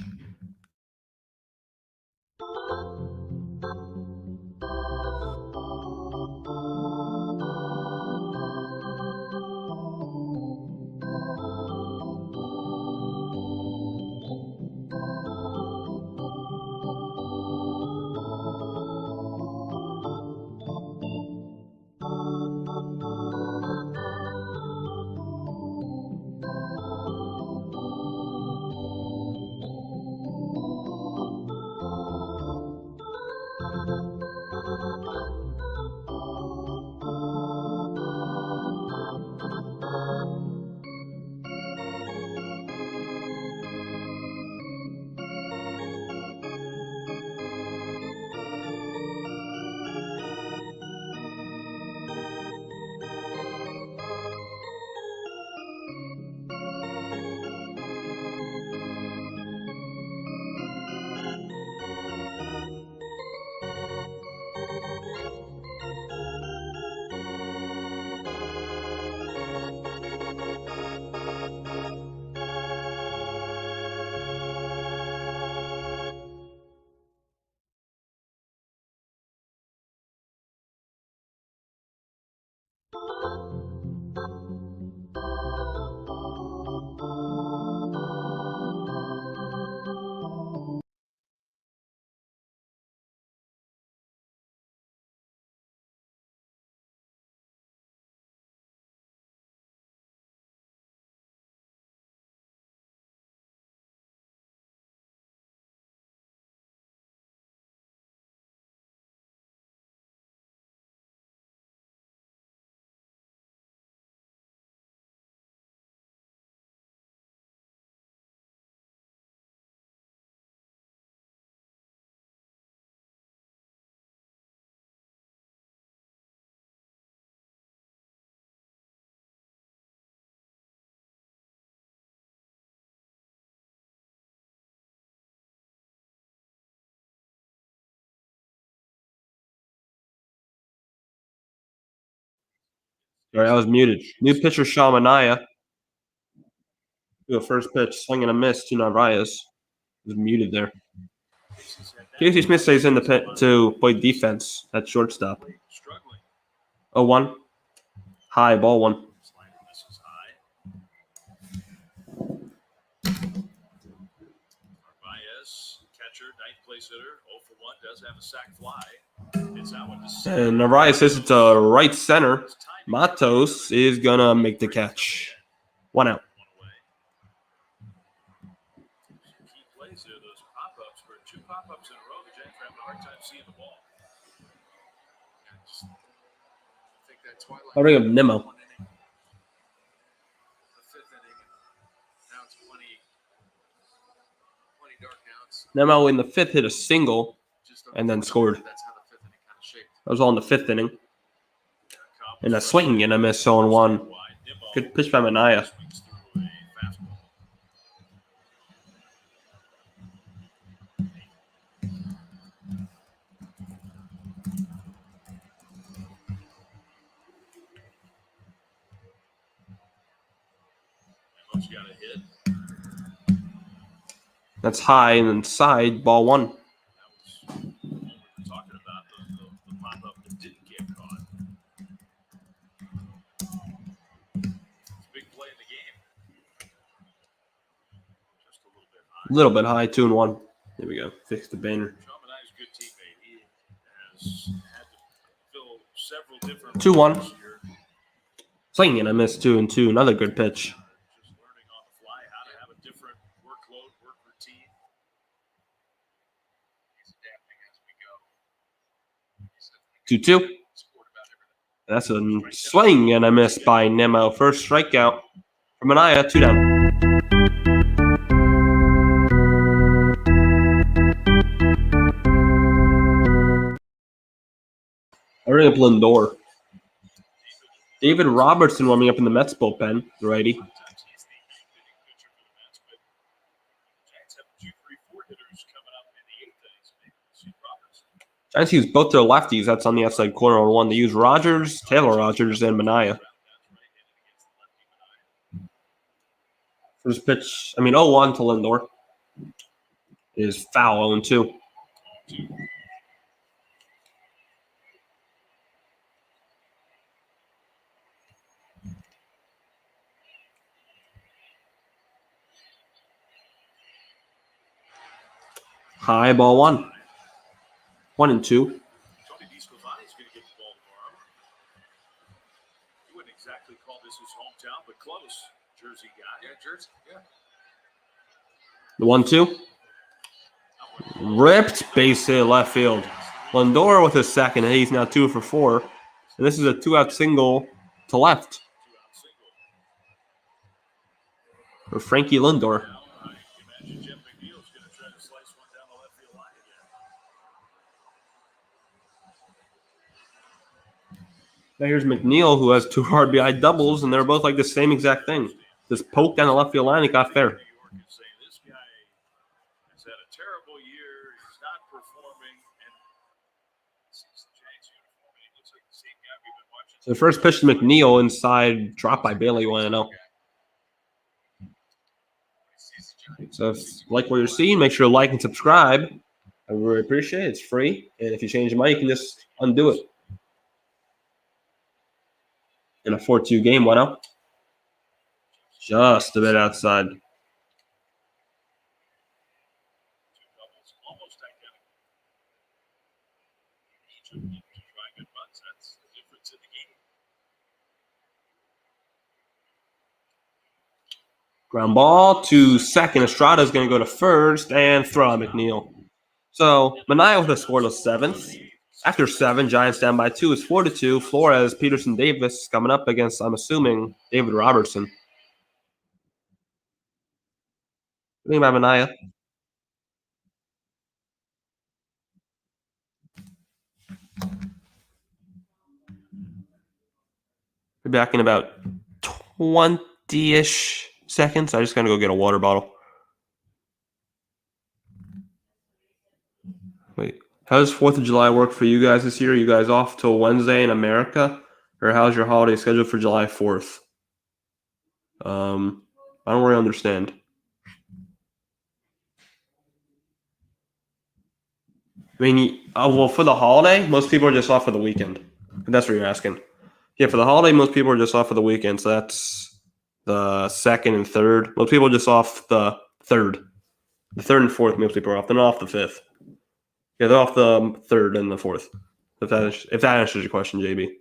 All right, I was muted. New pitcher Sean Manaea. Do a first pitch, swing and a miss to Narvaez. Was muted there. Casey Smith stays in the pit to play defense at shortstop. 0-1. High, ball 1. Catcher, ninth place hitter, 0 for 1, does have a sac fly. It's that one to And Narvaez says it's a right center. Matos is going to make the catch. 1 out. Key plays there, those pop-ups, for 2 pop-ups in a row, the Giants are having a hard time seeing the ball. I think that Twilight. I'll bring up Nemo. The 5th inning, and now it's 20 dark counts. Nemo in the 5th hit a single and then scored. That's how the 5th inning kind of shaped. That was all in the 5th inning. And a swing and a miss 0-1. Good pitch by Manaea. Swings through a fastball. Nemo's got a hit. That's high and inside, ball 1. That was what we were talking about, the pop-up that didn't get caught. It's a big play in the game. Just a little bit high. 2-1. There we go. Fix the banner. Sean Manaea's a good teammate. He has had to fill several different 2-1. roles here. Swing and a miss 2-2. Another good pitch. Just learning on the fly how to have a different workload, work routine. He's adapting as we go. 2-2. Sport about everything. That's a swing and a miss by Nemo. First strikeout from Manaea. 2 down. I ring up Lindor. David Robertson warming up in the Mets bullpen, the righty. Sometimes he's the hitting pitcher for the Mets, but the Giants have 2, 3, 4 hitters coming up in the 8th inning. So maybe we'll see Robertson Giants use both their lefties. That's on the outside corner on one. They use Rogers, Taylor Rogers, and Manaea. First pitch, 0-1 to Lindor is foul, 0-2. High ball 1. 1-2. Tony DeScalvani's going to get the ball tomorrow. You wouldn't exactly call this his hometown, but close. Jersey guy. Yeah, Jersey. Yeah. The 1-2. Ripped base hit left field. Lindor with his second hit. He's now 2 for 4. And this is a 2-out single to left for Frankie Lindor. Imagine Jeff McNeil's going to try to slice one down the left field line again. Now here's McNeil, who has 2 RBI doubles, and they're both like the same exact thing. Just poke down the left field line, it got fair. This guy has had a terrible year. He's not performing, and since the Giants uniform, he looks like the same guy we've been watching. So the first pitch to McNeil inside, drop by Bailey, 1-0. So if you like what you're seeing, make sure to like and subscribe. I really appreciate it. It's free. And if you change your mind, you can just undo it. In a 4-2 game, 1-0. Just a bit outside. Almost identical. Each of them trying good runs. That's the difference in the game. Ground ball to second. Estrada is going to go to first and throw at McNeil. So Manaea with a scoreless 7th. After 7, Giants down by 2 is 4-2. Flores, Peterson, Davis coming up against, I'm assuming, David Robertson. What do you think about Manaea? Be back in about 20-ish seconds. I just gotta go get a water bottle. Wait, how does 4th of July work for you guys this year? Are you guys off till Wednesday in America? Or how's your holiday scheduled for July 4th? I don't really understand. Well, for the holiday, most people are just off for the weekend. If that's what you're asking. Yeah, for the holiday, most people are just off for the weekend. So that's the 2nd and 3rd. Most people are just off the 3rd. The 3rd and 4th, most people are off. They're not off the 5th. Yeah, they're off the 3rd and the 4th. If that answers your question, JB.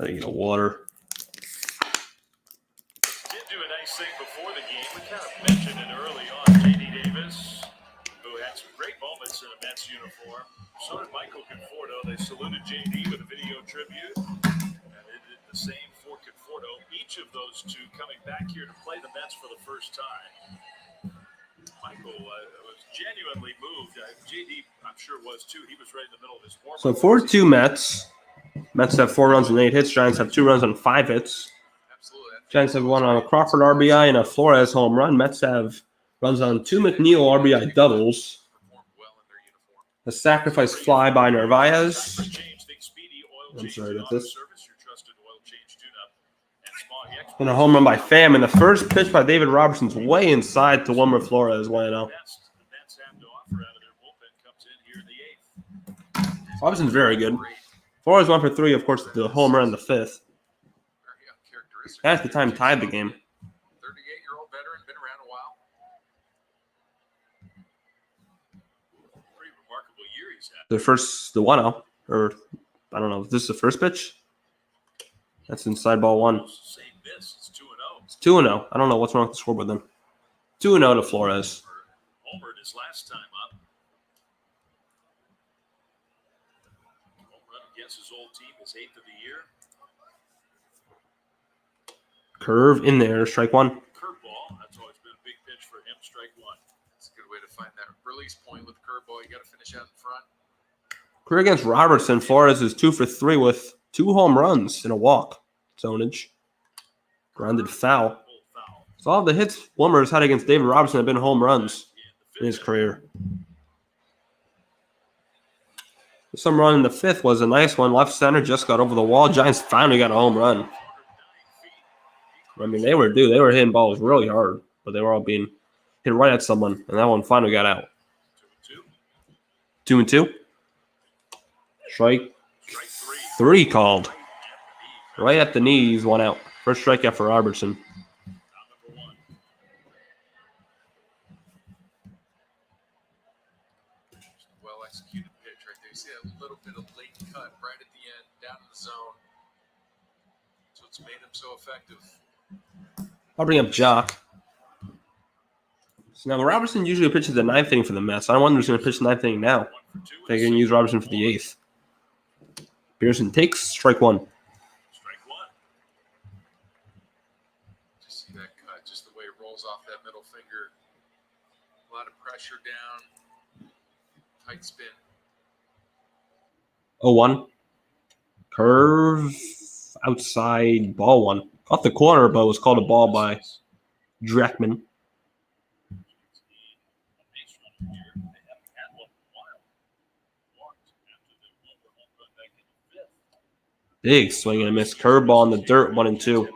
I need to get water. Did do a nice thing before the game. We kind of mentioned it early on. J.D. Davis, who had some great moments in a Mets uniform. So did Michael Conforto. They saluted J.D. with a video tribute. And they did the same for Conforto. Each of those two coming back here to play the Mets for the first time. Michael was genuinely moved. J.D., I'm sure, was too. He was right in the middle of his warm-up. So 4-2 Mets. Mets have 4 runs and 8 hits. Giants have 2 runs and 5 hits. Absolutely. Giants have 1 on a Crawford RBI and a Flores home run. Mets have runs on 2 McNeil RBI doubles. Performed well in their uniform. A sacrifice fly by Narvaez. I'm sorry about this. And a home run by Pham. And the first pitch by David Robertson's way inside to Wilmer Flores, 1-0. Robertson's very good. Flores 1 for 3, of course, the home run in the 5th. Very uncharacteristic. At the time, tied the game. 38-year-old veteran, been around a while. The 1-0, or I don't know. Is this the first pitch? That's inside ball 1. Same miss. It's 2-0. It's 2-0. I don't know what's wrong with the scoreboard then. 2-0 to Flores. Homered his last time up. Home run against his old team, his 8th of the year. Curve in there, strike 1. Curveball. That's always been a big pitch for him. Strike 1. It's a good way to find that release point with the curveball. You got to finish out in front. Career against Robertson, Flores is 2 for 3 with 2 home runs and a walk. Zonage. Grounded foul. So all the hits Wilmer's had against David Robertson have been home runs in his career. Some run in the 5th was a nice one. Left center just got over the wall. Giants finally got a home run. I mean, they were due. They were hitting balls really hard, but they were all being hit right at someone, and that one finally got out. 2-2. Strike 3 called. Right at the knees, 1 out. First strikeout for Robertson. Well executed pitch right there. You see that little bit of late cut right at the end, down in the zone. So it's made him so effective. I'll bring up Jock. So now Robertson usually pitches the 9th inning for the Mets. I wonder who's going to pitch the 9th inning now. They're going to use Robertson for the 8th. Pearson takes strike 1. Strike 1. Just see that cut, just the way it rolls off that middle finger. A lot of pressure down. Tight spin. 0-1. Curve outside ball 1. Off the corner, but was called a ball by Dreckman. Big swing and a miss. Curveball in the dirt, 1-2.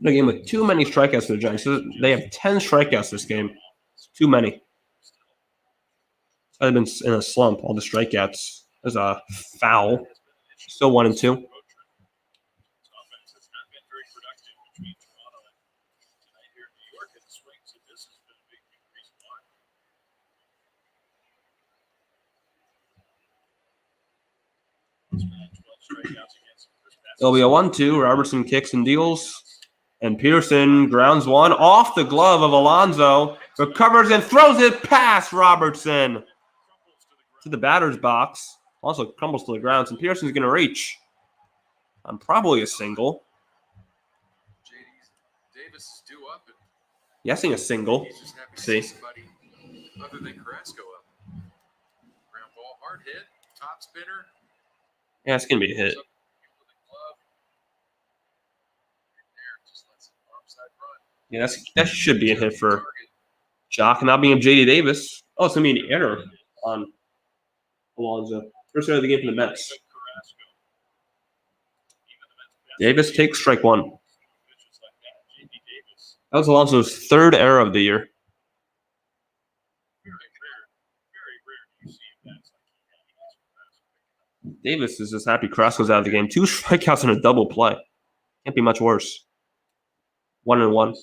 A game with too many strikeouts for the Giants. They have 10 strikeouts this game. It's too many. I've been in a slump. All the strikeouts. There's a foul. Still 1-2. It'll be a 1-2. Robertson kicks and deals. And Peterson grounds 1 off the glove of Alonso. Recovers and throws it past Robertson to the batter's box. Also crumbles to the ground. And Peterson's going to reach on probably a single. Davis is due up. Guessing a single. He's just happy to See. see somebody other than Carrasco up. Ground ball, hard hit, top spinner. Yeah, it's going to be a hit. Yeah, that should be a hit for Jock. Not being J.D. Davis. Oh, it's going to be an error on Alonso. First error of the game for the Mets. Davis takes strike 1. That was Alonso's 3rd error of the year. Davis is just happy Carrasco's out of the game. 2 strikeouts and a double play. Can't be much worse. 1-1.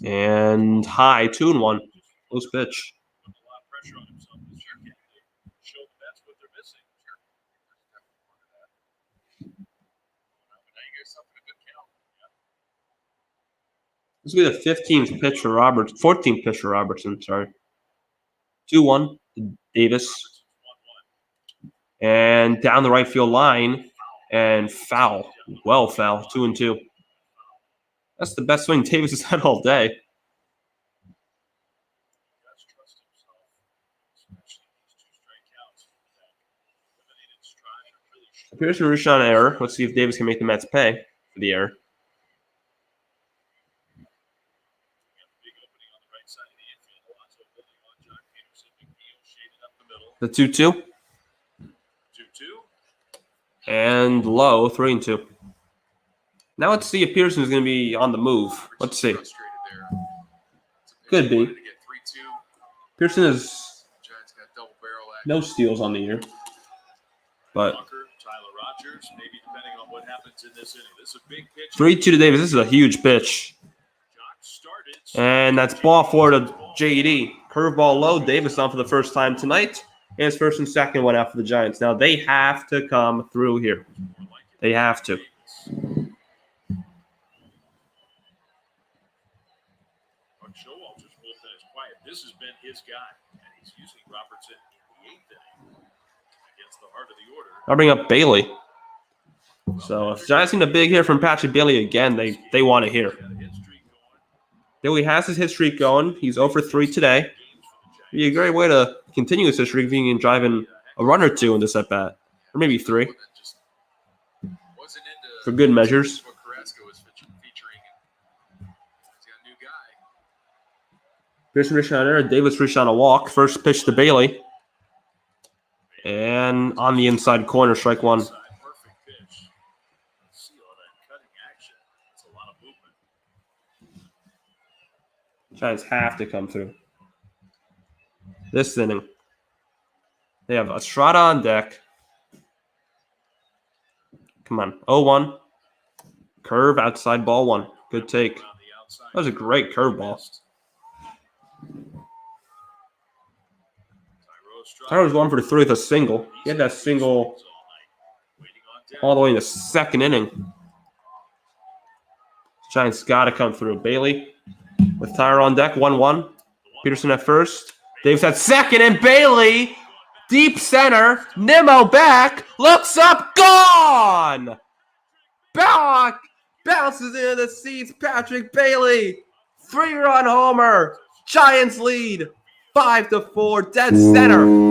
And high, 2-1. Close pitch. This will be the 15th pitch for Roberts. 14th pitch for Robertson, sorry. 2-1 to Davis. And down the right field line. And foul. Well foul. 2-2. That's the best swing Davis has had all day. Appears to reach on error. Let's see if Davis can make the Mets pay for the error. The 2-2. 2-2. And low, 3-2. Now let's see if Peterson is going to be on the move. Let's see. Could be. Pearson has no steals on the year. But 3-2 to Davis. This is a huge pitch. And that's ball 4 to JD. Curveball low. Davis on for the first time tonight. And his first and second went out for the Giants. Now they have to come through here. They have to. This has been his guy, and he's using Robertson in the 8th inning against the heart of the order. I'll bring up Bailey. So if Giants need a big hit from Patrick Bailey again, they want to hear. Bailey has his hit streak going. He's 0 for 3 today. Be a great way to continue his hit streak if he can drive in a run or two in this at bat, or maybe 3 for good measures. Pearson reached on air. Davis reached on a walk. First pitch to Bailey. And on the inside corner, strike 1. Perfect pitch. See all that cutting action. It's a lot of movement. Giants have to come through. This inning. They have Estrada on deck. Come on. 0-1. Curve outside ball 1. Good take. That was a great curveball. Tyler was 1 for 3 with a single. He had that single all the way in the second inning. Giants got to come through. Bailey with Tyler on deck, 1-1. Peterson at first. Davis at second, and Bailey, deep center. Nimmo back, looks up, gone! Back, bounces into the seats. Patrick Bailey, 3-run homer. Giants lead, 5-4, dead center.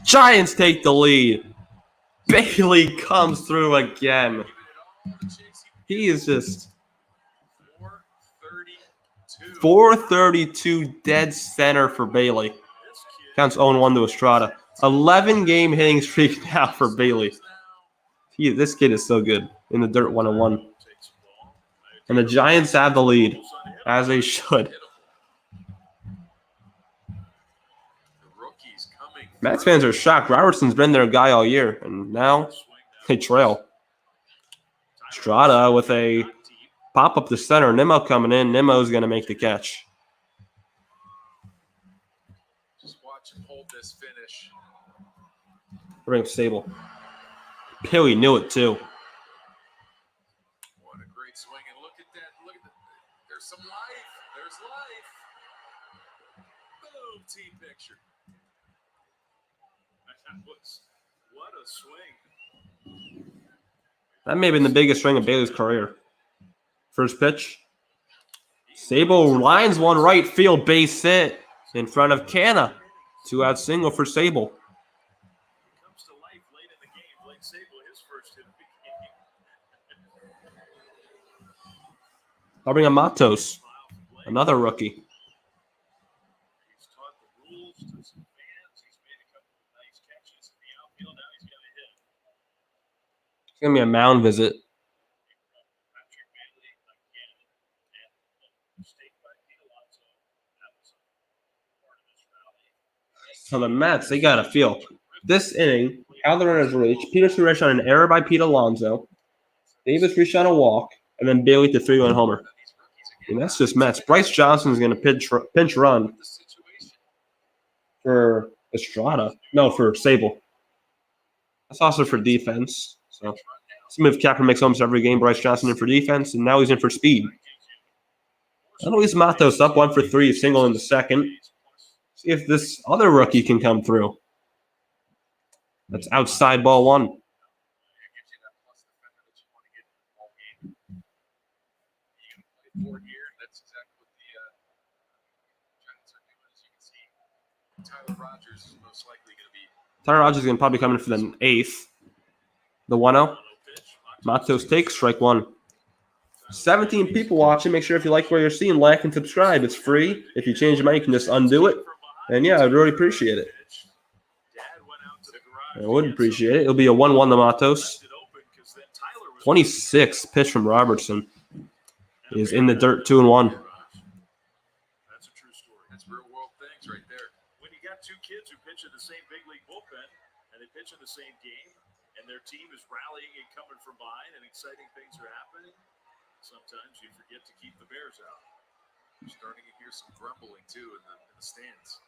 Giants take the lead. Bailey comes through again. He is just 432 dead center for Bailey. Counts 0-1 to Estrada. 11-game hitting streak now for Bailey. This kid is so good in the dirt 1-1. And the Giants have the lead, as they should. Mets fans are shocked. Robertson's been their guy all year, and now they trail. Estrada with a pop up the center. Nimmo coming in. Nimmo's going to make the catch. Just watch him hold this finish. Bring up Sable. Billy knew it too. What a great swing. And look at that. Look at that. There's some life. There's life. Boom. Team picture. What a swing. That may have been the biggest swing of Bailey's career. First pitch. Sable lines one right field, base hit in front of Canna. 2-out single for Sable. Comes to life late in the game. Blake Sable, his first hit of the game. I'll bring up Matos, another rookie. He's taught the rules to some fans. He's made a couple of nice catches in the outfield. Now he's got a hit. It's going to be a mound visit. Patrick Bailey again. And state by Pete Alonso. That was part of this rally. So the Mets, they got to feel. This inning, how the runners reached. Peterson reached on an error by Pete Alonso. Davis reached on a walk. And then Bailey to 3-run homer. And that's just Mets. Bryce Johnson is going to pinch run for Estrada. No, for Sable. That's also for defense. So see if Capper makes almost every game. Bryce Johnson in for defense, and now he's in for speed. Luis Matos up 1 for 3, single in the second. See if this other rookie can come through. That's outside ball 1. likely going to be Tyler Rogers is going to probably come in for the 8th. The 1-0. pitch. Matos takes strike 1. 17 people watching. Make sure if you like what you're seeing, like and subscribe. It's free. If you change your mind, you can just undo it. And yeah, I'd really appreciate it. Dad went out to the garage. I would appreciate it. It'll be a 1-1 to Matos. 26 pitch from Robertson. He is in the dirt, 2-1. That's a true story. That's real world things right there. When you got two kids who pitch in the same big league bullpen and they pitch in the same game and their team is rallying and coming from behind and exciting things are happening, sometimes you forget to keep the Bears out. You're starting to hear some grumbling too in the stands.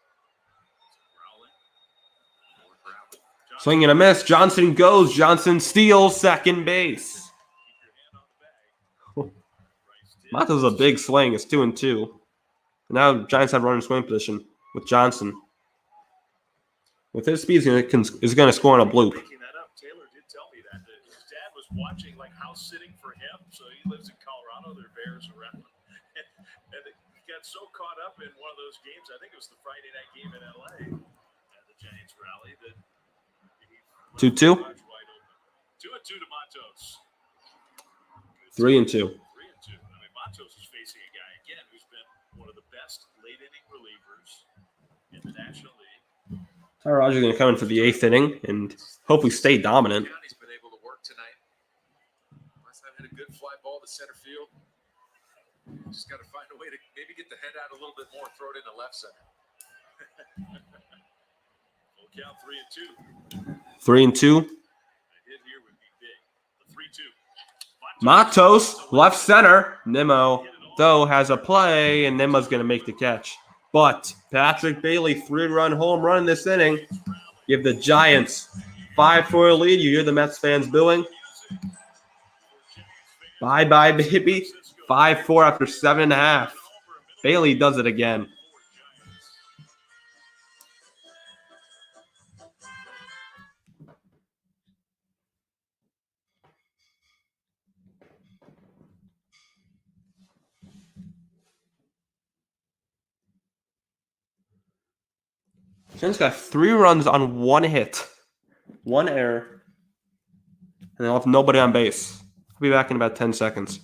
Growling. More growling. Swing and a miss. Johnson goes. Johnson steals second base. Keep your hand on the bag. Rice did. Matos is a big swing. It's 2-2. Now Giants have running swing position with Johnson. With his speed, he's going to score on a bloop. Making that up, Taylor did tell me that his dad was watching, like house sitting for him. So he lives in Colorado. There are Bears around, and he got so caught up in one of those games. I think it was the Friday night game in LA, and the Giants rally that. 2-2. 2-2 to Matos. 3-2. 3-2. I mean, Matos is facing a guy again who's been one of the best late inning relievers in the National League. Tyler Rogers is going to come in for the 8th inning and hopefully stay dominant. County's been able to work tonight. Last time hit a good fly ball to center field. Just got to find a way to maybe get the head out a little bit more, throw it into left center. Full count 3-2. 3-2. A hit here would be big. The 3-2. Matos, left center. Nimmo, though, has a play, and Nimmo's going to make the catch. But Patrick Bailey, 3-run home run in this inning. Give the Giants 5-4 lead. You hear the Mets fans booing. Bye-bye, baby. 5-4 after 7.5. Bailey does it again. Giants got 3 runs on 1 hit, 1 error, and they'll have nobody on base. I'll be back in about 10 seconds.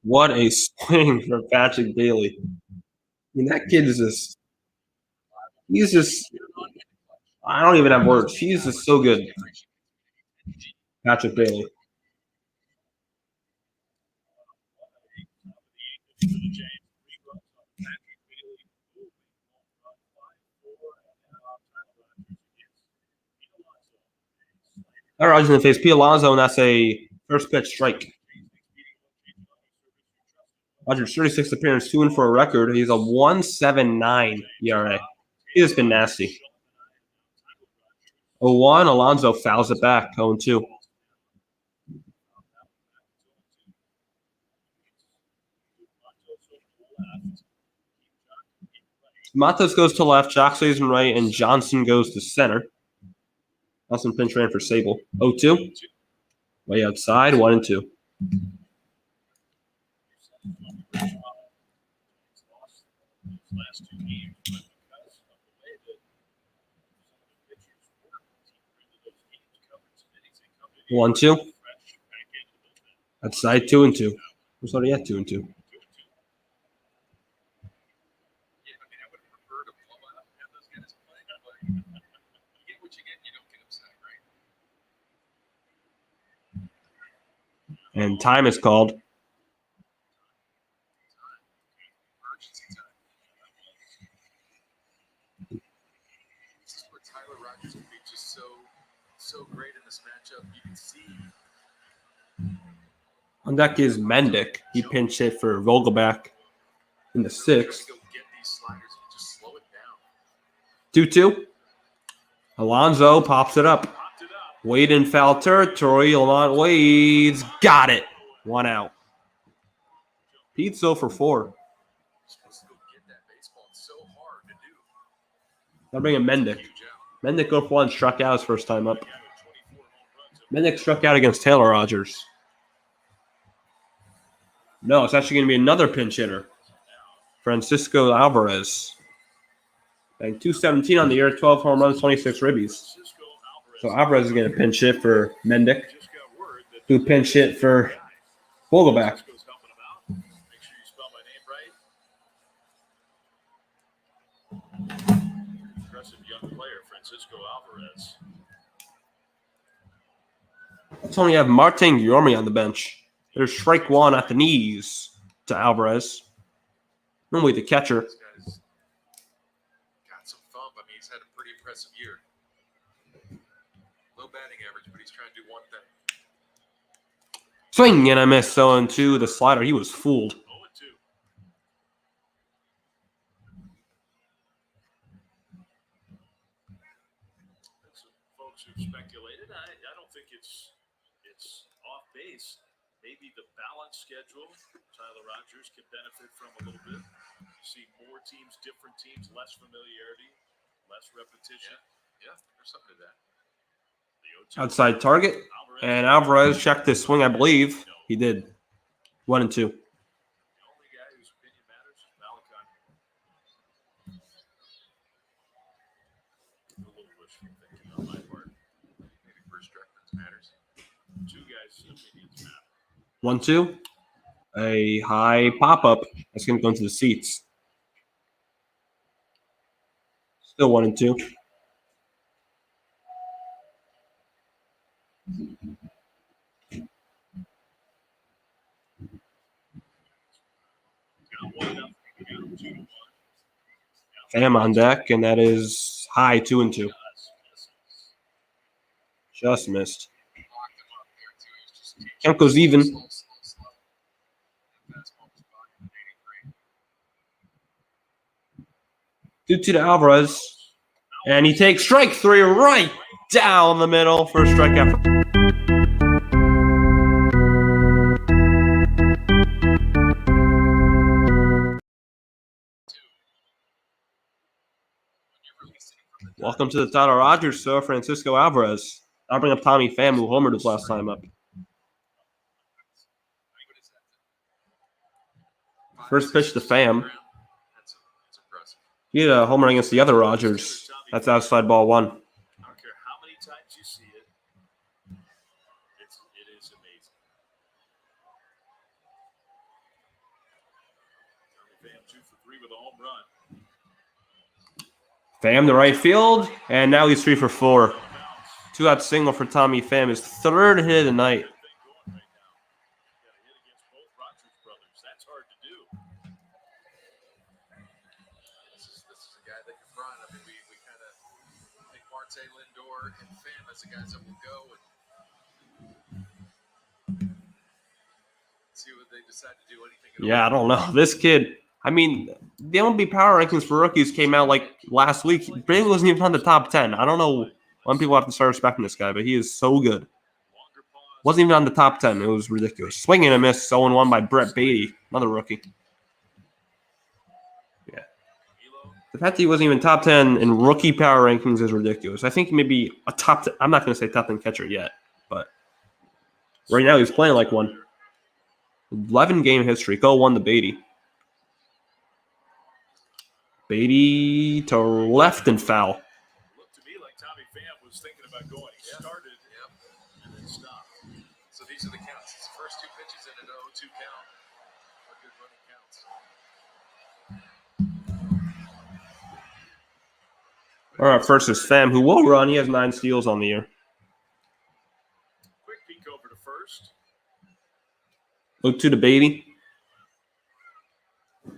What a swing for Patrick Bailey. I mean, that kid is just – he's just – I don't even have words. He's just so good. Patrick Bailey. All right, Rogers in the face. P. Alonso, and that's a first pitch strike. Rogers, 36th appearance, 2 in for a record. He's a 1.79 ERA. He's just been nasty. 0-1, Alonso fouls it back, 0-2. Matos goes to left, Jock stays in right, and Johnson goes to center. Awesome pinch ran for Sable. 0-2. Way outside, 1-2. lost those last two games, but because of the way that some of the pitchers work, really those games covered some innings. They come to 1-2. fresh back into the bullpen. That's side 2-2. Who's already at 2-2? Yeah, I mean, I would prefer to blow out and have those guys play, but you get what you get, you don't get upset, right? And time is called. Emergency time. This is where Tyler Rogers will be just so great in this matchup. You can see On deck is Mendick. He pinch hit for Vogelback in the trying sixth. to go get these sliders and just slow it down. 2-2. Alonso pops it up. Wade in foul territory. Lamont Wade's got it. 1 out. Pete's 0 for 4. You're supposed to go get that baseball. It's so hard to do. I'll bring in Mendick. Huge out. Mendick 0 for 1, struck out his first time up. Mendick struck out against Taylor Rogers. No, it's actually going to be another pinch hitter. Francisco Alvarez. And 217 on the year, 12 home runs, 26 ribbies. So Alvarez is going to pinch hit for Mendick, who pinch hit for Vogelback. Francisco's helping him out. Make sure you spell my name right. Impressive young player, Francisco Alvarez. Let's only have Martin Guillorme on the bench. There's strike 1 at the knees to Alvarez. Normally the catcher. This guy's got some thump. I mean, he's had a pretty impressive year. Low batting average, but he's trying to do one thing. Swing, and I missed. 0-2, the slider. He was fooled. 0-2. Some folks who've speculated. I don't think it's off base. Maybe the balance schedule Tyler Rogers can benefit from a little bit. You see more teams, different teams, less familiarity, less repetition. Yeah, there's something to that. The 0-2. Outside target. And Alvarez checked his swing, I believe. He did. 1-2. The only guy whose opinion matters is Malachi. A little wishful thinking on my part. Maybe first reference matters. Two guys' opinions matter. 1-2. A high pop-up. That's going to go into the seats. Still 1-2. Pham on deck, and that is high 2-2. Just missed. Locked him up there, too. He's just Count goes even. slow. That fastball was blocking at 83. 2-2 to Alvarez. And he takes strike 3 right down the middle for a strikeout. Welcome to the Tyler Rogers show, Francisco Alvarez. I'll bring up Tommy Pham, who homered his last time up. First pitch to Pham. That's impressive. He had a homer against the other Rogers. That's outside ball 1. I don't care how many times you see it. It is amazing. Pham 2 for 3 with a home run. Pham to right field, and now he's 3 for 4. 2-out single for Tommy Pham, his third hit of the night. Good thing going right now. Got a hit against both Rogers brothers. That's hard to do. This is a guy that can run. I mean, we kind of think Marte, Lindor, and Pham as the guys that will go and see what they decide to do. Anything at all. Yeah, I don't know. This kid, I mean, the MLB power rankings for rookies came out like last week. He barely wasn't even on the top 10. I don't know when people have to start respecting this guy, but he is so good. Wasn't even on the top 10. It was ridiculous. Swing and a miss, 0-1 by Brett Beatty, another rookie. Yeah. The fact that he wasn't even top 10 in rookie power rankings is ridiculous. I think maybe a top 10, I'm not going to say top 10 catcher yet, but right now he's playing like one. 11-game hit streak. 0-1 to Beatty. Beatty to left and foul. Looked to me like Tommy Pham was thinking about going. He started and then stopped. So these are the counts. It's the first 2 pitches in an 0-2 count. A good running counts. All right, first is Pham, who will run. He has 9 steals on the year. Quick peek over to first. 0-2 to Beatty. 0-2.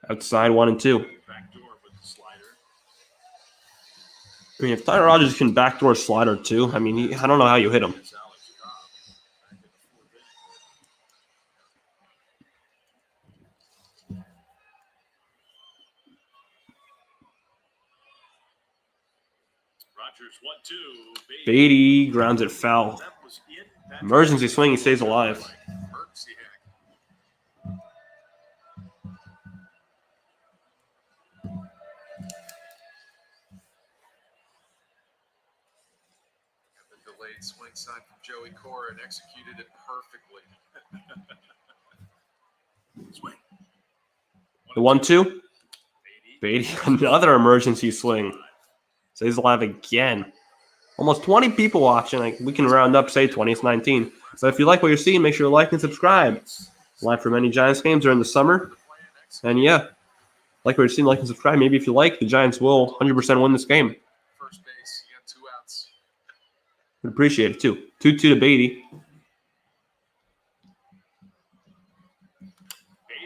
Outside 1 and 2. Backdoor with the slider. I mean, if Tyler Rogers can backdoor slider too, I mean, I don't know how you hit him. It's Alex Cobb back in the 4th inning. Rogers 1-2. Beatty grounds it foul. That was in. Emergency swing, he stays alive. Emergency hack. The delayed swing sign from Joey Cora and executed it perfectly. Swing. The 1-2. Beatty, another emergency swing. Stays alive again. Almost 20 people watching. Like, we can round up, say 20, it's 19. So if you like what you're seeing, make sure to like and subscribe. Live for many Giants games during the summer. And yeah, like what you're seeing, like and subscribe. Maybe if you like, the Giants will 100% win this game. First base, you got 2 outs. Would appreciate it too. 2-2 to Beatty.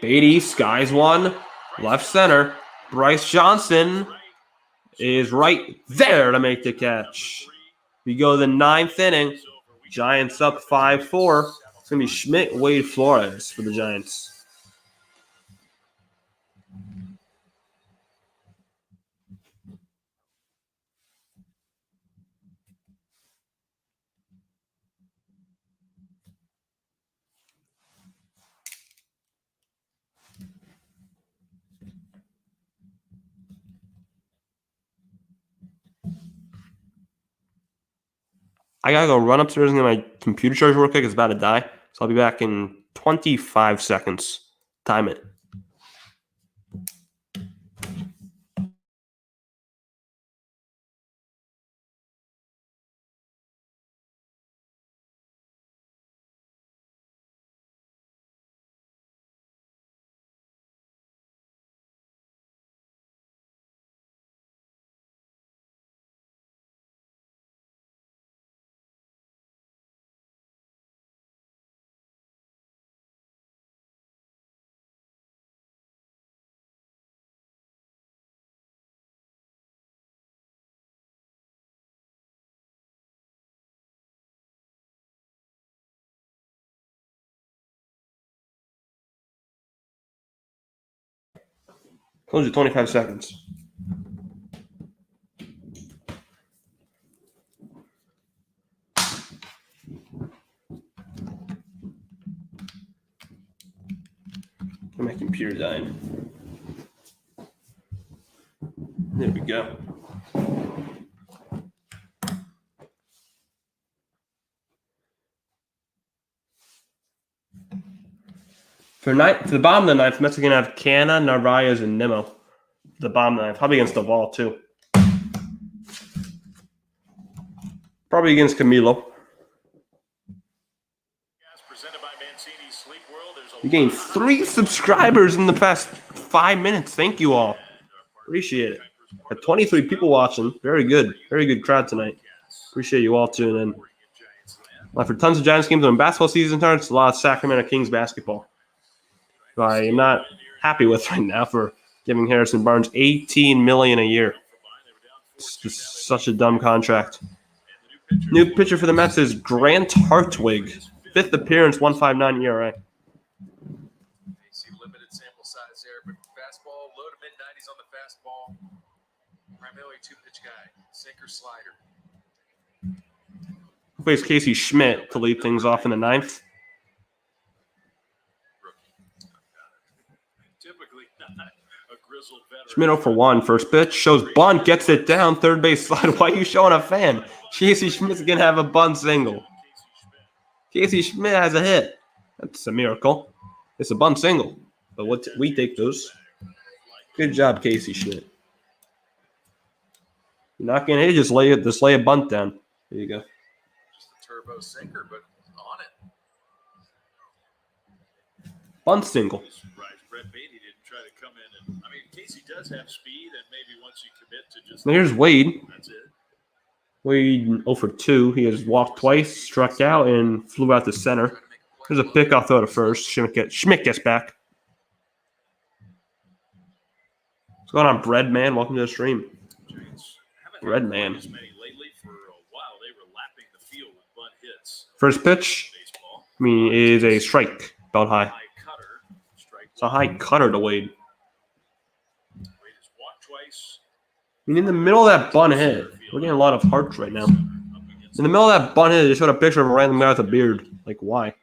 Beatty skies one. Left center. Bryce Johnson is right there to make the catch. We go to the 9th inning. Giants up 5-4. It's going to be Schmidt, Wade, Flores for the Giants. I gotta go run upstairs and get my computer charged real quick. It's about to die. So I'll be back in 25 seconds. Time it. Close you 25 seconds. My computer died. There we go. For the bottom of the 9th, Mets are going to have Canna, Narvaez, and Nimmo. The bottom of the 9th. Probably against Duvall, too. Probably against Camilo. We gained 3 subscribers in the past 5 minutes. Thank you all. Appreciate it. Got 23 people watching. Very good. Very good crowd tonight. Appreciate you all tuning in. Well, for tons of Giants games when basketball season starts, a lot of Sacramento Kings basketball. Who I am not happy with right now for giving Harrison Barnes $18 million a year. It's just such a dumb contract. New pitcher for the Mets is Grant Hartwig. 5th appearance, 1.59 ERA. See limited sample size there, but fastball, low to mid 90s on the fastball. Primarily 2-pitch guy, sinker slider. Plays Casey Schmidt to lead things off in the 9th. Schmidt 0 for 1. First pitch. Shows bunt. Gets it down. Third base slide. Why are you showing a fan? Casey Schmidt's going to have a bunt single. Casey Schmidt has a hit. That's a miracle. It's a bunt single. But we take those. Good job, Casey Schmidt. You're not going to hit, just lay a bunt down. There you go. Just a turbo sinker, but on it. Bunt single. Surprised Brett Beatty didn't try to come in. And I mean, Casey does have speed, and maybe once you commit to just. Now here's Wade. That's it. Wade 0 for 2. He has walked twice, struck out, and flew out to center. There's a pickoff throw to first. Schmidt gets back. What's going on, Bread Man? Welcome to the stream. Bread Man. As many lately for a while, they were lapping the field with bunt hits. First pitch, Baseball. is a strike, about high. High cutter. Strike It's a high cutter to Wade. Wade has walked twice. In the middle of that bunt hit, we're getting a lot of hearts right now. In the middle of that bunt hit, they showed a picture of a random guy with a beard. Like, why?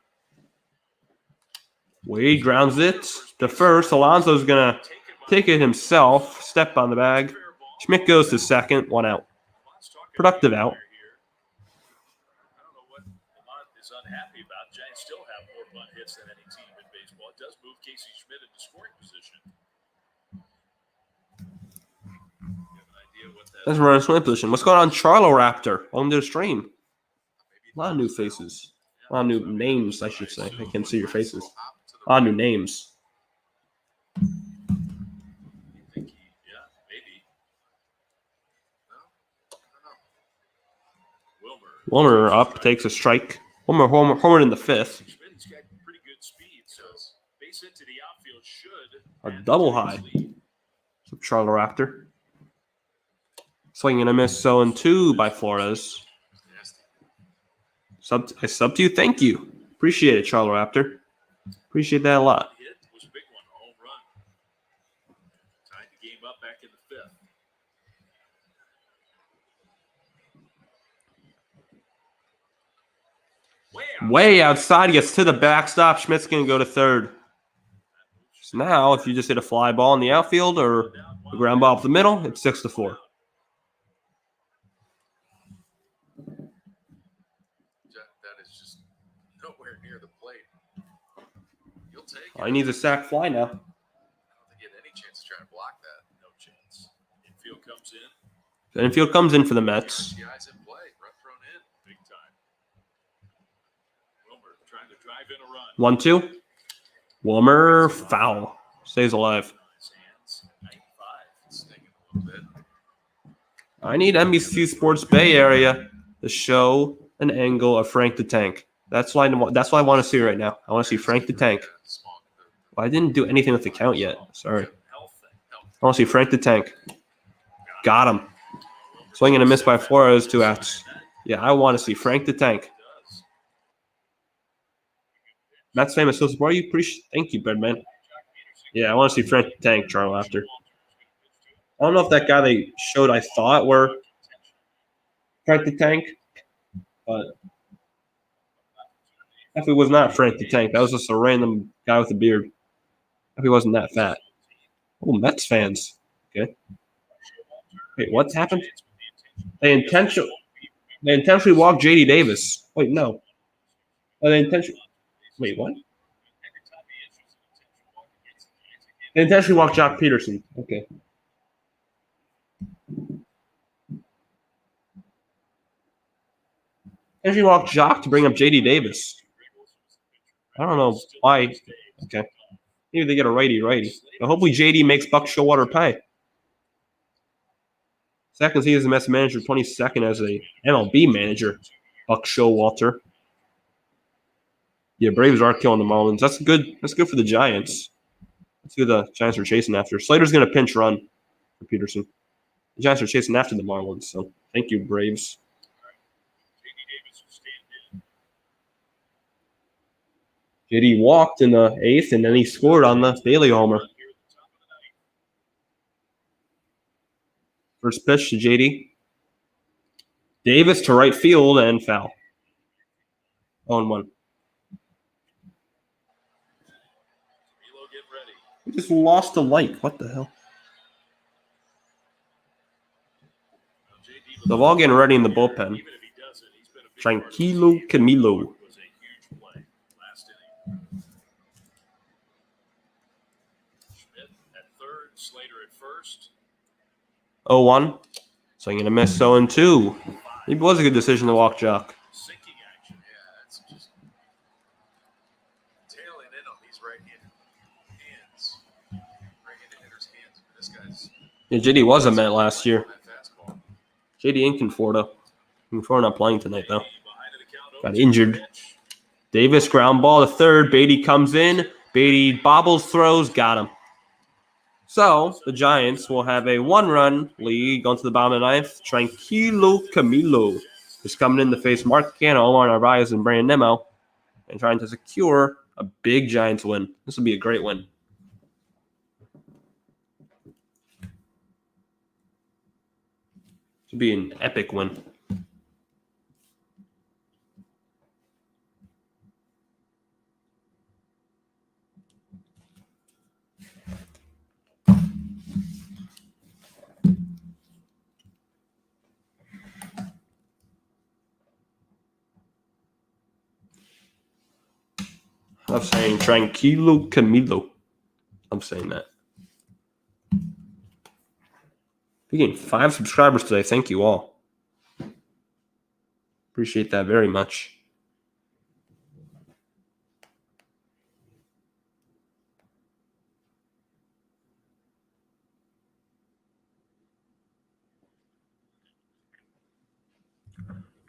Wade grounds it to first. Alonso's going to take it himself. Step on the bag. Schmidt goes to second. 1 out. Productive out. I don't know what Lamont is unhappy about. Giants still have more bunt hits than any team in baseball. It does move Casey Schmidt into scoring position. That's running swing position. What's going on, Charlo Raptor? Welcome to the stream. A lot of new faces. A lot of new names, I should say. I can't see your faces. A lot of new names. Yeah, maybe. Wilmer up, takes a strike. Wilmer homered in the 5th. Schmidt's got pretty good speed, so base hit to the outfield should. A double high. So Charlo Raptor. Swing and a miss, 0-2 by Flores. I sub to you. Thank you. Appreciate it, Charlo Raptor. Appreciate that a lot. Hit was a big one, a home run. Tied the game up back in the 5th. Way outside, gets to the backstop. Schmidt's going to go to third. So now, if you just hit a fly ball in the outfield or a ground ball up the middle, it's 6-4. That is just nowhere near the plate. You'll take it. He needs a sack fly now. I don't think he had any chance to try and block that. No chance. Infield comes in. The infield comes in for the Mets. RBI's in play. Run thrown in. Big time. Wilmer trying to drive in a run. 1-2. Wilmer, foul. Stays alive. His hands, 95. It's stinging a little bit. I need NBC Sports Bay Area to show an angle of Frank the Tank. That's what I want to see right now. I want to see Frank the Tank. Well, I didn't do anything with the count yet. Sorry. I want to see Frank the Tank. Got him. Swing and a miss by Flores, 2 outs. Yeah, I want to see Frank the Tank. Mets famous still support you. Thank you, Birdman. Yeah, I want to see Frank the Tank, Charlo after. I don't know if that guy they showed I thought were Frank the Tank, but definitely was not Frank the Tank. That was just a random guy with a beard. If he wasn't that fat. Oh, Mets fans. Okay. Wait, what's happened? They intentionally walked J.D. Davis. Wait, no. They intentionally. Wait, what? They intentionally walked Jock Peterson. Okay. Intentionally walked Jock to bring up J.D. Davis. I don't know why. Okay. Maybe they get a righty. But hopefully J.D. makes Buck Showalter pay. Second season as a Mets manager, 22nd as a MLB manager, Buck Showalter. Yeah, Braves are killing the Marlins. That's good. That's good for the Giants. That's good. The Giants are chasing after. Slater's going to pinch run for Peterson. The Giants are chasing after the Marlins. So thank you, Braves. JD walked in the 8th, and then he scored on the Bailey homer. First pitch to JD. Davis to right field and foul. 0-1. We just lost a light. What the hell? The ball getting ready in the bullpen. Tranquilo Camilo. Schmidt at third, Slater at first. 0-1. So I'm going to miss 0-2. It was a good decision to walk Jock. Sinking action. Yeah, it's just tailing in on these right-handed hands. Right-handed hitters' hands. This guy's Yeah, JD was a Met last year. on that fastball. JD and Conforto. Conforto not playing tonight, though. Behind of the count, Got 0-2 injured. pitch. Davis, ground ball to third. Beatty comes in. Beatty bobbles, throws, got him. So the Giants will have a 1-run lead going to the bottom of the ninth. Tranquilo Camilo is coming in to face Mark Canha, Omar Narvaez, and Brandon Nimmo, and trying to secure a big Giants win. This will be a great win. This will be an epic win. I'm saying Tranquilo Camilo. I'm saying that. We're getting 5 subscribers today. Thank you all. Appreciate that very much.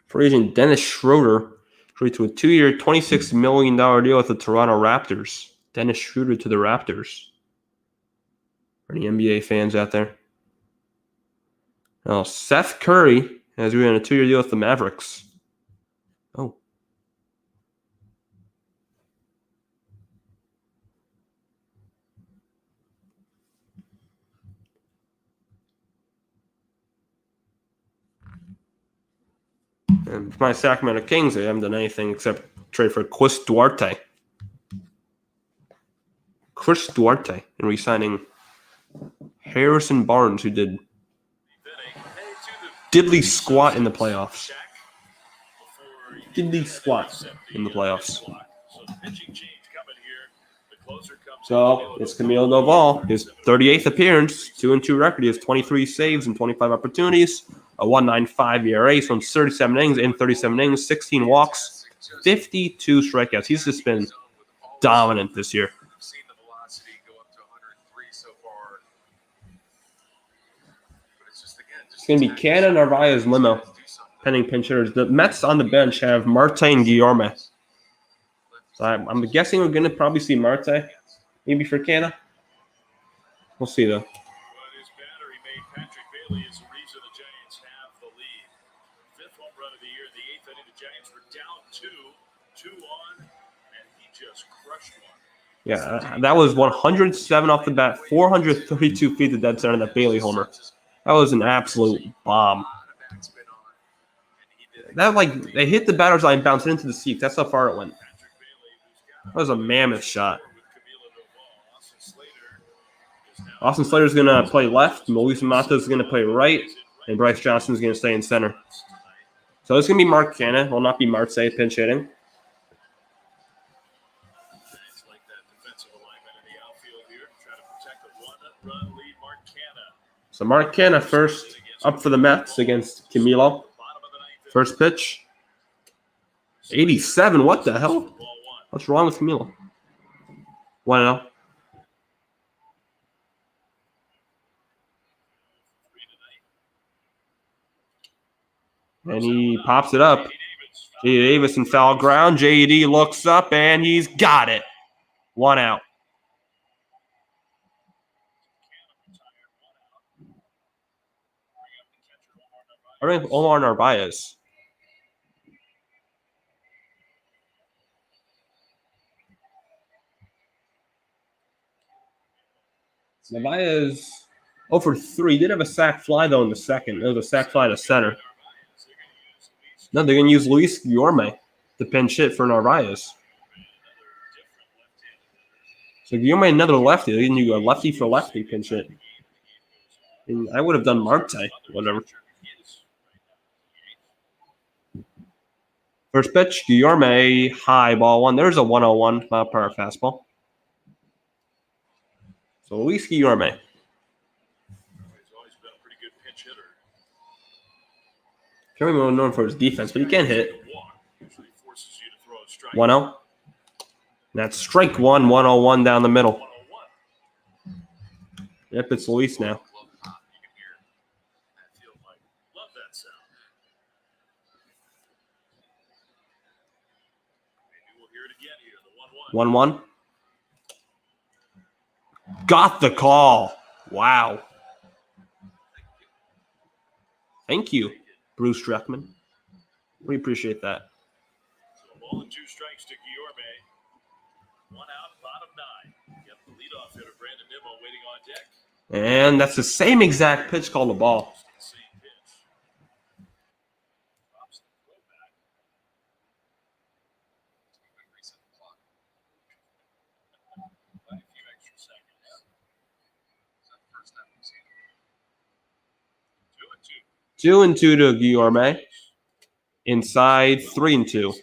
Free agent Dennis Schroeder agreed to a 2-year, $26 million deal with the Toronto Raptors. Dennis Schroeder to the Raptors. For any NBA fans out there. Now, Seth Curry has agreed on a 2-year deal with the Mavericks. Oh. And my Sacramento Kings, they haven't done anything except trade for Chris Duarte. And re-signing Harrison Barnes, who did diddly squat in the playoffs. Diddly squat in the playoffs. So it's Camilo Doval, his 38th appearance, 2-2 record. He has 23 saves and 25 opportunities, a 1.95 ERA, so in 37 innings, 16 walks, 52 strikeouts. He's just been dominant this year. We've seen the velocity go up to 103 so far. But it's just, again, It's going to be Canha, Narvaez, Limo, pending pinch hitters. The Mets on the bench have Marte and Guillorme. So I'm guessing we're going to probably see Marte, maybe for Canha. We'll see, though. But his batter, he made Patrick Bailey is the reason the Giants have the lead. 5th home run of the year in the 8th inning. The Giants were down 2 on, and he just crushed one. Yeah, that was 107 off the bat, 432 feet to dead center, that Bailey homer. That was an absolute bomb. That, like, they hit the batter's line, bounced into the seats. That's how far it went. That was a mammoth shot. Austin Slater's going to play left. Luis Mata's going to play right. And Bryce Johnson's going to stay in center. So it's going to be Mark Canha. Will not be Marte pinch hitting. It's like that defensive alignment in the outfield here, trying to protect the 1-run lead. Mark Canha. So Mark Canha first up for the Mets against Camilo. First pitch. 87. What the hell? What's wrong with Camilo? 1-0. And he pops it up. J.D. Davis in foul ground. J.D. looks up, and he's got it. 1 out. I think Omar Narvaez. Narvaez 0 for 3. Did have a sac fly, though, in the second. There was a sac fly to center. No, they're going to use Luis Guillorme to pinch hit for Narvaez. So Guillorme another lefty. They didn't do a lefty for lefty pinch hit. And I would have done Marte, whatever. First pitch, Guillorme, high ball one. There's a 101 mile per hour fastball. So Luis Guillorme. He's always been a pretty good pinch hitter. Can't be known for his defense, but he can hit. Usually forces you to throw a strike. 1-0. That's strike one, 101 down the middle. 101. Yep, it's Luis now. Love pop. You can hear that feel like. Love that sound. Maybe we'll hear it again here. The 1-1. 1-1. Got the call. Wow. Thank you, Bruce Dreckman. We appreciate that. So a ball and 2 strikes to Guillorme. 1 out, bottom 9. Get the leadoff hitter, Brandon Nimmo, waiting on deck. And that's the same exact pitch called the ball. Same pitch. Drops the throw back. Reset the clock. By a few extra seconds. It's the first time we've seen it. 2-2. 2-2 to Guillorme. Inside 3-2.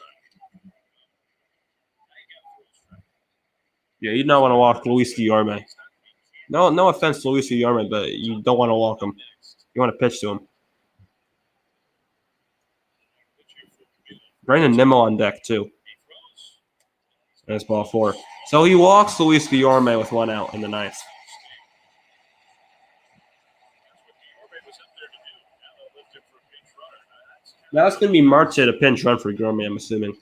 Yeah, you don't want to walk Luis Guillorme. No offense to Luis Guillorme, but you don't want to walk him. You want to pitch to him. Brandon Nimmo on deck, too. That's ball 4. So he walks Luis Guillorme with 1 out in the 9th. Now it's going to be Marte to pinch run for Guillorme, I'm assuming.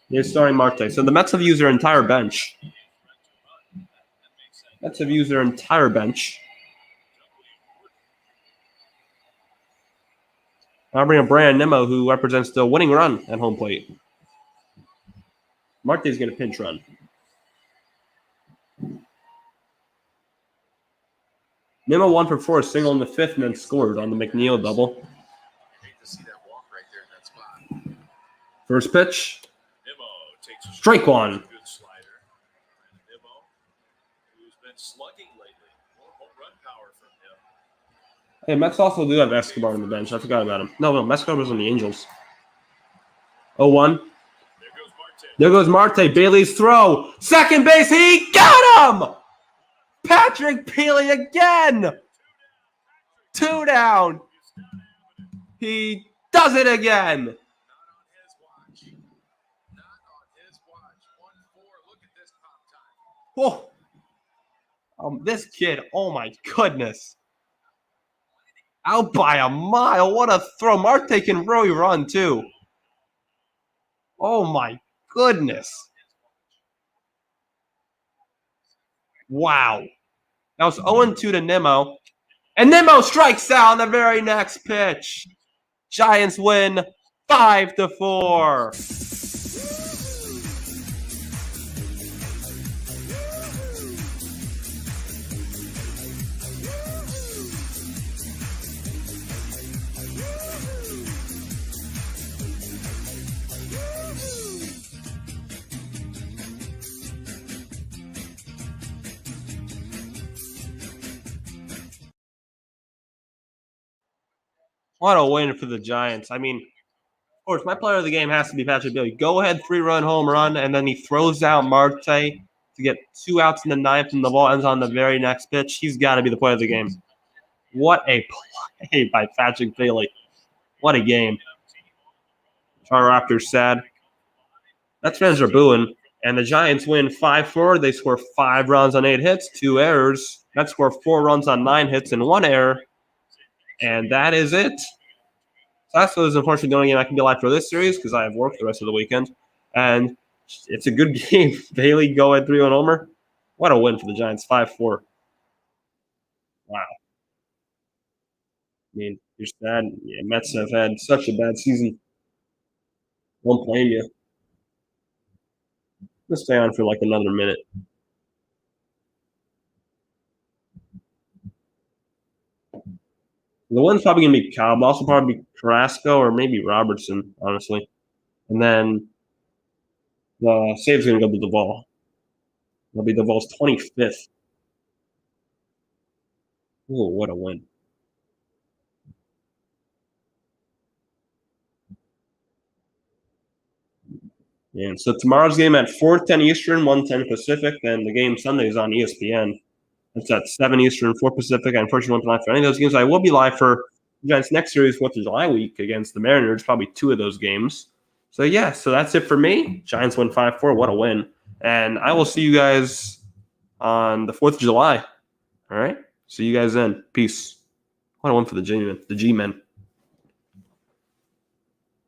They're starting Marte. So the Mets have used their entire bench. I'll bring up Brandon Nimmo, who represents the winning run at home plate. Marte's going to pinch run. Nimmo 1 for 4, single in the 5th, and then scored on the McNeil double. I hate to see that walk right there in that spot. First pitch, Nimmo takes a strike one. Good slider. And Nimmo, who's been slugging lately. More home run power from him. Hey, Mets also do have Escobar on the bench. I forgot about him. No, Escobar was on the Angels. 0-1. There goes Marte. Bailey's throw. Second base. He got him! Patrick Bailey again. 2 down. He does it again. Not on his watch. Not on his watch. 1-4. Look at this pop time. Whoa. This kid, oh my goodness. Out by a mile. What a throw. Marte can really run, too. Oh my goodness. Wow. That was 0-2 to Nimmo. And Nimmo strikes out on the very next pitch. Giants win 5-4. What a win for the Giants. I mean, of course, my player of the game has to be Patrick Bailey. Go ahead, 3-run home run, and then he throws out Marte to get 2 outs in the 9th, and the ball ends on the very next pitch. He's got to be the player of the game. What a play by Patrick Bailey. What a game. Toronto Raptors sad. Mets fans are booing, and the Giants win 5-4. They score 5 runs on 8 hits, 2 errors. Mets score 4 runs on 9 hits and 1 error. And that is it. So that's unfortunately the only game I can be live for this series because I have work the rest of the weekend. And it's a good game. Bailey go at 3-1 homer. What a win for the Giants, 5-4. Wow. I mean, you're sad. Yeah, Mets have had such a bad season. Won't blame you. Let's stay on for like another minute. The one's probably going to be Cobb. Also probably be Carrasco or maybe Robertson, honestly. And then the save's going to go to Duvall. It'll be Duvall's 25th. Oh, what a win. And so tomorrow's game at 4:10 Eastern, 1:10 Pacific, and the game Sunday is on ESPN. It's at 7 Eastern, 4 Pacific. I unfortunately won't be live for any of those games. I will be live for the Giants' next series, 4th of July week against the Mariners, probably 2 of those games. So, yeah, so that's it for me. Giants win 5-4. What a win. And I will see you guys on the 4th of July. All right? See you guys then. Peace. What a win for the G-Men.